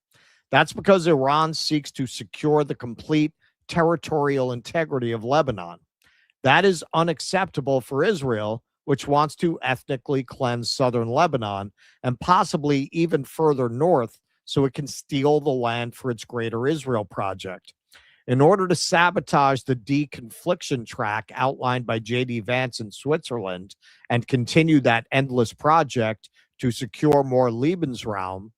That's because Iran seeks to secure the complete territorial integrity of Lebanon. That is unacceptable for Israel, which wants to ethnically cleanse southern Lebanon and possibly even further north so it can steal the land for its Greater Israel project. In order to sabotage the deconfliction track outlined by J.D. Vance in Switzerland and continue that endless project to secure more Lebensraum,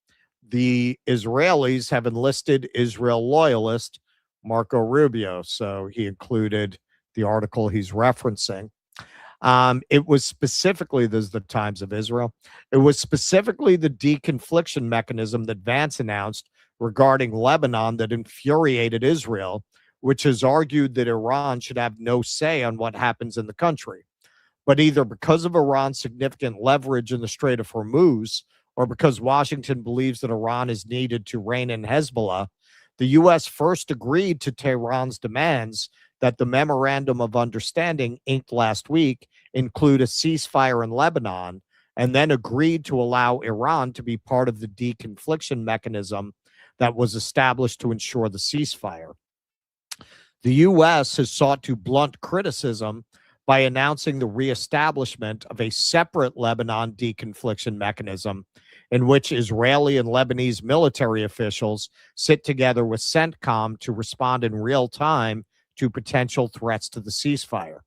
the Israelis have enlisted Israel loyalist Marco Rubio. So he included the article he's referencing. It was specifically, this is the Times of Israel, it was specifically the deconfliction mechanism that Vance announced regarding Lebanon that infuriated Israel, which has argued that Iran should have no say on what happens in the country. But either because of Iran's significant leverage in the Strait of Hormuz, or because Washington believes that Iran is needed to rein in Hezbollah, the U.S. first agreed to Tehran's demands that the Memorandum of Understanding inked last week include a ceasefire in Lebanon, and then agreed to allow Iran to be part of the deconfliction mechanism that was established to ensure the ceasefire. The U.S. has sought to blunt criticism by announcing the reestablishment of a separate Lebanon deconfliction mechanism in which Israeli and Lebanese military officials sit together with CENTCOM to respond in real time to potential threats to the ceasefire.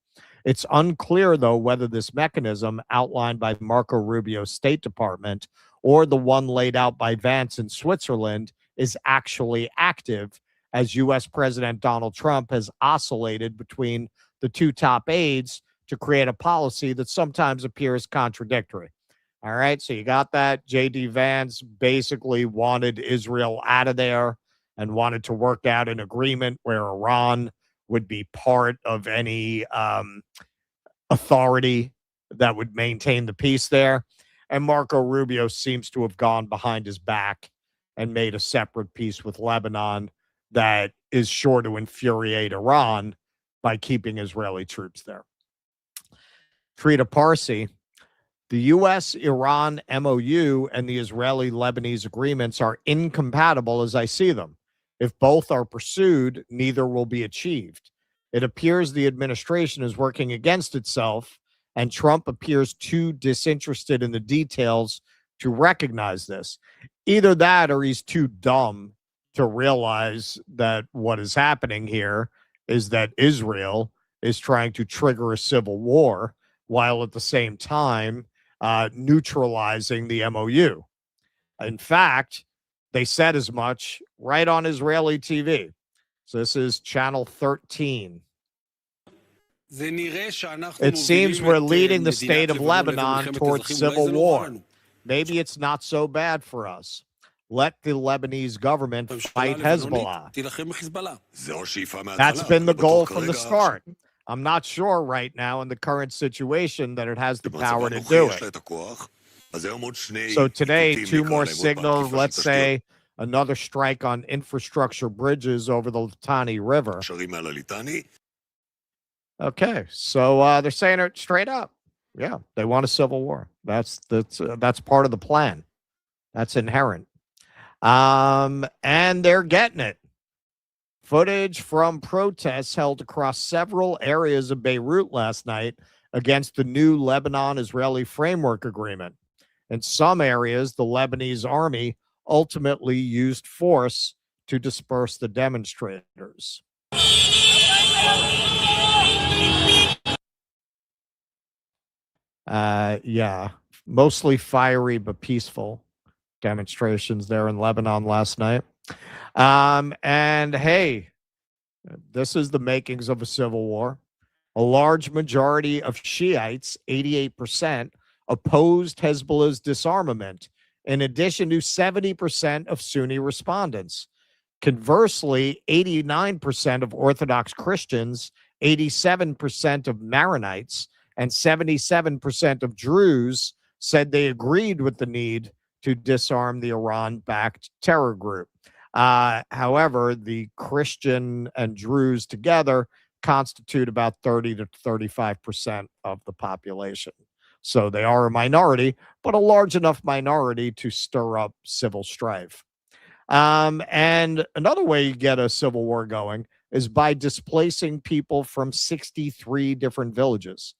It's unclear, though, whether this mechanism outlined by Marco Rubio's State Department or the one laid out by Vance in Switzerland is actually active, as U.S. President Donald Trump has oscillated between the two top aides to create a policy that sometimes appears contradictory. All right, so you got that. J.D. Vance basically wanted Israel out of there and wanted to work out an agreement where Iran would be part of any authority that would maintain the peace there. And Marco Rubio seems to have gone behind his back and made a separate peace with Lebanon that is sure to infuriate Iran by keeping Israeli troops there. Trita Parsi, the U.S.-Iran MOU and the Israeli-Lebanese agreements are incompatible as I see them. If both are pursued, neither will be achieved. It appears the administration is working against itself, and Trump appears too disinterested in the details to recognize this. Either that or he's too dumb to realize that what is happening here is that Israel is trying to trigger a civil war while at the same time neutralizing the MOU. In fact, they said as much right on Israeli TV. So this is channel 13. It seems we're leading the state of Lebanon towards civil war. Maybe it's not so bad for us. Let the Lebanese government fight Hezbollah. That's been the goal from the start. I'm not sure right now in the current situation that it has the power to do it. So today, 2 more signals, let's say another strike on infrastructure bridges over the Litani River. Okay, so they're saying it straight up. Yeah, they want a civil war. That's part of the plan. That's inherent. And they're getting it. Footage from protests held across several areas of Beirut last night against the new Lebanon-Israeli framework agreement. In some areas, the Lebanese army ultimately used force to disperse the demonstrators. Yeah, mostly fiery but peaceful demonstrations there in Lebanon last night. And hey, this is the makings of a civil war. A large majority of Shiites, 88%, opposed Hezbollah's disarmament, in addition to 70% of Sunni respondents. Conversely, 89% of Orthodox Christians, 87% of Maronites, and 77% of Druze said they agreed with the need to disarm the Iran-backed terror group. However, the Christian and Druze together constitute about 30 to 35% of the population. So they are a minority, but a large enough minority to stir up civil strife. And another way you get a civil war going is by displacing people from 63 different villages.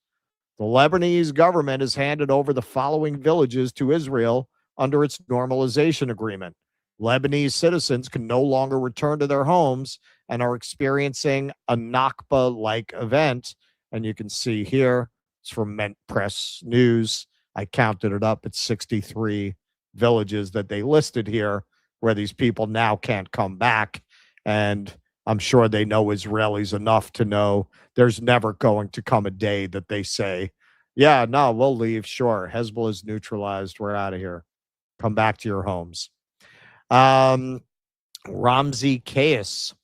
The Lebanese government has handed over the following villages to Israel under its normalization agreement: Lebanese citizens can no longer return to their homes and are experiencing a Nakba-like event. And you can see here, it's from Mint Press News. I counted it up. It's 63 villages that they listed here where these people now can't come back. And I'm sure they know Israelis enough to know there's never going to come a day that they say, yeah, no, we'll leave. Sure. Hezbollah's neutralized. We're out of here. Come back to your homes. Ramzi Kais.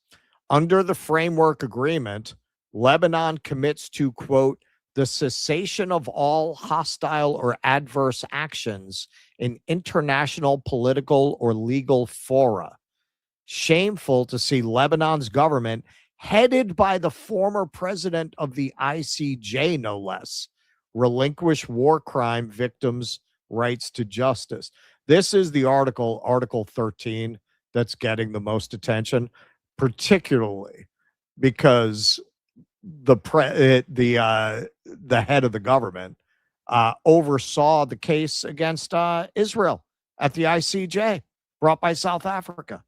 Under the framework agreement, Lebanon commits to, quote, the cessation of all hostile or adverse actions in international political or legal fora. Shameful to see Lebanon's government, headed by the former president of the ICJ, no less, relinquish war crime victims' rights to justice. This is the article, Article 13, that's getting the most attention, particularly because the head of the government oversaw the case against Israel at the ICJ, brought by South Africa.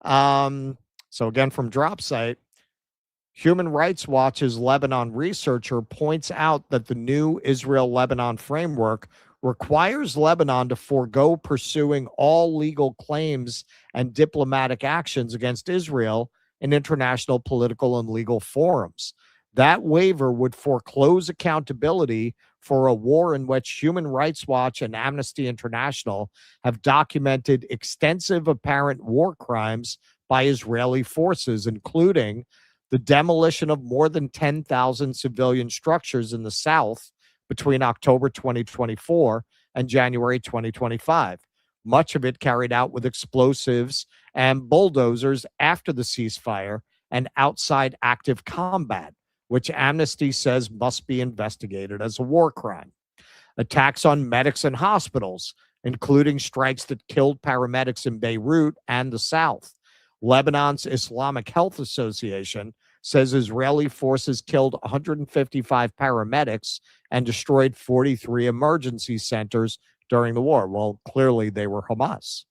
So again, from DropSite, Human Rights Watch's Lebanon researcher points out that the new Israel-Lebanon framework requires Lebanon to forego pursuing all legal claims and diplomatic actions against Israel in international political and legal forums. That waiver would foreclose accountability for a war in which Human Rights Watch and Amnesty International have documented extensive apparent war crimes by Israeli forces, including the demolition of more than 10,000 civilian structures in the south between October 2024 and January 2025, much of it carried out with explosives and bulldozers after the ceasefire and outside active combat, which Amnesty says must be investigated as a war crime. Attacks on medics and hospitals, including strikes that killed paramedics in Beirut and the south. Lebanon's Islamic Health Association says Israeli forces killed 155 paramedics and destroyed 43 emergency centers during the war. Well, clearly they were Hamas.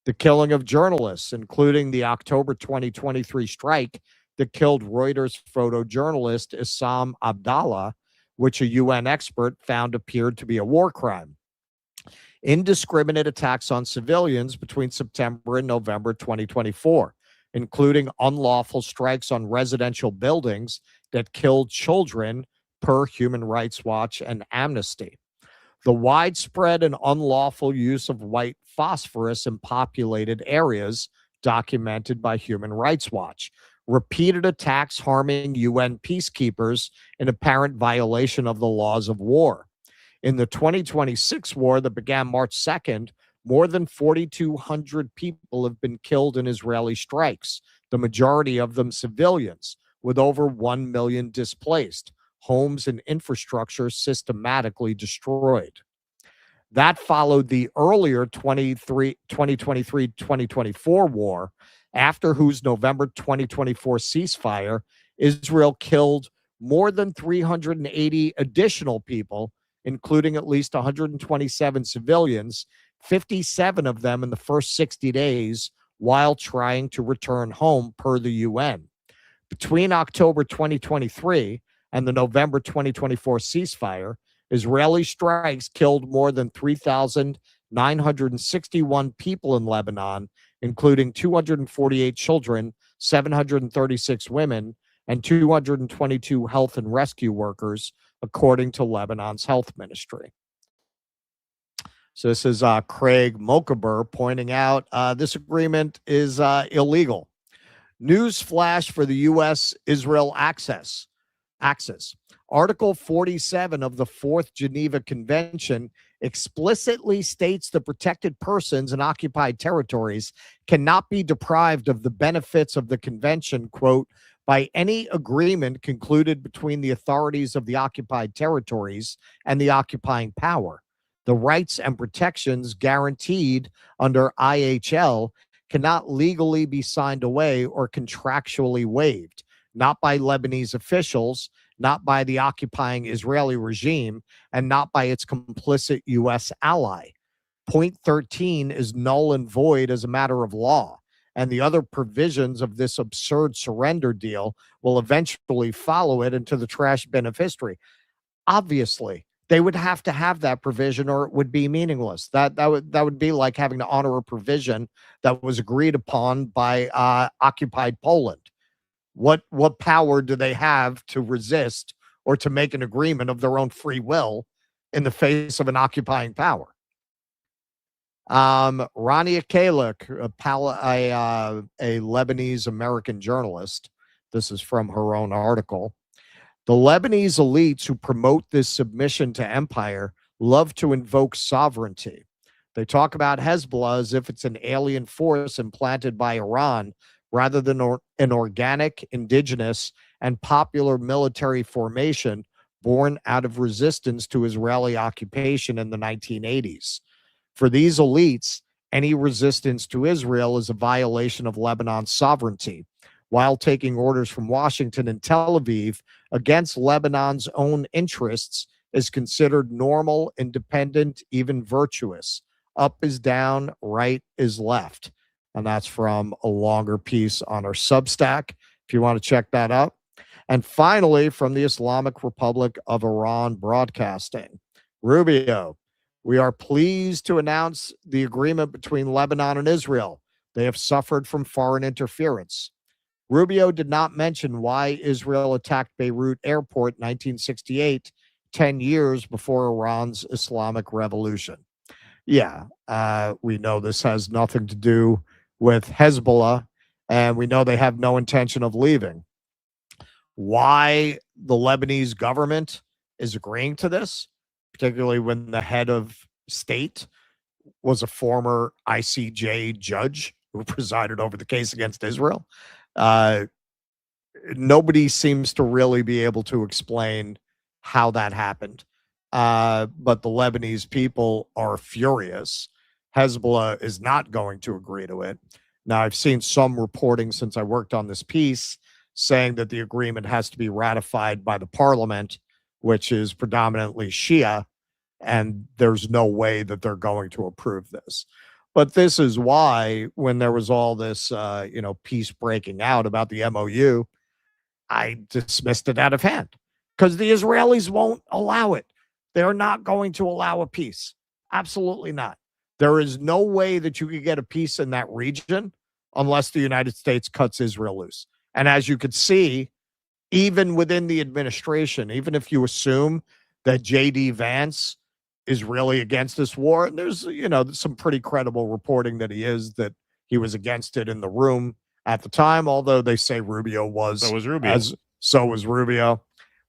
The killing of journalists, including the October 2023 strike that killed Reuters photojournalist Issam Abdallah, which a UN expert found appeared to be a war crime. Indiscriminate attacks on civilians between September and November 2024, including unlawful strikes on residential buildings that killed children, per Human Rights Watch and Amnesty. The widespread and unlawful use of white phosphorus in populated areas, documented by Human Rights Watch. Repeated attacks harming UN peacekeepers in apparent violation of the laws of war. In the 2026 war that began March 2nd, more than 4,200 people have been killed in Israeli strikes, the majority of them civilians, with over 1 million displaced, homes and infrastructure systematically destroyed. That followed the earlier 2023-2024 war, after whose November 2024 ceasefire, Israel killed more than 380 additional people, including at least 127 civilians, 57 of them in the first 60 days while trying to return home, per the UN. Between October 2023 and the November 2024 ceasefire, Israeli strikes killed more than 3,961 people in Lebanon, including 248 children, 736 women, and 222 health and rescue workers, according to Lebanon's health ministry. So this is Craig Mokaber pointing out this agreement is illegal. News flash for the U.S.-Israel axis. Article 47 of the Fourth Geneva Convention explicitly states the protected persons in occupied territories cannot be deprived of the benefits of the convention, quote, by any agreement concluded between the authorities of the occupied territories and the occupying power. The rights and protections guaranteed under IHL cannot legally be signed away or contractually waived, not by Lebanese officials, not by the occupying Israeli regime, and not by its complicit U.S. ally. Point 13 is null and void as a matter of law. And the other provisions of this absurd surrender deal will eventually follow it into the trash bin of history. Obviously, they would have to have that provision or it would be meaningless. That would be like having to honor a provision that was agreed upon by occupied Poland. What power do they have to resist or to make an agreement of their own free will in the face of an occupying power? Rania Kalik, a Lebanese American journalist, this is from her own article. The Lebanese elites who promote this submission to empire love to invoke sovereignty. They talk about Hezbollah as if it's an alien force implanted by Iran rather than an organic, indigenous, and popular military formation born out of resistance to Israeli occupation in the 1980s. For these elites, any resistance to Israel is a violation of Lebanon's sovereignty, while taking orders from Washington and Tel Aviv against Lebanon's own interests is considered normal, independent, even virtuous. Up is down, right is left. And that's from a longer piece on our Substack, if you want to check that out. And finally, from the Islamic Republic of Iran Broadcasting, Rubio, we are pleased to announce the agreement between Lebanon and Israel. They have suffered from foreign interference. Rubio did not mention why Israel attacked Beirut Airport in 1968, 10 years before Iran's Islamic Revolution. Yeah, we know this has nothing to do with Hezbollah, and we know they have no intention of leaving. Why the Lebanese government is agreeing to this, particularly when the head of state was a former ICJ judge who presided over the case against Israel. Nobody seems to really be able to explain how that happened. But the Lebanese people are furious. Hezbollah is not going to agree to it. Now, I've seen some reporting since I worked on this piece saying that the agreement has to be ratified by the parliament, which is predominantly Shia, and there's no way that they're going to approve this. But this is why, when there was all this, peace breaking out about the MOU, I dismissed it out of hand because the Israelis won't allow it. They're not going to allow a peace. Absolutely not. There is no way that you could get a peace in that region unless the United States cuts Israel loose. And as you could see, even within the administration, even if you assume that J.D. Vance is really against this war, and there's some pretty credible reporting that he was against it in the room at the time, although they say Rubio was. So was Rubio. So was Rubio.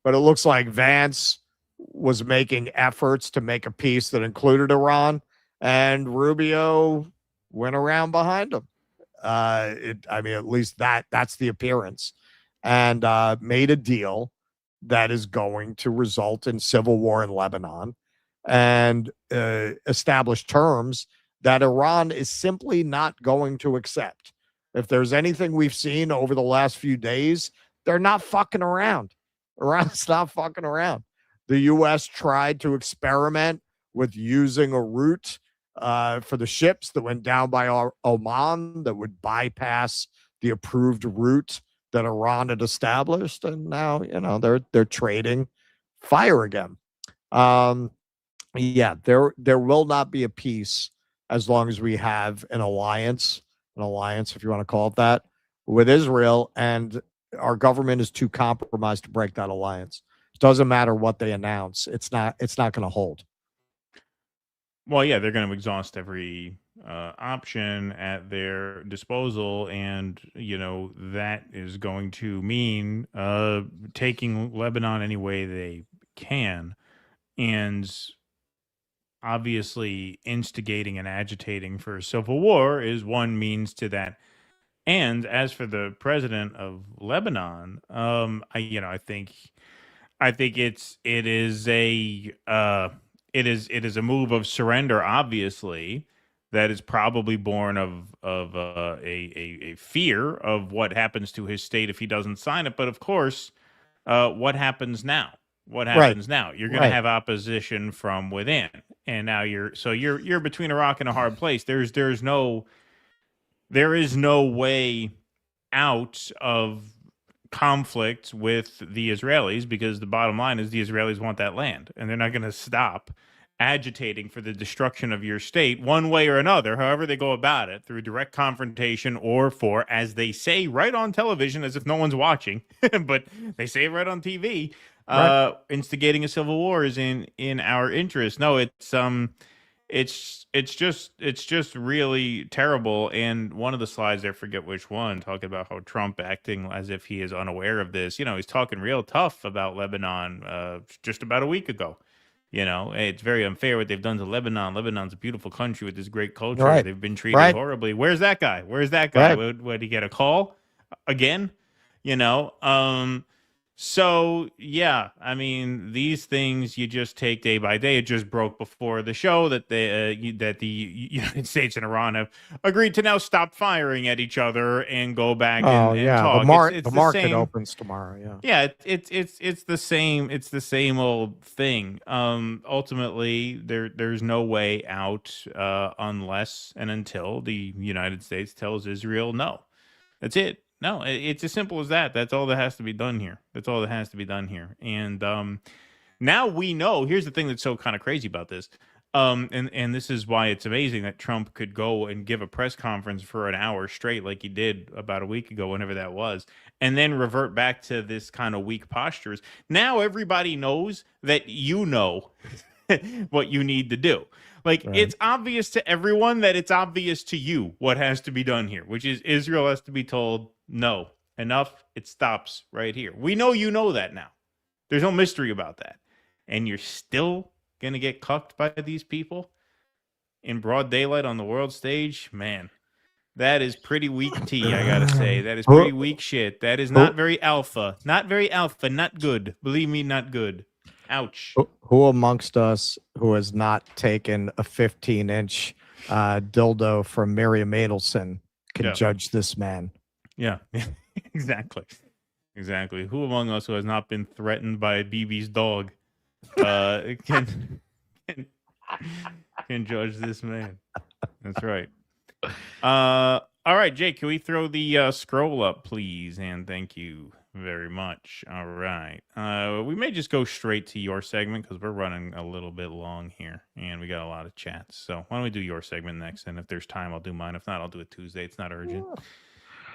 But it looks like Vance was making efforts to make a peace that included Iran, and Rubio went around behind him. At least that's the appearance, and made a deal that is going to result in civil war in Lebanon and establish terms that Iran is simply not going to accept. If there's anything we've seen over the last few days, they're not fucking around. Iran's not fucking around. The U.S. tried to experiment with using a route for the ships that went down by Oman that would bypass the approved route that Iran had established, and now they're trading fire again. There will not be a peace as long as we have an alliance, if you want to call it that, with Israel, and our government is too compromised to break that alliance. It doesn't matter what they announce; it's not going to hold. Well, yeah, they're going to exhaust every option at their disposal, and that is going to mean taking Lebanon any way they can, and obviously instigating and agitating for a civil war is one means to that. And as for the president of Lebanon, I think it is a move of surrender, obviously, that is probably born of a fear of what happens to his state if he doesn't sign it. But of course, what happens now? What happens now? You're going to have opposition from within, and now you're between a rock and a hard place. There is no way out of conflict with the Israelis, because the bottom line is the Israelis want that land, and they're not going to stop agitating for the destruction of your state one way or another, however they go about it, through direct confrontation or for, as they say right on television, as if no one's watching, but they say it right on TV, right. Instigating a civil war is in our interest. No, it's just really terrible. And one of the slides there, forget which one, talking about how Trump acting as if he is unaware of this. He's talking real tough about Lebanon just about a week ago. It's very unfair what they've done to Lebanon. Lebanon's a beautiful country with this great culture. Right. They've been treated Right. horribly. Where's that guy? Right. Would he get a call again? So yeah, I mean, these things you just take day by day. It just broke before the show that the United States and Iran have agreed to now stop firing at each other and go back and talk. The market opens tomorrow. Yeah, it's the same. It's the same old thing. Ultimately, there's no way out unless and until the United States tells Israel no. That's it. No, it's as simple as that. That's all that has to be done here. And now we know. Here's the thing that's so kind of crazy about this. And this is why it's amazing that Trump could go and give a press conference for an hour straight, like he did about a week ago, whenever that was, and then revert back to this kind of weak postures. Now everybody knows that what you need to do. Like, right. It's obvious to everyone that it's obvious to you what has to be done here, which is Israel has to be told, no, enough, it stops right here. We know you know that now. There's no mystery about that. And you're still going to get cucked by these people in broad daylight on the world stage? Man, that is pretty weak tea, I got to say. That is pretty weak shit. That is not very alpha. Not very alpha. Not good. Believe me, not good. Ouch. Who amongst us who has not taken a 15-inch dildo from Miriam Adelson can judge this man? Yeah, exactly. Who among us who has not been threatened by BB's dog can judge this man? That's right. All right, Jake, can we throw the scroll up, please? And thank you very much. All right. We may just go straight to your segment because we're running a little bit long here and we got a lot of chats. So why don't we do your segment next? And if there's time, I'll do mine. If not, I'll do it Tuesday. It's not urgent. Yeah.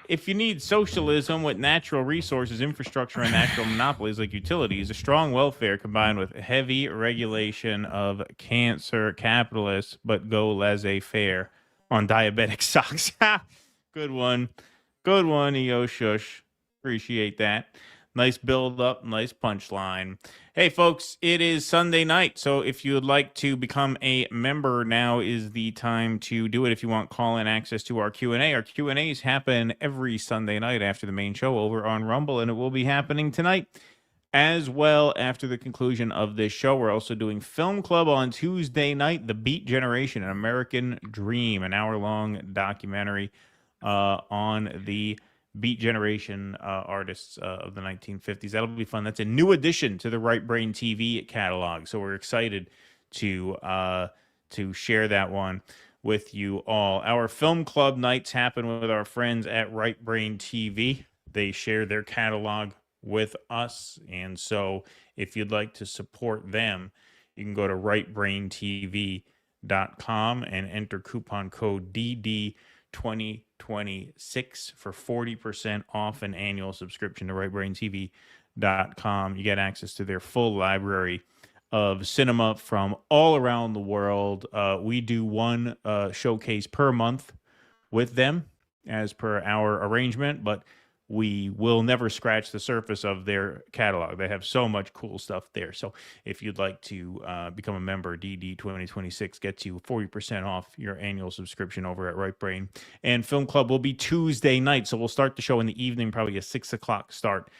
If you need socialism with natural resources, infrastructure, and natural monopolies like utilities, a strong welfare combined with heavy regulation of cancer capitalists, but go laissez-faire on diabetic socks. Good one. EO Shush. Appreciate that. Nice build up, nice punchline. Hey, folks, it is Sunday night. So if you would like to become a member, now is the time to do it. If you want call-in access to our Q&A. Our Q&As happen every Sunday night after the main show over on Rumble, and it will be happening tonight as well after the conclusion of this show. We're also doing Film Club on Tuesday night, The Beat Generation, An American Dream, an hour-long documentary on the Beat Generation artists of the 1950s. That'll be fun. That's a new addition to the Right Brain TV catalog. So we're excited to share that one with you all. Our film club nights happen with our friends at Right Brain TV. They share their catalog with us. And so if you'd like to support them, you can go to rightbraintv.com and enter coupon code DD2026 for 40% off an annual subscription to rightbraintv.com. You get access to their full library of cinema from all around the world. We do one showcase per month with them as per our arrangement, but we will never scratch the surface of their catalog. They have so much cool stuff there. So if you'd like to become a member, DD 2026 gets you 40% off your annual subscription over at Right Brain. And Film Club will be Tuesday night. So we'll start the show in the evening, probably a 6 o'clock start.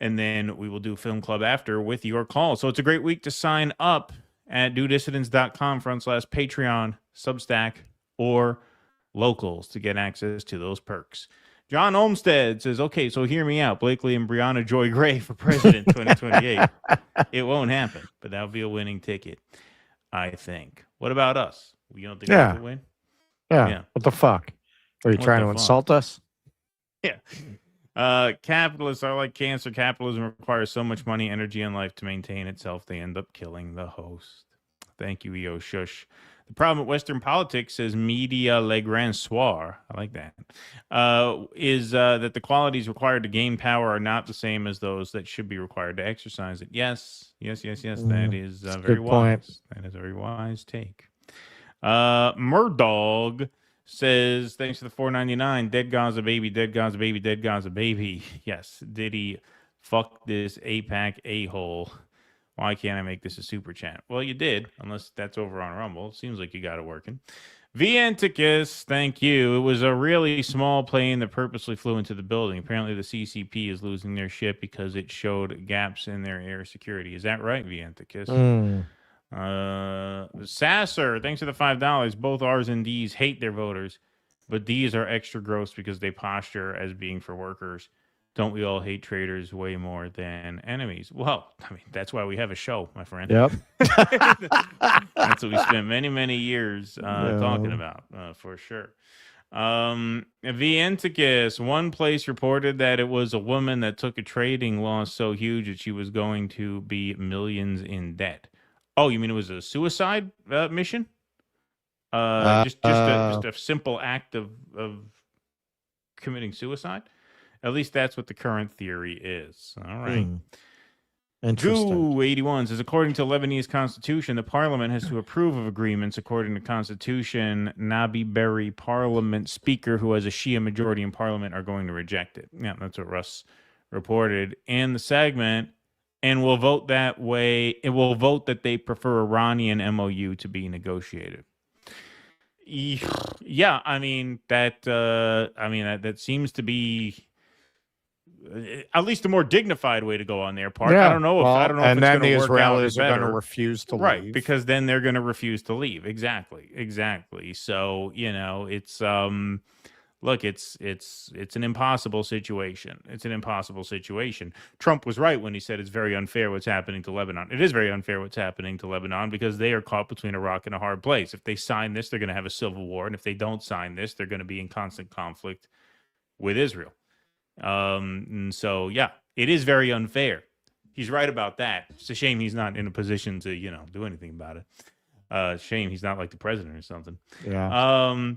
And then we will do Film Club after with your call. So it's a great week to sign up at dudissidents.com/Patreon, Substack, or Locals to get access to those perks. John Olmstead says, okay, so hear me out. Blakely and Breonna Joy Gray for president 2028. It won't happen, but that'll be a winning ticket. I think. What about us? You don't think Yeah. we could win? Yeah. What the fuck? Are you trying to insult us? Yeah. Capitalists are like cancer. Capitalism requires so much money, energy, and life to maintain itself. They end up killing the host. Thank you, EO Shush. The problem with Western politics, says Media Le Grand Soir, I like that, is that the qualities required to gain power are not the same as those that should be required to exercise it. Yes. That is very wise. Point. That is a very wise take. Murdog says, thanks to the $4.99, dead Gaza baby, dead Gaza baby, dead Gaza baby. Yes, Diddy, fuck this APAC a-hole. Why can't I make this a super chat? Well, you did, unless that's over on Rumble. It seems like you got it working. Vienticus, thank you. It was a really small plane that purposely flew into the building. Apparently, the CCP is losing their shit because it showed gaps in their air security. Is that right, Vienticus? Sasser, thanks for the $5. Both R's and D's hate their voters, but D's are extra gross because they posture as being for workers. Don't we all hate traitors way more than enemies? Well, I mean, that's why we have a show, my friend. Yep. That's what we spent many, many years talking about, for sure. Vienticus, one place reported that it was a woman that took a trading loss so huge that she was going to be millions in debt. Oh, you mean it was a suicide mission? Just a simple act of committing suicide? At least that's what the current theory is. All right. Interesting. Goo81 says, according to Lebanese constitution, the parliament has to approve of agreements. According to constitution, Nabi Berri parliament speaker, who has a Shia majority in parliament, are going to reject it. Yeah, that's what Russ reported in the segment. And will vote that way. It will vote that they prefer Iranian MOU to be negotiated. Yeah, I mean that seems to be at least a more dignified way to go on their part. Yeah, I don't know if and it's then going the to work out Israelis are better. going to refuse to Right, leave. because then they're going to refuse to leave. Exactly. So it's look, it's an impossible situation. It's an impossible situation. Trump was right when he said it's very unfair what's happening to Lebanon. It is very unfair what's happening to Lebanon because they are caught between a rock and a hard place. If they sign this, they're going to have a civil war, and if they don't sign this, they're going to be in constant conflict with Israel. And so, yeah, it is very unfair. He's right about that. It's a shame he's not in a position to, do anything about it. Shame he's not like the president or something. Yeah.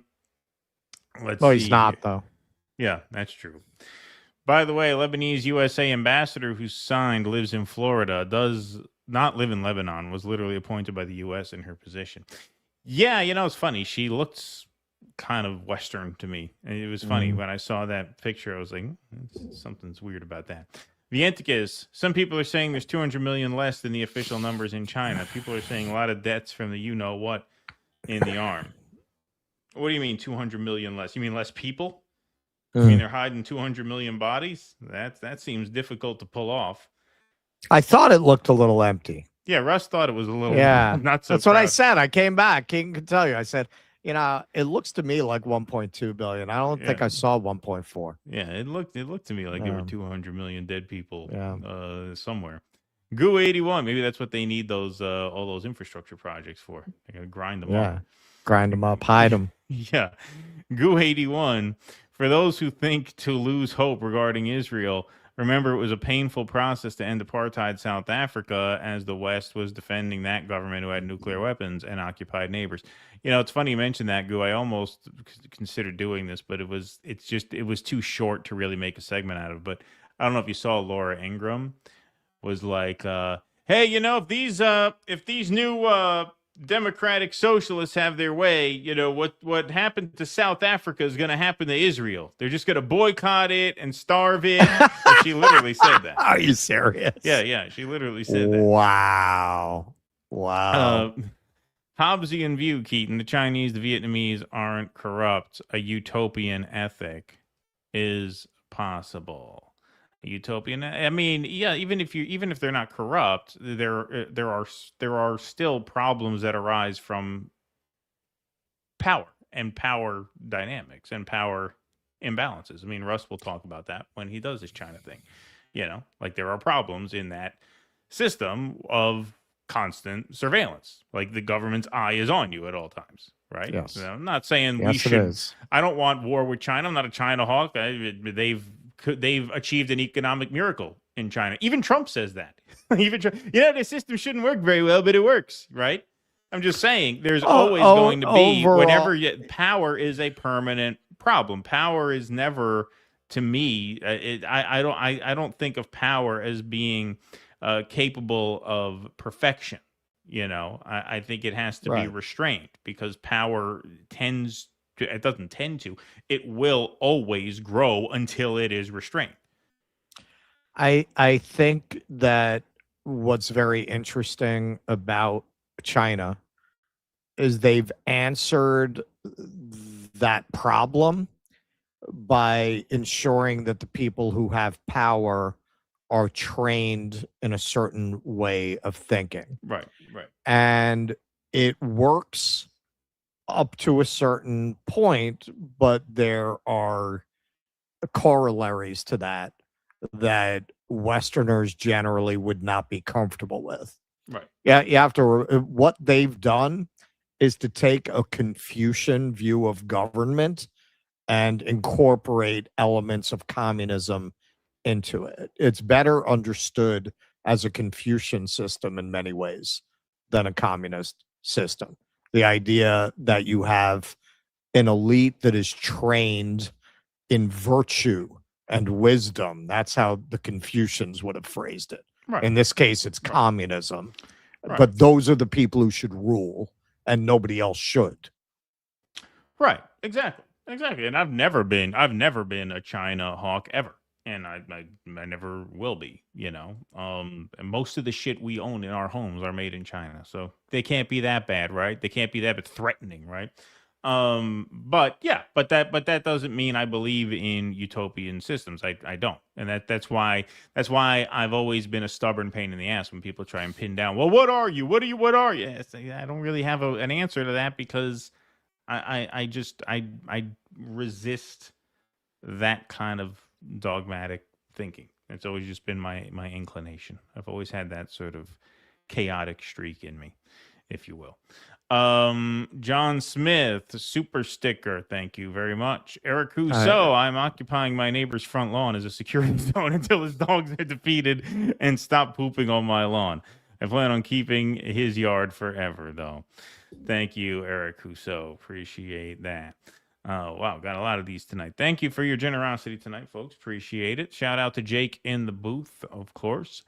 Let's he's see. not, though. Yeah, that's true. By the way, Lebanese USA ambassador who signed lives in Florida, does not live in Lebanon, was literally appointed by the U.S. in her position. Yeah, it's funny. She looks kind of Western to me. And it was funny when I saw that picture. I was like, something's weird about that. Vienticus, some people are saying there's 200 million less than the official numbers in China. People are saying a lot of debts from the you-know-what in the arm. What do you mean 200 million less? You mean less people? You mean they're hiding 200 million bodies? That seems difficult to pull off. I thought it looked a little empty. Yeah, Russ thought it was a little not so That's what I proud. said. I came back. King can tell you. I said, it looks to me like 1.2 billion. I don't think I saw 1.4. Yeah, it looked to me like there were 200 million dead people somewhere. Goo81, maybe that's what they need those all those infrastructure projects for. They're going to grind them up. Grind them up, hide them. Yeah. Goo81, for those who think to lose hope regarding Israel, remember it was a painful process to end apartheid South Africa as the West was defending that government who had nuclear weapons and occupied neighbors. It's funny you mentioned that, Goo. I almost considered doing this, but it was too short to really make a segment out of. But I don't know if you saw Laura Ingraham was like, hey, if these new democratic socialists have their way, what happened to South Africa is going to happen to Israel. They're just going to boycott it and starve it. She literally said that. Are you serious? Yeah. She literally said that. Wow. Hobbesian view, Keaton. The Chinese, the Vietnamese aren't corrupt. A utopian ethic is possible. Utopian. I mean, yeah. Even if they're not corrupt, there are still problems that arise from power and power dynamics and power imbalances. I mean, Russ will talk about that when he does his China thing. Like there are problems in that system of constant surveillance. Like the government's eye is on you at all times, right? Yes. So I'm not saying we Yes, it should. is. I don't want war with China. I'm not a China hawk. They've achieved an economic miracle in China. Even Trump says that. Even the system shouldn't work very well, but it works, right? I'm just saying there's always going to be whenever power is a permanent problem. Power is never, to me, I don't think of power as being capable of perfection. I think it has to be restrained, because power it will always grow until it is restrained. I think that what's very interesting about China is they've answered that problem by ensuring that the people who have power are trained in a certain way of thinking. Right. And it works up to a certain point, but there are corollaries to that Westerners generally would not be comfortable with. Right. Yeah, you have to. What they've done is to take a Confucian view of government and incorporate elements of communism into it. It's better understood as a Confucian system in many ways than a communist system. The idea that you have an elite that is trained in virtue and wisdom. That's how the Confucians would have phrased it. Right. In this case, it's communism. Right. But those are the people who should rule, and nobody else should. Right. Exactly. And I've never been a China hawk ever. And I never will be, and most of the shit we own in our homes are made in China. So they can't be that bad, right? They can't be that bad threatening, right? But that doesn't mean I believe in utopian systems. I don't. And that's why I've always been a stubborn pain in the ass when people try and pin down, well, what are you? What are you? I don't really have an answer to that, because I resist that kind of dogmatic thinking. It's always just been my inclination. I've always had that sort of chaotic streak in me, if you will. John Smith, super sticker, thank you very much. Eric Rousseau, I'm occupying my neighbor's front lawn as a security zone until his dogs are defeated and stop pooping on my lawn. I plan on keeping his yard forever, though. Thank you, Eric Rousseau. Appreciate that. Wow, got a lot of these tonight. Thank you for your generosity tonight, folks. Appreciate it. Shout out to Jake in the booth, of course.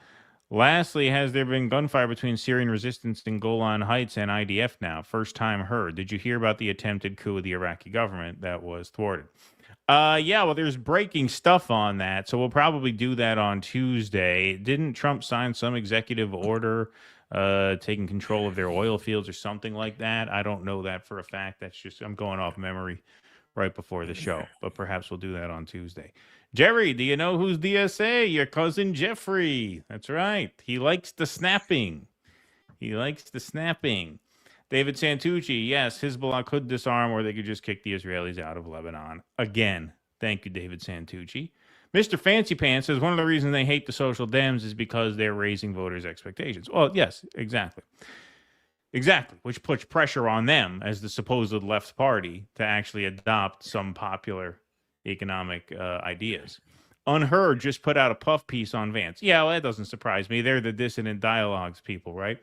Lastly, has there been gunfire between Syrian resistance in Golan Heights and IDF now? First time heard. Did you hear about the attempted coup of the Iraqi government that was thwarted? Yeah, well, there's breaking stuff on that, so we'll probably do that on Tuesday. Didn't Trump sign some executive order taking control of their oil fields or something like that? I don't know that for a fact. That's just, I'm going off memory right before the show, but perhaps we'll do that on Tuesday. Jerry, do you know who's DSA? Your cousin Jeffrey. That's right. He likes the snapping. David Santucci, yes, Hezbollah could disarm, or they could just kick the Israelis out of Lebanon. Again, thank you, David Santucci. Mr. Fancy Pants says one of the reasons they hate the social Dems is because they're raising voters' expectations. Well, yes, exactly. Exactly, which puts pressure on them as the supposed left party to actually adopt some popular economic ideas. Unheard just put out a puff piece on Vance. Yeah, well, that doesn't surprise me. They're the dissident dialogues people, right?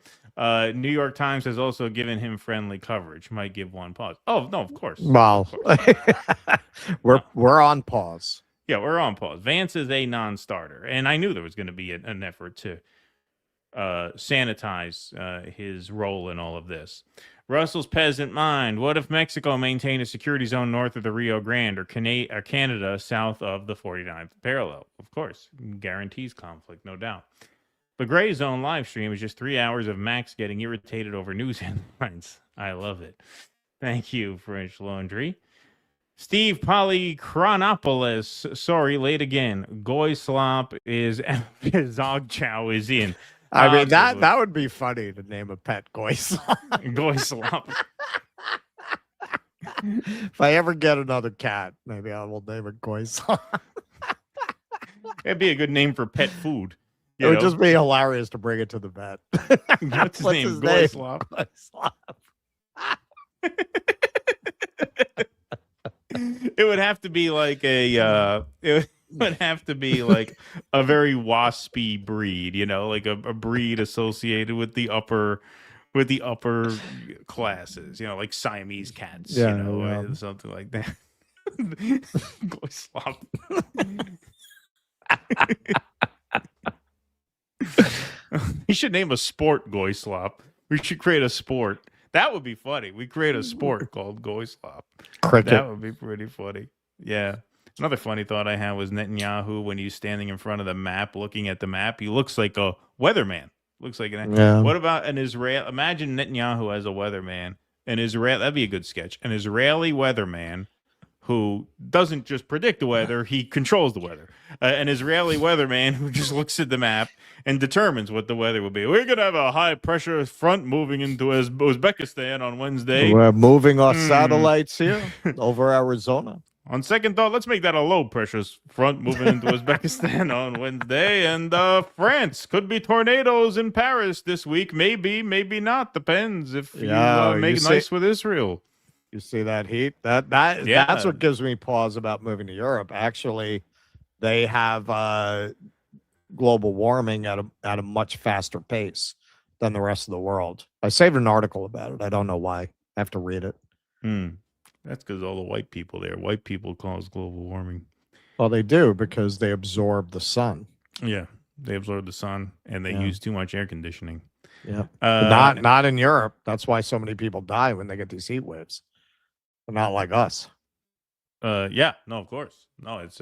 New York Times has also given him friendly coverage. Might give one pause. Oh, no, of course. Well, we're on pause. Yeah, we're on pause. Vance is a non-starter, and I knew there was going to be an effort to sanitize his role in all of this. Russell's Peasant Mind. What if Mexico maintained a security zone north of the Rio Grande or Canada south of the 49th parallel? Of course. Guarantees conflict, no doubt. The Gray Zone live stream is just 3 hours of Max getting irritated over news headlines. I love it. Thank you, French Laundry. Steve Polychronopoulos. Sorry, late again. Goy Slop is Zog Chow is in. I mean, that would be funny to name a pet Goy Slop. Goy Slop. If I ever get another cat, maybe I will name it Goy Slop. That'd be a good name for pet food. It would just be hilarious to bring it to the vet. What's his name? Goyslop. It would have to be like a it would have to be like a very waspy breed, like a breed associated with the upper classes, like Siamese cats, something like that. Goyslop. You should name a sport Goyslop. We should create a sport. That would be funny. We create a sport called Goyslop. Cricket. That would be pretty funny. Yeah. Another funny thought I had was Netanyahu, when he's standing in front of the map, looking at the map, he looks like a weatherman. Looks like an. Yeah. What about an Israel? Imagine Netanyahu as a weatherman. That'd be a good sketch. An Israeli weatherman who doesn't just predict the weather, he controls the weather. An Israeli weatherman who just looks at the map and determines what the weather will be. We're going to have a high-pressure front moving into Uzbekistan on Wednesday. We're moving our satellites here over Arizona. On second thought, let's make that a low-pressure front moving into Uzbekistan on Wednesday. And France, could be tornadoes in Paris this week. Maybe, maybe not. Depends if you make it nice with Israel. You see that heat? That's what gives me pause about moving to Europe. Actually, they have global warming at a much faster pace than the rest of the world. I saved an article about it. I don't know why. I have to read it. That's because all the white people there. White people cause global warming. Well, they do because they absorb the sun. Yeah, they absorb the sun and they use too much air conditioning. Yeah, not in Europe. That's why so many people die when they get these heat waves. They're not like us. Yeah, no, of course. No, it's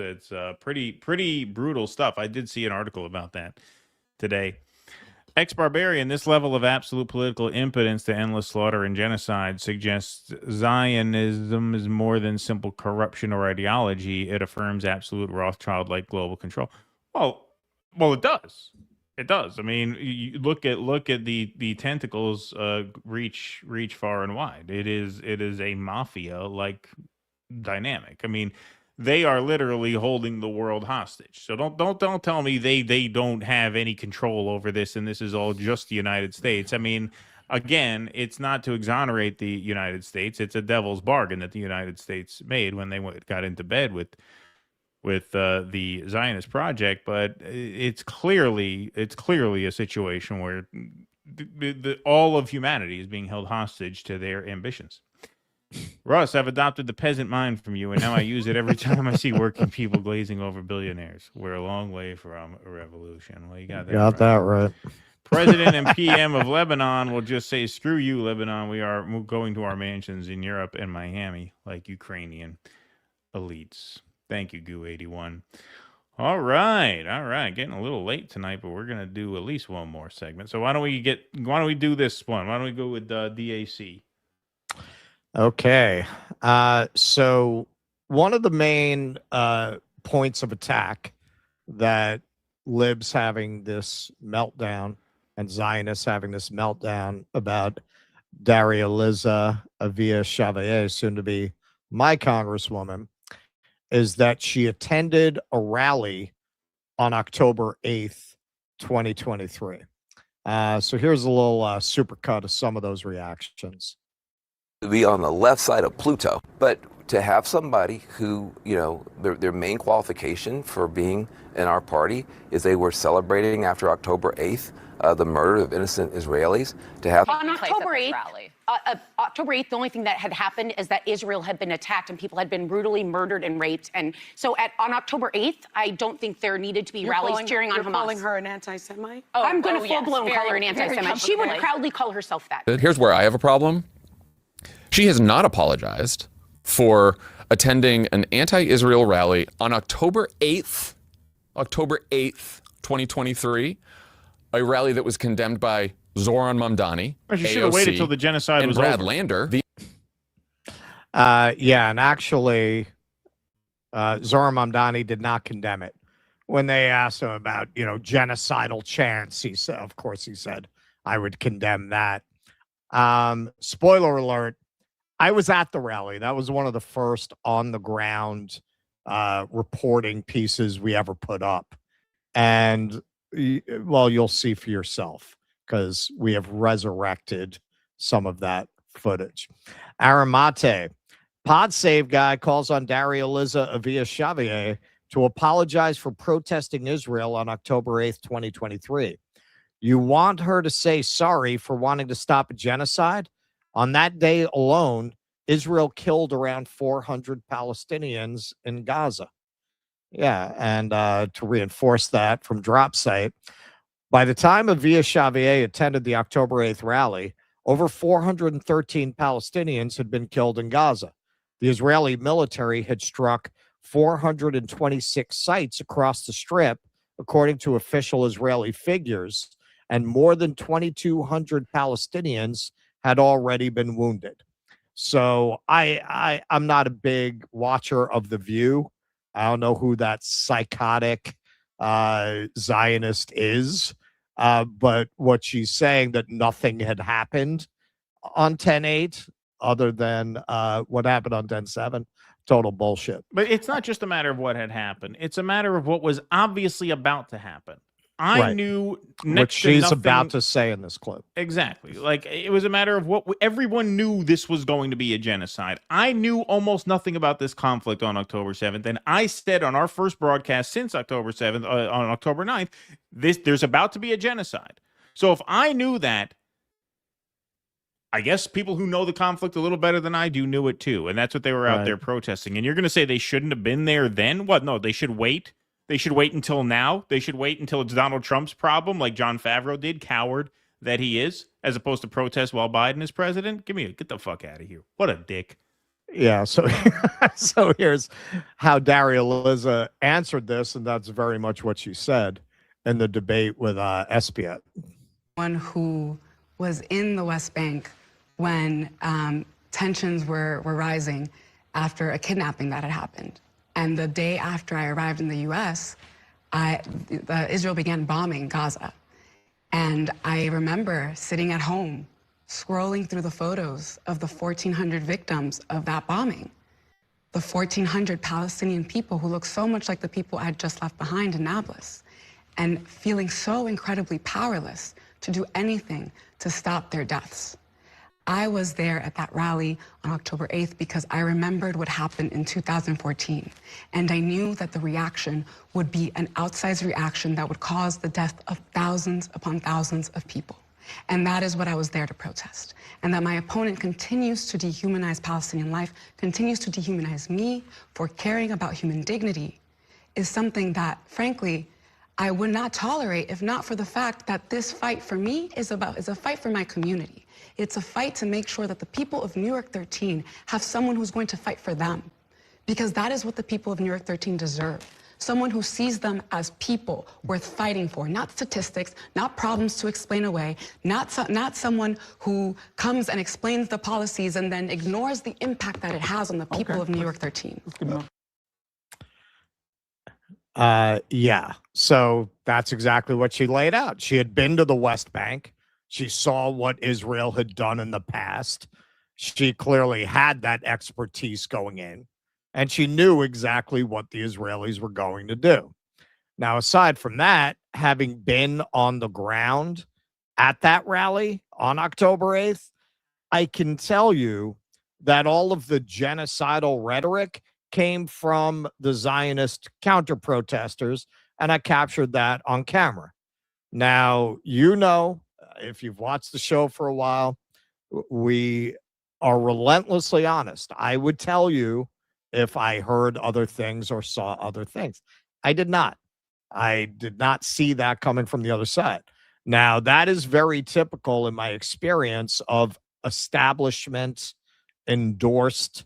pretty brutal stuff. I did see an article about that today. Ex-Barbarian, this level of absolute political impotence to endless slaughter and genocide suggests Zionism is more than simple corruption or ideology. It affirms absolute Rothschild-like global control. Well, it does. It does. I mean, you look at the tentacles reach far and wide. It is a mafia-like dynamic. I mean, they are literally holding the world hostage. So don't tell me they don't have any control over this and this is all just the United States. I mean, again, it's not to exonerate the United States. It's a devil's bargain that the United States made when they got into bed with the Zionist project, but it's clearly a situation where all of humanity is being held hostage to their ambitions. Russ, I've adopted the peasant mind from you, and now I use it every time I see working people glazing over billionaires. We're a long way from a revolution. Well, you got that right. President and PM of Lebanon will just say, screw you, Lebanon. We are going to our mansions in Europe and Miami like Ukrainian elites. Thank you, Goo81. All right. Getting a little late tonight, but we're going to do at least one more segment. So why don't we do this one? Why don't we go with DAC? Okay. So one of the main points of attack that libs having this meltdown and Zionists having this meltdown about Daria Liza Avia Chevalier, soon to be my congresswoman, is that she attended a rally on October 8th, 2023. So here's a little supercut of some of those reactions. To be on the left side of Pluto, but to have somebody who, their main qualification for being in our party is they were celebrating after October 8th the murder of innocent Israelis. To have on October 8th, October 8th, the only thing that had happened is that Israel had been attacked and people had been brutally murdered and raped. And so on October 8th, I don't think there needed to be rallies cheering on Hamas. You're calling her an anti-Semite? I'm going to full-blown call her an anti-Semite. She would proudly call herself that. Here's where I have a problem. She has not apologized for attending an anti-Israel rally on October 8th, 2023, a rally that was condemned by Zohran Mamdani, she should have waited till the genocide and was Brad over. Lander. Yeah, and actually, Zohran Mamdani did not condemn it. When they asked him about, genocidal chants, he said, of course, he said, I would condemn that. Spoiler alert, I was at the rally. That was one of the first on-the-ground reporting pieces we ever put up. And Well, you'll see for yourself because we have resurrected some of that footage. Aramate, Pod Save guy calls on Daria Liza Avia Xavier to apologize for protesting Israel on October 8th, 2023. You want her to say sorry for wanting to stop a genocide? On that day alone, Israel killed around 400 Palestinians in Gaza. Yeah, and to reinforce that from Drop Site, by the time Avia Xavier attended the October 8th rally, over 413 Palestinians had been killed in Gaza. The Israeli military had struck 426 sites across the Strip, according to official Israeli figures, and more than 2,200 Palestinians had already been wounded. So I'm not a big watcher of The View. I don't know who that psychotic Zionist is, but what she's saying that nothing had happened on 10/8 other than what happened on 10/7, total bullshit. But it's not just a matter of what had happened. It's a matter of what was obviously about to happen. I knew what she's about to say in this clip. Exactly. Like, it was a matter of what everyone knew this was going to be a genocide. I knew almost nothing about this conflict on October 7th. And I said on our first broadcast since October 7th, on October 9th, there's about to be a genocide. So if I knew that, I guess people who know the conflict a little better than I do knew it too. And that's what they were out there protesting. And you're going to say they shouldn't have been there then? What? No, they should wait. They should wait until now. They should wait until it's Donald Trump's problem, like John Favreau did, coward that he is, as opposed to protest while Biden is president. Get the fuck out of here. What a dick. Yeah, so here's how Daria Liza answered this, and that's very much what she said in the debate with Espiat. One who was in the West Bank when tensions were rising after a kidnapping that had happened. And the day after I arrived in the U.S., Israel began bombing Gaza. And I remember sitting at home, scrolling through the photos of the 1,400 victims of that bombing. The 1,400 Palestinian people who look so much like the people I had just left behind in Nablus. And feeling so incredibly powerless to do anything to stop their deaths. I was there at that rally on October 8th because I remembered what happened in 2014. And I knew that the reaction would be an outsized reaction that would cause the death of thousands upon thousands of people. And that is what I was there to protest. And that my opponent continues to dehumanize Palestinian life, continues to dehumanize me for caring about human dignity, is something that, frankly, I would not tolerate if not for the fact that this fight for me is a fight for my community. It's a fight to make sure that the people of New York 13 have someone who's going to fight for them. Because that is what the people of New York 13 deserve. Someone who sees them as people worth fighting for, not statistics, not problems to explain away, not someone who comes and explains the policies and then ignores the impact that it has on the people of New York 13. Yeah, so that's exactly what she laid out. She had been to the West Bank. She saw what Israel had done in the past. She clearly had that expertise going in, and she knew exactly what the Israelis were going to do. Now, aside from that, having been on the ground at that rally on October 8th, I can tell you that all of the genocidal rhetoric came from the Zionist counter-protesters, and I captured that on camera. Now, if you've watched the show for a while, we are relentlessly honest. I would tell you if I heard other things or saw other things. I did not. I did not see that coming from the other side. Now, that is very typical in my experience of establishment-endorsed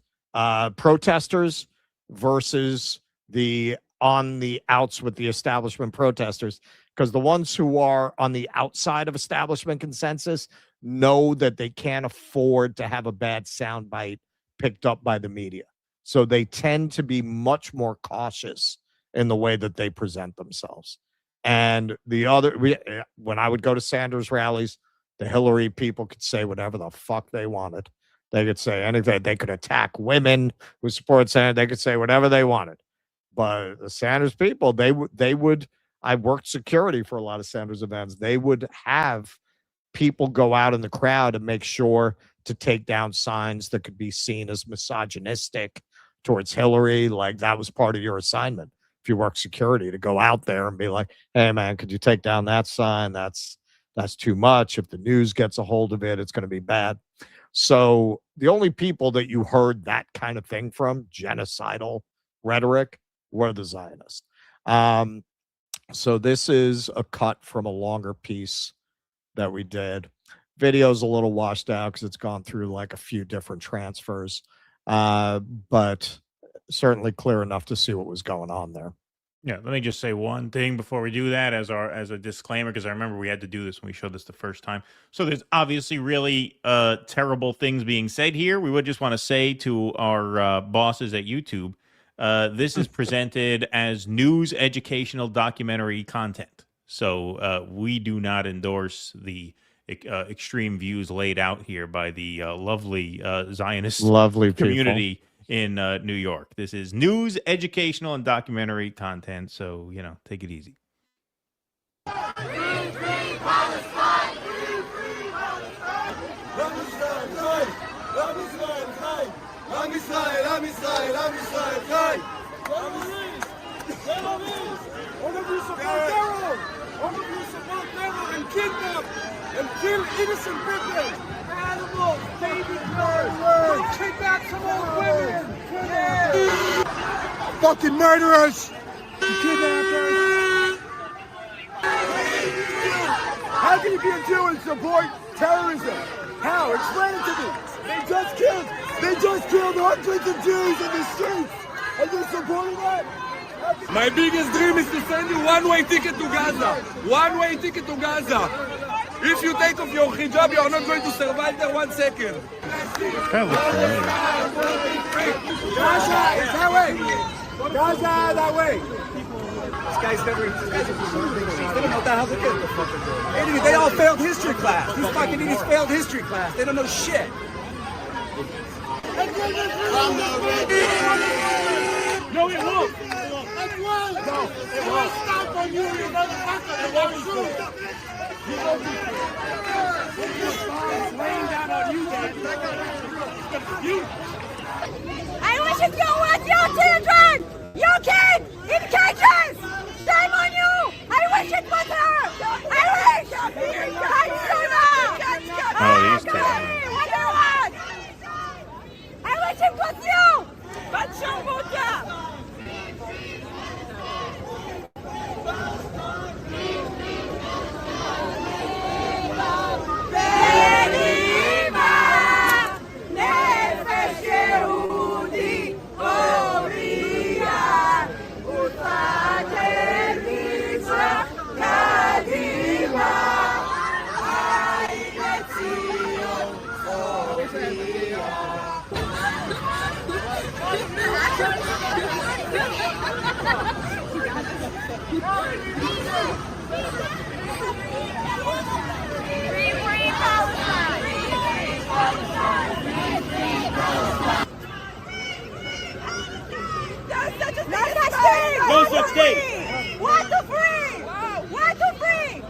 protesters versus the on the outs with the establishment protesters, because the ones who are on the outside of establishment consensus know that they can't afford to have a bad soundbite picked up by the media. So they tend to be much more cautious in the way that they present themselves. And when I would go to Sanders rallies, the Hillary people could say whatever the fuck they wanted. They could say anything. They could attack women who support Sanders. They could say whatever they wanted. But the Sanders people, they would I worked security for a lot of Sanders events. They would have people go out in the crowd and make sure to take down signs that could be seen as misogynistic towards Hillary. Like, that was part of your assignment if you work security, to go out there and be like, hey man, could you take down that sign? That's too much. If the news gets a hold of it, it's going to be bad. So the only people that you heard that kind of thing from, genocidal rhetoric, were the Zionists. So this is a cut from a longer piece that we did. Video's a little washed out because it's gone through like a few different transfers, but certainly clear enough to see what was going on there. Yeah, let me just say one thing before we do that as a disclaimer, because I remember we had to do this when we showed this the first time. So there's obviously really terrible things being said here. We would just want to say to our bosses at YouTube, this is presented as news, educational, documentary content. So we do not endorse the extreme views laid out here by the lovely Zionist community in New York. This is news, educational, and documentary content. So, you know, take it easy. And kill innocent people, animals, baby girls, kidnap some old women, fucking murderers, kidnappers. How can you be a Jew and support terrorism? How? Explain it to me. They just killed hundreds of Jews in the streets, and you're supporting that? My biggest dream is to send you one-way ticket to Gaza. One-way ticket to Gaza. If you take off your hijab, you are not going to survive there 1 second. Gaza is that way. Gaza that way. This guy's never. They don't know what the hell they did. They all failed history class. These fucking idiots failed history class. They don't know shit. No, it won't. No, it won't stop on you, you motherfucker. It won't shoot. Laying down on you, I wish you go with your children, your kids in cages. Shame on you. I wish it was her. I wish. Oh, these two. What do you want? I wish it was you. But you won't. No such thing. What to free? What to free?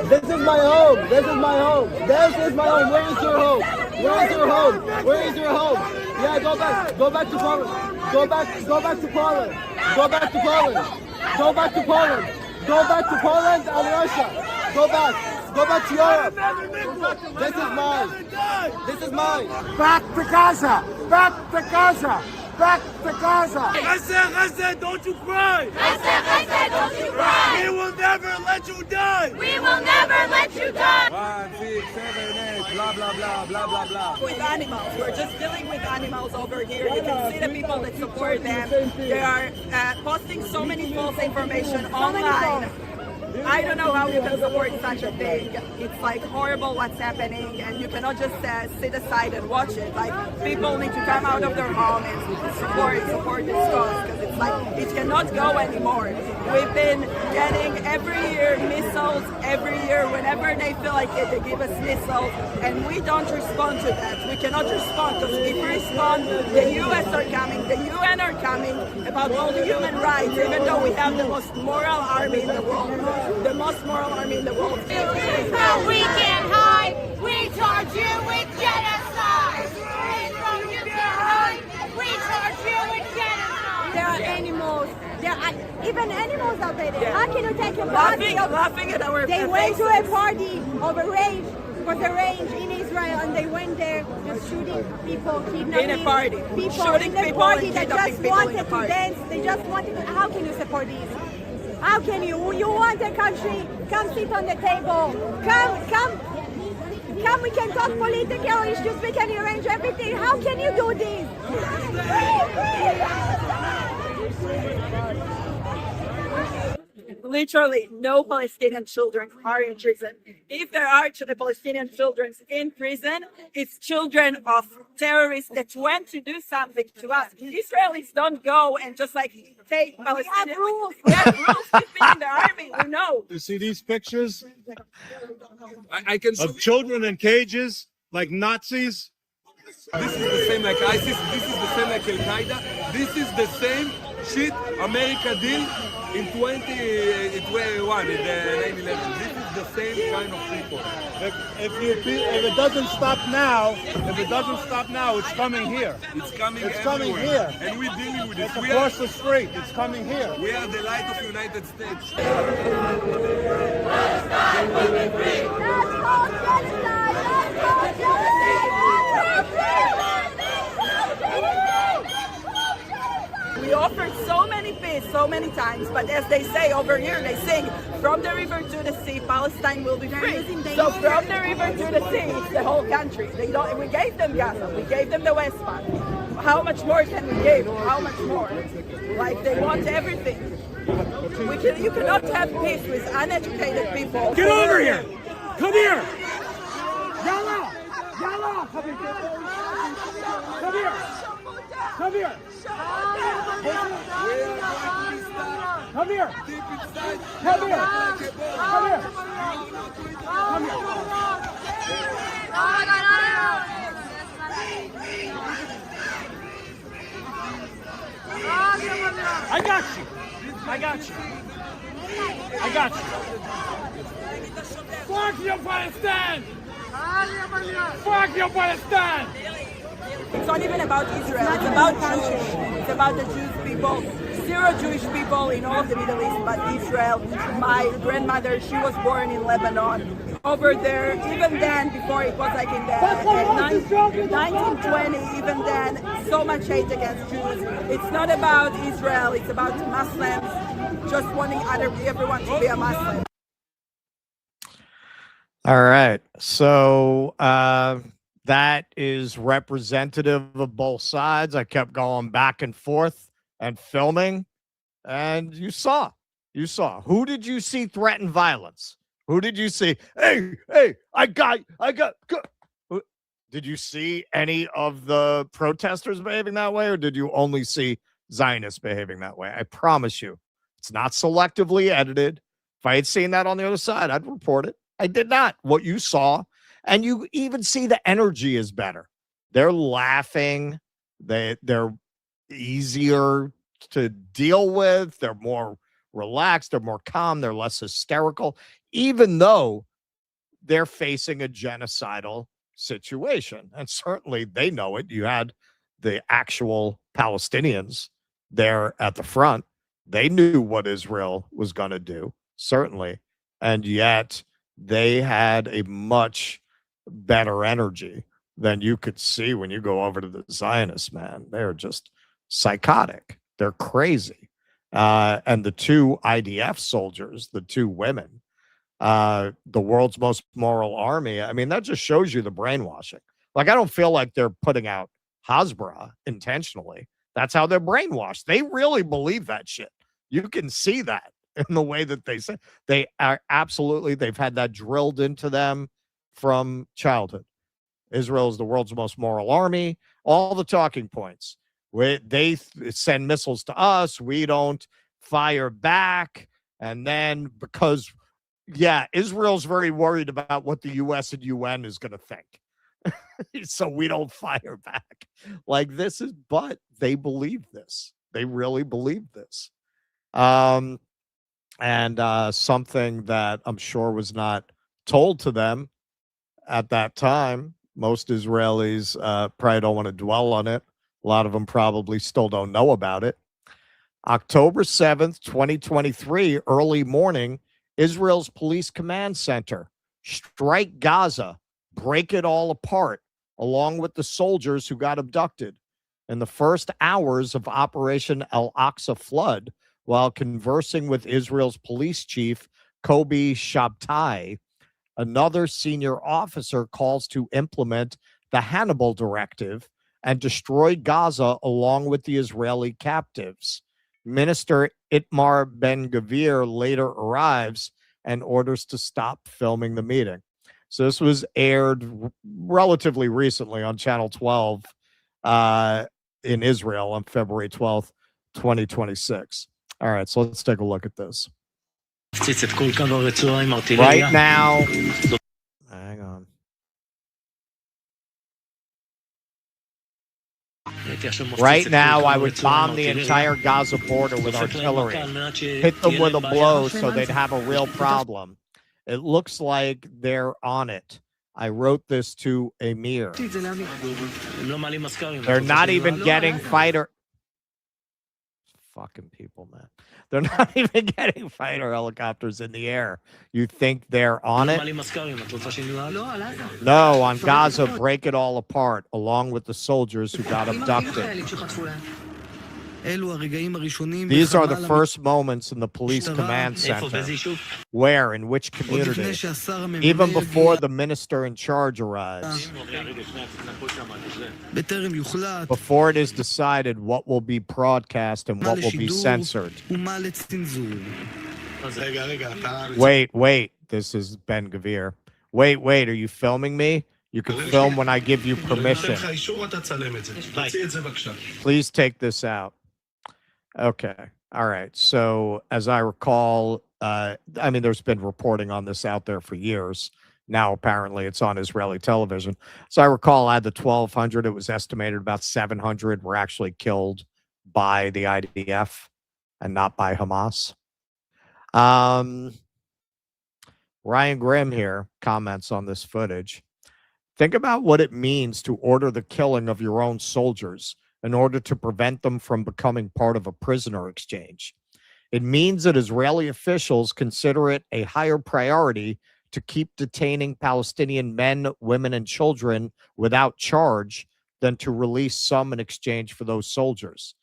This is my home. This is my home. This is my home. Where is your home? Where is your home? Where is your home? Yeah, go back. Go back to Poland. Go back to Poland. Go back to Poland. Go back to Poland. Go back to Poland and Russia. Go back. Go back to Europe. This is mine. This is mine. Back to Gaza. Back to Gaza. Back to Gaza. Gaza, don't you cry. Gaza, don't you cry. We will never let you die. We will never let you die. 1, 6, 7, 8, blah, blah, blah, blah, blah, blah. With animals. We're just dealing with animals over here. You can see the people that support them. They are posting so many false information online. I don't know how you can support such a thing. It's like horrible what's happening, and you cannot just sit aside and watch it. Like, people need to come out of their home and support this cause, because it's like, it cannot go anymore. We've been getting every year missiles, every year whenever they feel like it, they give us missiles, and we don't respond to that. We cannot respond, because if we respond, the US are coming, the UN are coming about all the human rights, even though we have the most moral army in the world. The most moral army in the world. We can't hide. We charge you with genocide. You can't hide. We charge you with genocide. There are animals. There are even animals out there. Yeah. How can you take a body? Laughing at our They went to a party of a range, for the range in Israel, and they went there just shooting people, kidnapping in a party. People Shooting in the people party and that kidnapping just people in wanted the to party. dance. They just wanted to. How can you support these? How can you? You want a country? Come sit on the table. Come. We can talk political issues. We can arrange everything. How can you do this? Literally, no Palestinian children are in prison. If there are the Palestinian children in prison, it's children of terrorists that went to do something to us. Israelis don't go and just like take Palestinian rules. We have rules. We've been in the army. We know. You see these pictures of children in cages like Nazis? This is the same like ISIS. This is the same like Al Qaeda. This is the same shit America did in 2021 in the 9/11. This is the same kind of people. If it doesn't stop now, it's coming here. It's coming. It's coming everywhere. here, and we're dealing with it. It's across the street. It's coming here. We are the light of the United States. We offered so many peace, so many times, but as they say over here, they sing, from the river to the sea, Palestine will be free. So from the river to the sea, it's the whole country. We gave them Gaza, we gave them the West Bank. How much more can we give? How much more? Like, they want everything. You cannot have peace with uneducated people. Get over here! Come here! Yalla! Yalla! Come here! Come here! Come here. Deep inside. Come here. Come here. Come here. I got you. I got you. I got you. Fuck you, Palestine! Fuck you, Palestine! It's not even about Israel, it's about Jews. It's about the Jewish people. Zero Jewish people in all of the Middle East but Israel. My grandmother, she was born in Lebanon. Over there, even then, before it was like in the 1920, even then, so much hate against Jews. It's not about Israel, it's about Muslims just wanting everyone to be a Muslim. All right. So that is representative of both sides. I kept going back and forth and filming. And you saw. Who did you see threaten violence? Who did you see? Hey, I got. Did you see any of the protesters behaving that way, or did you only see Zionists behaving that way? I promise you, it's not selectively edited. If I had seen that on the other side, I'd report it. I did not. What you saw, and you even see the energy is better. They're laughing. They're easier to deal with. They're more relaxed. They're more calm. They're less hysterical, even though they're facing a genocidal situation. And certainly they know it. You had the actual Palestinians there at the front. They knew what Israel was going to do, certainly. And yet they had a much better energy than you could see when you go over to the Zionists, man. They're just psychotic. They're crazy. And the two IDF soldiers, the two women, the world's most moral army, I mean, that just shows you the brainwashing. Like, I don't feel like they're putting out Hasbara intentionally. That's how they're brainwashed. They really believe that shit. You can see that. in the way that they say. They are absolutely, they've had that drilled into them from childhood. Israel is the world's most moral army, all the talking points. They send missiles to us, we don't fire back. And then because, Israel's very worried about what the U.S. and UN is going to think. So we don't fire back. Like this is, but they believe this. They really believe this. And something that I'm sure was not told to them at that time. Most Israelis probably don't want to dwell on it. A lot of them probably still don't know about it. October 7th, 2023, early morning, Israel's Police Command Center. Strike Gaza, break it all apart, along with the soldiers who got abducted. In the first hours of Operation Al-Aqsa Flood, while conversing with Israel's police chief, Kobi Shabtai, another senior officer calls to implement the Hannibal Directive and destroy Gaza along with the Israeli captives. Minister Itamar Ben-Gvir later arrives and orders to stop filming the meeting. So this was aired relatively recently on Channel 12 in Israel on February 12th, 2026. All right, so let's take a look at this. Right now, hang on. Right now, I would bomb the entire Gaza border with artillery, hit them with a blow so they'd have a real problem. It looks like they're on it. I wrote this to Amir. They're not even getting fighter. Fucking people, man. They're not even getting fighter helicopters in the air. You think they're on it? No, on Gaza, break it all apart, along with the soldiers who got abducted. These are the first moments in the police command center. Where? In which community? Even before the minister in charge arrives. Before it is decided what will be broadcast and what will be censored. Wait. This is Ben-Gvir. Wait. Are you filming me? You can film when I give you permission. Please take this out. Okay. All right. So as I recall, there's been reporting on this out there for years. Now, apparently, it's on Israeli television. So I recall out of the 1,200, it was estimated about 700 were actually killed by the IDF and not by Hamas. Ryan Grimm here comments on this footage. Think about what it means to order the killing of your own soldiers in order to prevent them from becoming part of a prisoner exchange. It means that Israeli officials consider it a higher priority to keep detaining Palestinian men, women, and children without charge than to release some in exchange for those soldiers.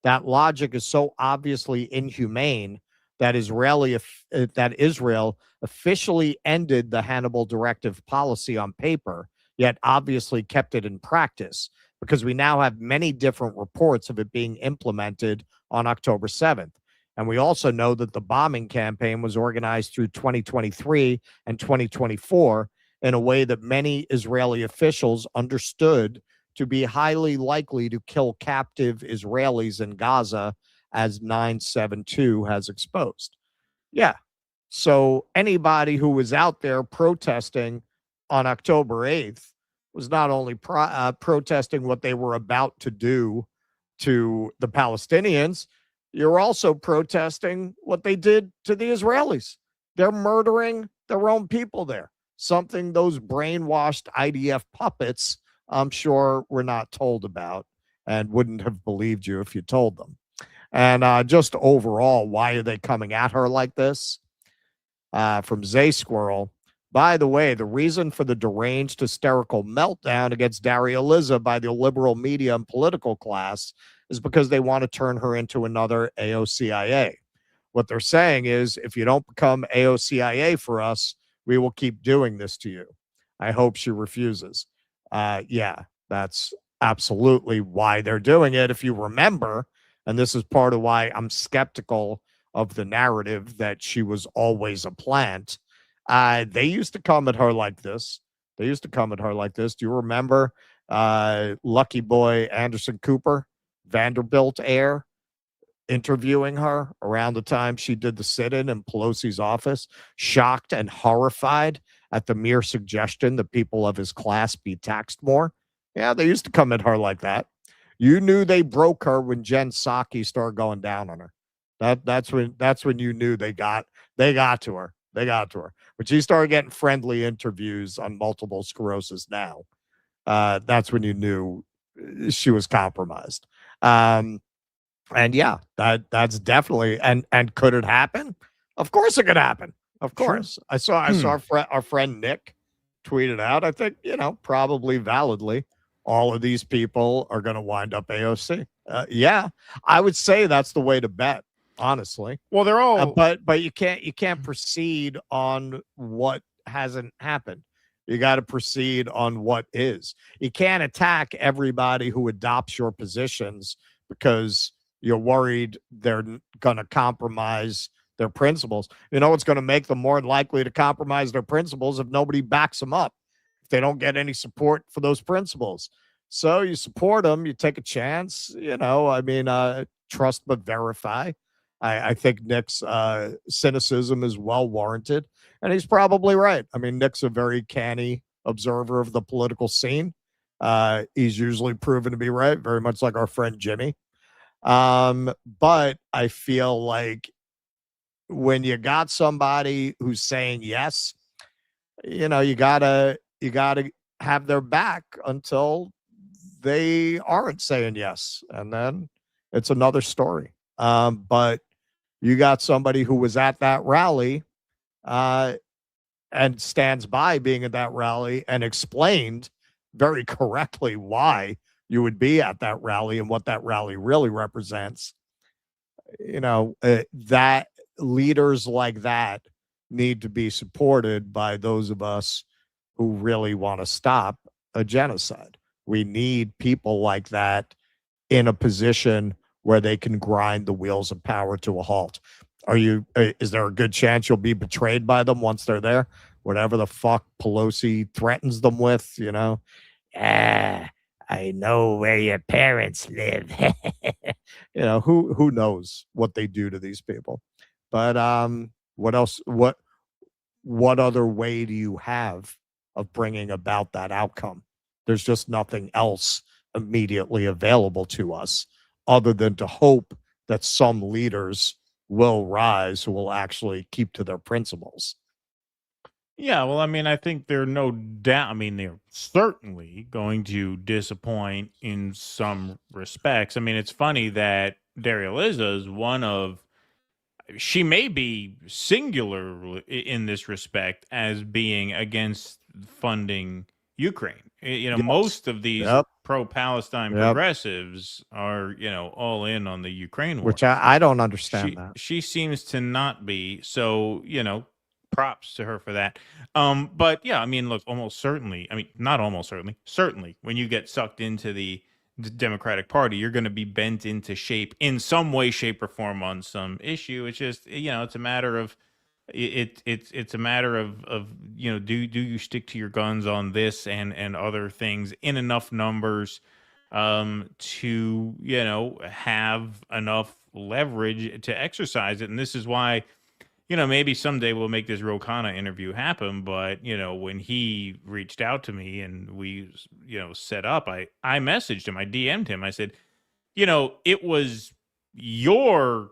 That logic is so obviously inhumane that Israel officially ended the Hannibal Directive policy on paper, yet obviously kept it in practice, because we now have many different reports of it being implemented on October 7th. And we also know that the bombing campaign was organized through 2023 and 2024 in a way that many Israeli officials understood to be highly likely to kill captive Israelis in Gaza, as 972 has exposed. Yeah. So anybody who was out there protesting on October 8th was not only protesting what they were about to do to the Palestinians, you're also protesting what they did to the Israelis. They're murdering their own people there, something those brainwashed IDF puppets, I'm sure, were not told about and wouldn't have believed you if you told them. And just overall, why are they coming at her like this? From Zay Squirrel. By the way, the reason for the deranged, hysterical meltdown against Daria Liza by the liberal media and political class is because they want to turn her into another AOCIA. What they're saying is, if you don't become AOCIA for us, we will keep doing this to you. I hope she refuses. Yeah, that's absolutely why they're doing it. If you remember, and this is part of why I'm skeptical of the narrative that she was always a plant. They used to come at her like this. Do you remember Lucky Boy Anderson Cooper, Vanderbilt heir, interviewing her around the time she did the sit-in in Pelosi's office, shocked and horrified at the mere suggestion that people of his class be taxed more? Yeah, they used to come at her like that. You knew they broke her when Jen Psaki started going down on her. That's when you knew they got to her. When she started getting friendly interviews on Multiple Sclerosis Now, that's when you knew she was compromised. And yeah, that's definitely, and could it happen? Of course it could happen. Of course. Sure. I saw our friend Nick tweeted out, I think, probably validly, all of these people are going to wind up AOC. Yeah, I would say that's the way to bet, honestly. Well, they're all, but you can't proceed on what hasn't happened. You got to proceed on what is. You can't attack everybody who adopts your positions because you're worried they're going to compromise their principles. You know what's going to make them more likely to compromise their principles if nobody backs them up, if they don't get any support for those principles. So you support them, you take a chance, trust but verify. I think Nick's cynicism is well warranted, and he's probably right. I mean, Nick's a very canny observer of the political scene. He's usually proven to be right, very much like our friend Jimmy. But I feel like when you got somebody who's saying yes, you gotta have their back until they aren't saying yes, and then it's another story. But you got somebody who was at that rally and stands by being at that rally and explained very correctly why you would be at that rally and what that rally really represents. That leaders like that need to be supported by those of us who really want to stop a genocide. We need people like that in a position where they can grind the wheels of power to a halt. Is there a good chance you'll be betrayed by them once they're there? Whatever the fuck Pelosi threatens them with, I know where your parents live. Who knows what they do to these people? But what else? What other way do you have of bringing about that outcome? There's just nothing else immediately available to us other than to hope that some leaders will rise who will actually keep to their principles. Yeah, well, I think they're no doubt. They're certainly going to disappoint in some respects. It's funny that Daria Liza is one of, she may be singular in this respect as being against funding Ukraine. Yes. Most of these pro-Palestine progressives are, all in on the Ukraine war. Which I don't understand that. She seems to not be. So, props to her for that. But yeah, look, certainly when you get sucked into the Democratic Party, you're going to be bent into shape in some way, shape, or form on some issue. It's just, it's a matter of, it's a matter of do you stick to your guns on this and other things in enough numbers to have enough leverage to exercise it. And this is why maybe someday we'll make this Ro Khanna interview happen. But when he reached out to me and we set up, I messaged him, I DM'd him, I said, it was your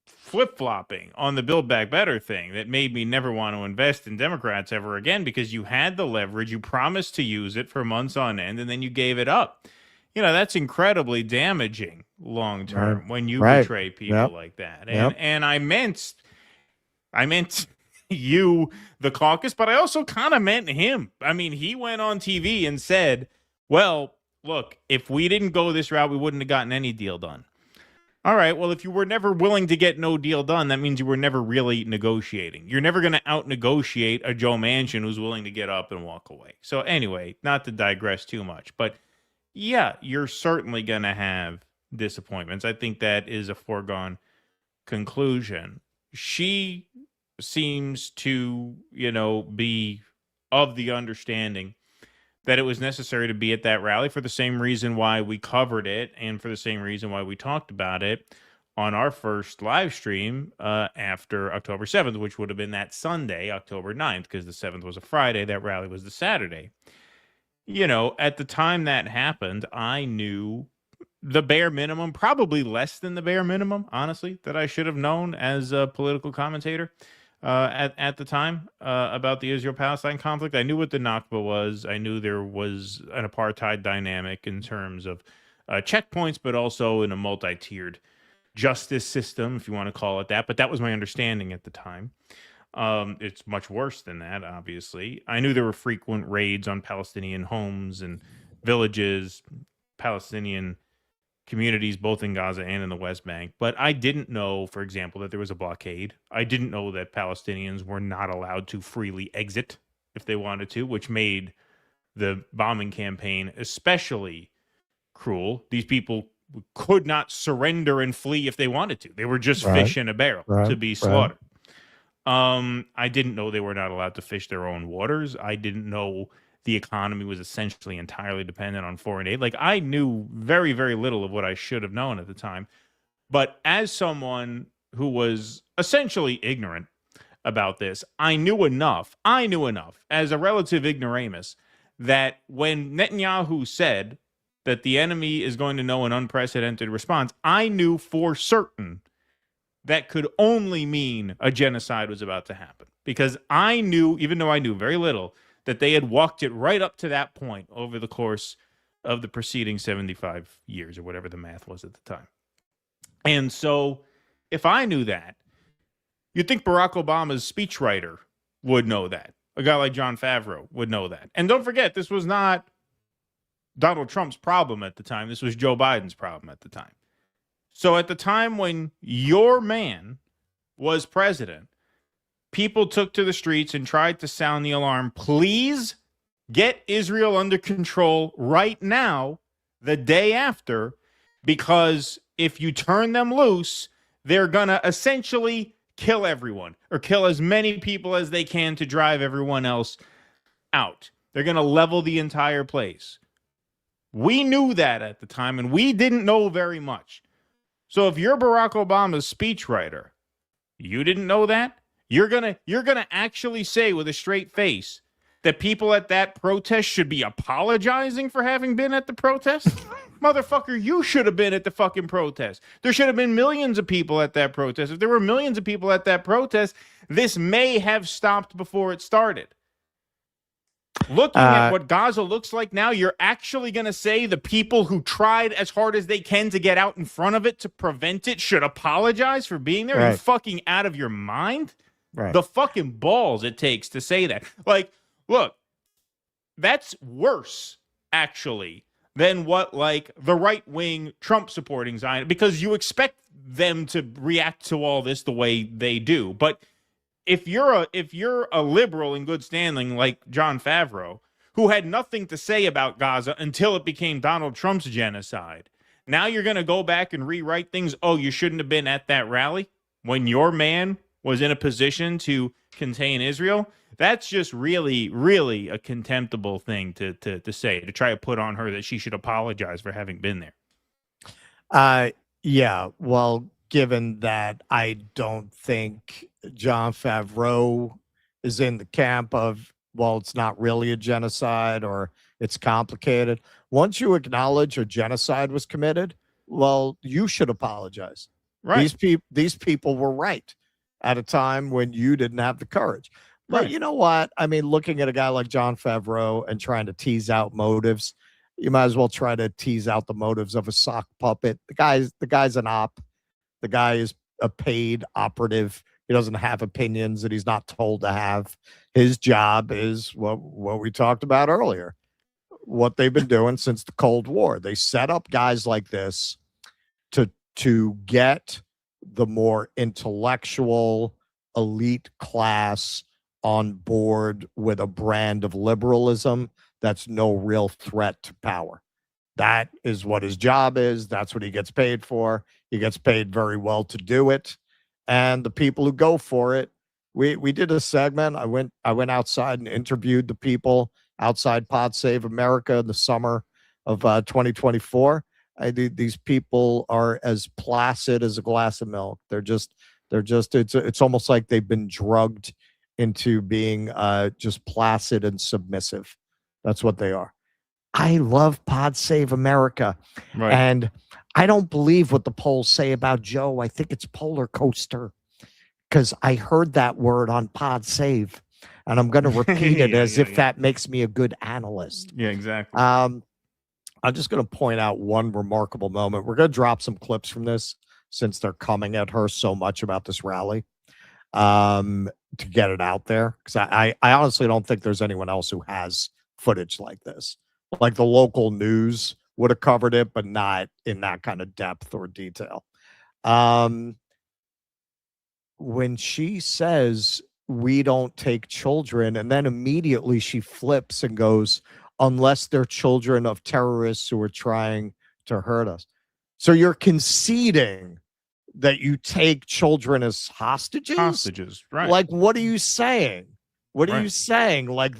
flip-flopping on the Build Back Better thing that made me never want to invest in Democrats ever again, because you had the leverage, you promised to use it for months on end, and then you gave it up. That's incredibly damaging long term when you betray people like that. And I meant you, the caucus, but I also kind of meant him. He went on TV and said, well, look, if we didn't go this route, we wouldn't have gotten any deal done. All right, well, if you were never willing to get no deal done, that means you were never really negotiating. You're never going to out-negotiate a Joe Manchin who's willing to get up and walk away. So anyway, not to digress too much, but yeah, you're certainly going to have disappointments. I think that is a foregone conclusion. She seems to, be of the understanding that it was necessary to be at that rally for the same reason why we covered it and for the same reason why we talked about it on our first live stream after October 7th, which would have been that Sunday, October 9th, because the 7th was a Friday. That rally was the Saturday. At the time that happened, I knew the bare minimum, probably less than the bare minimum, honestly, that I should have known as a political commentator at the time about the Israel-Palestine conflict. I knew what the Nakba was. I knew there was an apartheid dynamic in terms of checkpoints, but also in a multi-tiered justice system, if you want to call it that. But that was my understanding at the time. It's much worse than that, obviously. I knew there were frequent raids on Palestinian homes and villages, Palestinian communities, both in Gaza and in the West Bank. But I didn't know, for example, that there was a blockade. I didn't know that Palestinians were not allowed to freely exit if they wanted to, which made the bombing campaign especially cruel. These people could not surrender and flee if they wanted to. They were just fish in a barrel to be slaughtered. I didn't know they were not allowed to fish their own waters. I didn't know the economy was essentially entirely dependent on foreign aid. Like, I knew very, very little of what I should have known at the time. But as someone who was essentially ignorant about this, I knew enough as a relative ignoramus that when Netanyahu said that the enemy is going to know an unprecedented response, I knew for certain that could only mean a genocide was about to happen. Because I knew, even though I knew very little, that they had walked it right up to that point over the course of the preceding 75 years or whatever the math was at the time. And so if I knew that, you'd think Barack Obama's speechwriter would know that. A guy like Jon Favreau would know that. And don't forget, this was not Donald Trump's problem at the time. This was Joe Biden's problem at the time. So at the time when your man was president, people took to the streets and tried to sound the alarm. Please get Israel under control right now, the day after, because if you turn them loose, they're going to essentially kill everyone or kill as many people as they can to drive everyone else out. They're going to level the entire place. We knew that at the time, and we didn't know very much. So if you're Barack Obama's speechwriter, you didn't know that? You're gonna actually say with a straight face that people at that protest should be apologizing for having been at the protest? Motherfucker, you should have been at the fucking protest. There should have been millions of people at that protest. If there were millions of people at that protest, this may have stopped before it started. Looking at what Gaza looks like now, you're actually going to say the people who tried as hard as they can to get out in front of it to prevent it should apologize for being there? Right. Are you fucking out of your mind? Right. The fucking balls it takes to say that. Like, look, that's worse, actually, than what, like, the right-wing Trump-supporting Zion, because you expect them to react to all this the way they do. But if you're a liberal in good standing like Jon Favreau, who had nothing to say about Gaza until it became Donald Trump's genocide, now you're going to go back and rewrite things. Oh, you shouldn't have been at that rally when your man was in a position to contain Israel. That's just really, really a contemptible thing to say, to try to put on her that she should apologize for having been there. Yeah, well, given that I don't think Jon Favreau is in the camp of, well, it's not really a genocide or it's complicated. Once you acknowledge a genocide was committed, well, you should apologize. Right. These people were right at a time when you didn't have the courage. But you know what? I mean, looking at a guy like Jon Favreau and trying to tease out motives, you might as well try to tease out the motives of a sock puppet. The guy's an op. The guy is a paid operative. He doesn't have opinions that he's not told to have. His job is what we talked about earlier, what they've been doing since the Cold War. They set up guys like this to get the more intellectual elite class on board with a brand of liberalism that's no real threat to power. That is what his job is. That's what he gets paid for. He gets paid very well to do it. and the people who go for it. We did a segment. I went outside and interviewed the people outside Pod Save America in the summer of 2024. These people are as placid as a glass of milk. They're just it's almost like they've been drugged into being just placid and submissive. That's what they are. I love Pod Save America. Right. And I don't believe what the polls say about Joe. I think it's polar coaster, because I heard that word on Pod Save, and I'm going to repeat it if that makes me a good analyst. Yeah, exactly. I'm just going to point out one remarkable moment. We're going to drop some clips from this since they're coming at her so much about this rally, to get it out there, because I honestly don't think there's anyone else who has footage like this. Like the local news would have covered it, but not in that kind of depth or detail. When she says we don't take children, and then immediately she flips and goes, unless they're children of terrorists who are trying to hurt us. So you're conceding that you take children as hostages? Hostages, right. Like, what are you saying? What are you saying? Like,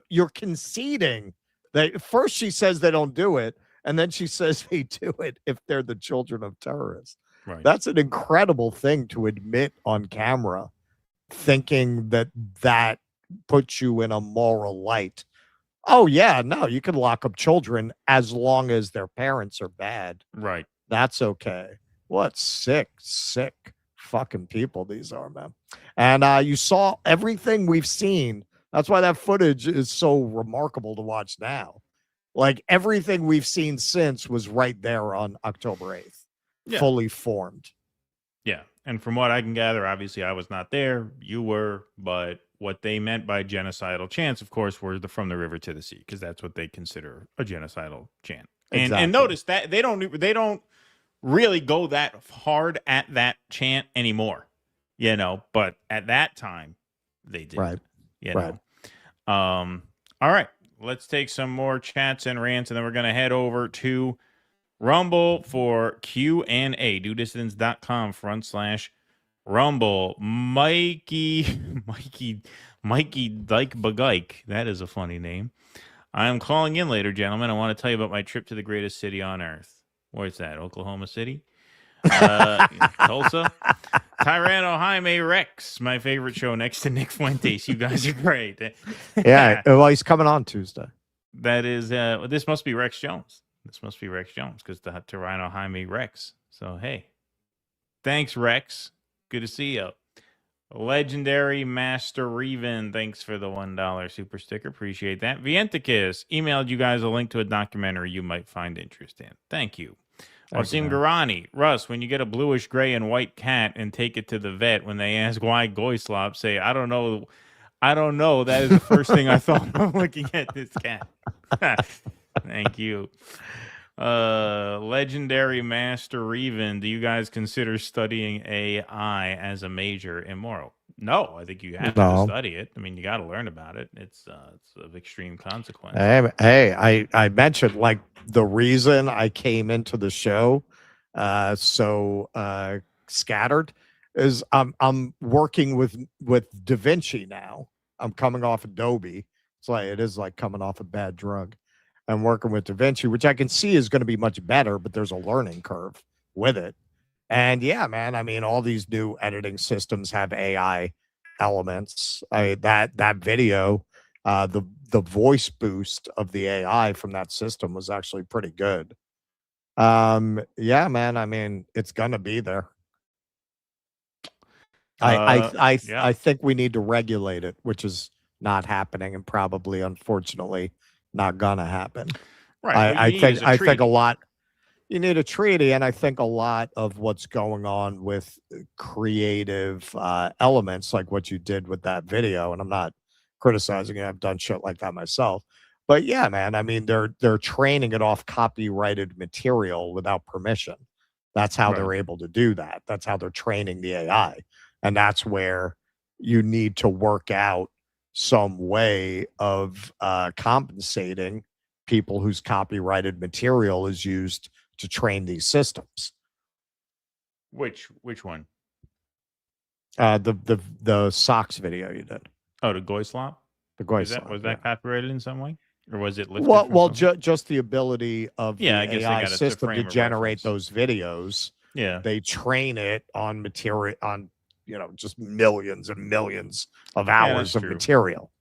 you're conceding that first she says they don't do it, and then she says they do it if they're the children of terrorists. Right. That's an incredible thing to admit on camera, thinking that puts you in a moral light. Oh, yeah, no, you can lock up children as long as their parents are bad. Right. That's okay. What sick fucking people these are, man. And you saw everything we've seen. That's why that footage is so remarkable to watch now. Like, everything we've seen since was right there on October 8th, fully formed. Yeah. And from what I can gather, obviously I was not there. You were. But what they meant by genocidal chants, of course, were from the river to the sea, because that's what they consider a genocidal chant. And notice that they don't really go that hard at that chant anymore, but at that time they did. Right. Know. All right. Let's take some more chats and rants, and then we're going to head over to Rumble for Q&A. DoDissidents.com/Rumble. Mikey Dyke Bagike. That is a funny name. I'm calling in later, gentlemen. I want to tell you about my trip to the greatest city on earth. Where's that? Oklahoma City? Tulsa? Tyranno Jaime Rex, my favorite show next to Nick Fuentes. You guys are great. Yeah, well, he's coming on Tuesday. That is, this must be Rex Jones. This must be Rex Jones, because the Tyranno Jaime Rex. So, hey. Thanks, Rex. Good to see you. Legendary Master Reven, thanks for the $1 super sticker. Appreciate that. Vienticus emailed you guys a link to a documentary you might find interest in. Thank you. Wasim Garani, Russ, when you get a bluish gray and white cat and take it to the vet, when they ask why Goyslop, say, I don't know. That is the first thing I thought of looking at this cat. Thank you. Legendary Master Reven, do you guys consider studying AI as a major immoral? No, I think you have to study it. I mean, you got to learn about it. It's of extreme consequence. Hey, I mentioned, like, the reason I came into the show so scattered is I'm working with DaVinci now. I'm coming off Adobe. It is like coming off a bad drug. I'm working with DaVinci, which I can see is going to be much better, but there's a learning curve with it. And yeah, man, I mean, all these new editing systems have AI elements. That video, the voice boost of the AI from that system was actually pretty good. Yeah, man, I mean, it's gonna be there. I think we need to regulate it, which is not happening, and probably, unfortunately, not gonna happen. Right. I think a lot. You need a treaty, and I think a lot of what's going on with creative elements, like what you did with that video, and I'm not criticizing it. I've done shit like that myself. But yeah, man, I mean, they're training it off copyrighted material without permission. That's how they're able to do that. That's how they're training the AI. And that's where you need to work out some way of compensating people whose copyrighted material is used to train these systems. Which one? The socks video you did. Oh, the Goy slop? The Goy Was slop. that copyrighted in some way? Or was it lifted Well, from just the ability of the I guess they AI got it to system frame to a generate reference. those videos. Yeah. They train it on material, on, just millions and millions of Yeah, hours that's of true. material.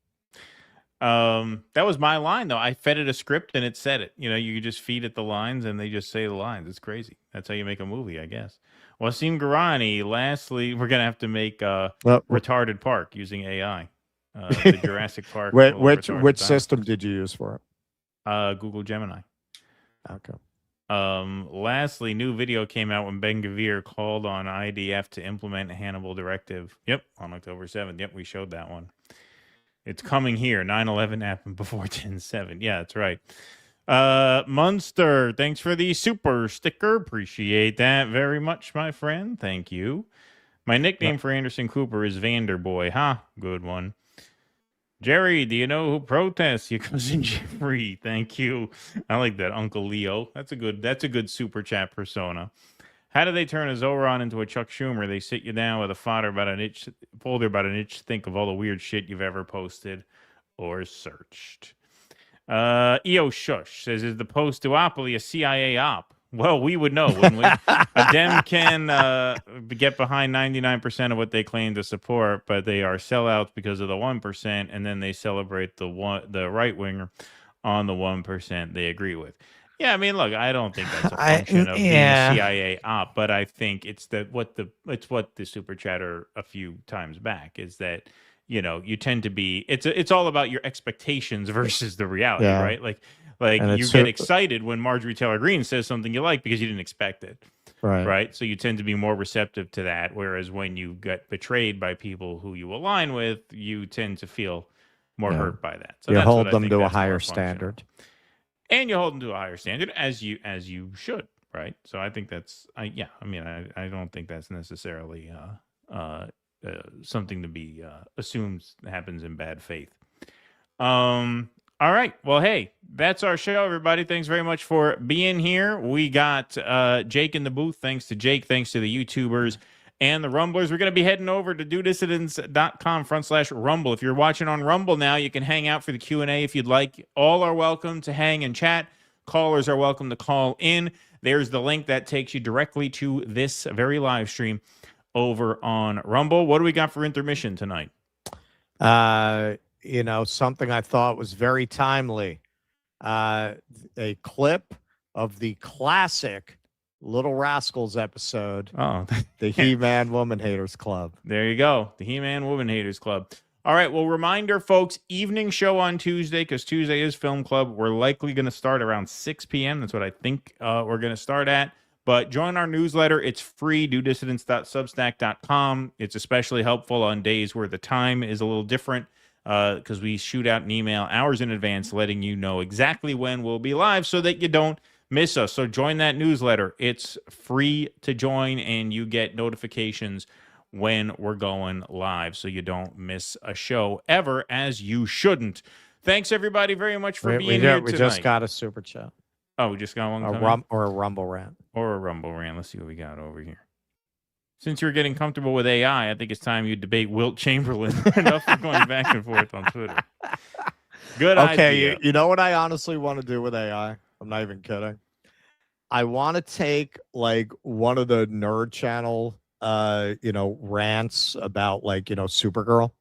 That was my line, though. I fed it a script and it said it. You just feed it the lines and they just say the lines. It's crazy. That's how you make a movie, I guess. Wasim Garani, lastly, we're going to have to make Retarded Park using AI. The Jurassic Park. Which system did you use for it? Google Gemini. Okay. Lastly, new video came out when Ben Gvir called on IDF to implement Hannibal Directive. Yep, on October 7th. Yep, we showed that one. It's coming here. 9/11 happened before 10/7. Yeah, that's right. Munster, thanks for the super sticker. Appreciate that very much, my friend. Thank you. My nickname for Anderson Cooper is Vanderboy. Good one. Jerry, do you know who protests? Your cousin Jeffrey. Thank you. I like that, Uncle Leo. That's a good super chat persona. How do they turn a Zohran into a Chuck Schumer? They sit you down with a folder about an inch think of all the weird shit you've ever posted or searched. EO Shush says, is the post-duopoly a CIA op? Well, we would know, wouldn't we? A Dem can get behind 99% of what they claim to support, but they are sellouts because of the 1%, and then they celebrate the right-winger on the 1% they agree with. Yeah, I mean, look, I don't think that's a function of being a CIA op, but I think it's what the super chatter a few times back is that you tend to be it's all about your expectations versus the reality, right? Like you get excited when Marjorie Taylor Greene says something you like because you didn't expect it, right? So you tend to be more receptive to that. Whereas when you get betrayed by people who you align with, you tend to feel more hurt by that. So you hold them to a higher standard. And you hold them to a higher standard as you should, right? So I think that's I don't think that's necessarily something to be assumed happens in bad faith. All right. Well, hey, that's our show, everybody. Thanks very much for being here. We got Jake in the booth. Thanks to Jake. Thanks to the YouTubers and the Rumblers. We're going to be heading over to dodissidents.com/Rumble. If you're watching on Rumble now, you can hang out for the Q&A if you'd like. All are welcome to hang and chat. Callers are welcome to call in. There's the link that takes you directly to this very live stream over on Rumble. What do we got for intermission tonight? Something I thought was very timely. A clip of the classic Little Rascals episode. Oh, the He-Man Woman Haters Club. There you go. The He-Man Woman Haters Club. All right. Well, reminder, folks, evening show on Tuesday, because Tuesday is Film Club. We're likely going to start around 6 p.m. That's what I think we're going to start at. But join our newsletter. It's free, dodissidents.substack.com. It's especially helpful on days where the time is a little different because we shoot out an email hours in advance letting you know exactly when we'll be live so that you don't miss us. So join that newsletter. It's free to join, and you get notifications when we're going live so you don't miss a show ever, as you shouldn't. Thanks, everybody, very much for being here tonight. We just got a super chat. Oh, we just got one or a Rumble rant. Or a Rumble rant. Let's see what we got over here. Since you're getting comfortable with AI, I think it's time you debate Wilt Chamberlain. Enough of going back and forth on Twitter. Good idea. Okay, you know what I honestly want to do with AI? I'm not even kidding. I want to take like one of the Nerd Channel, rants about Supergirl,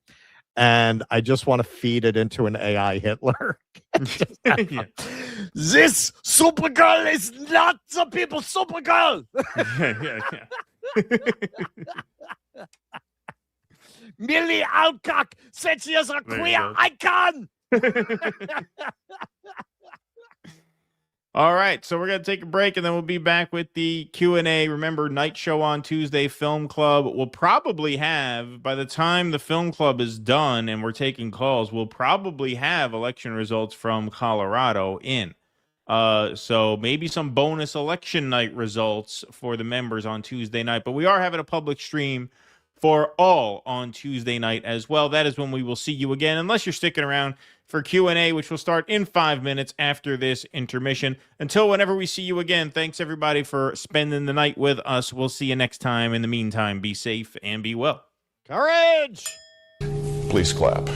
and I just want to feed it into an AI Hitler. Yeah. This Supergirl is not the people's Supergirl. Yeah. Millie Alcock said she is a queer icon. All right, so we're going to take a break, and then we'll be back with the Q&A. Remember, night show on Tuesday, Film Club. We'll probably have, by the time the Film Club is done and we're taking calls, we'll probably have election results from Colorado in. So maybe some bonus election night results for the members on Tuesday night. But we are having a public stream for all on Tuesday night as well. That is when we will see you again, unless you're sticking around for Q&A, which will start in 5 minutes after this intermission. Until whenever we see you again, thanks everybody for spending the night with us. We'll see you next time. In the meantime, be safe and be well. Courage! Please clap.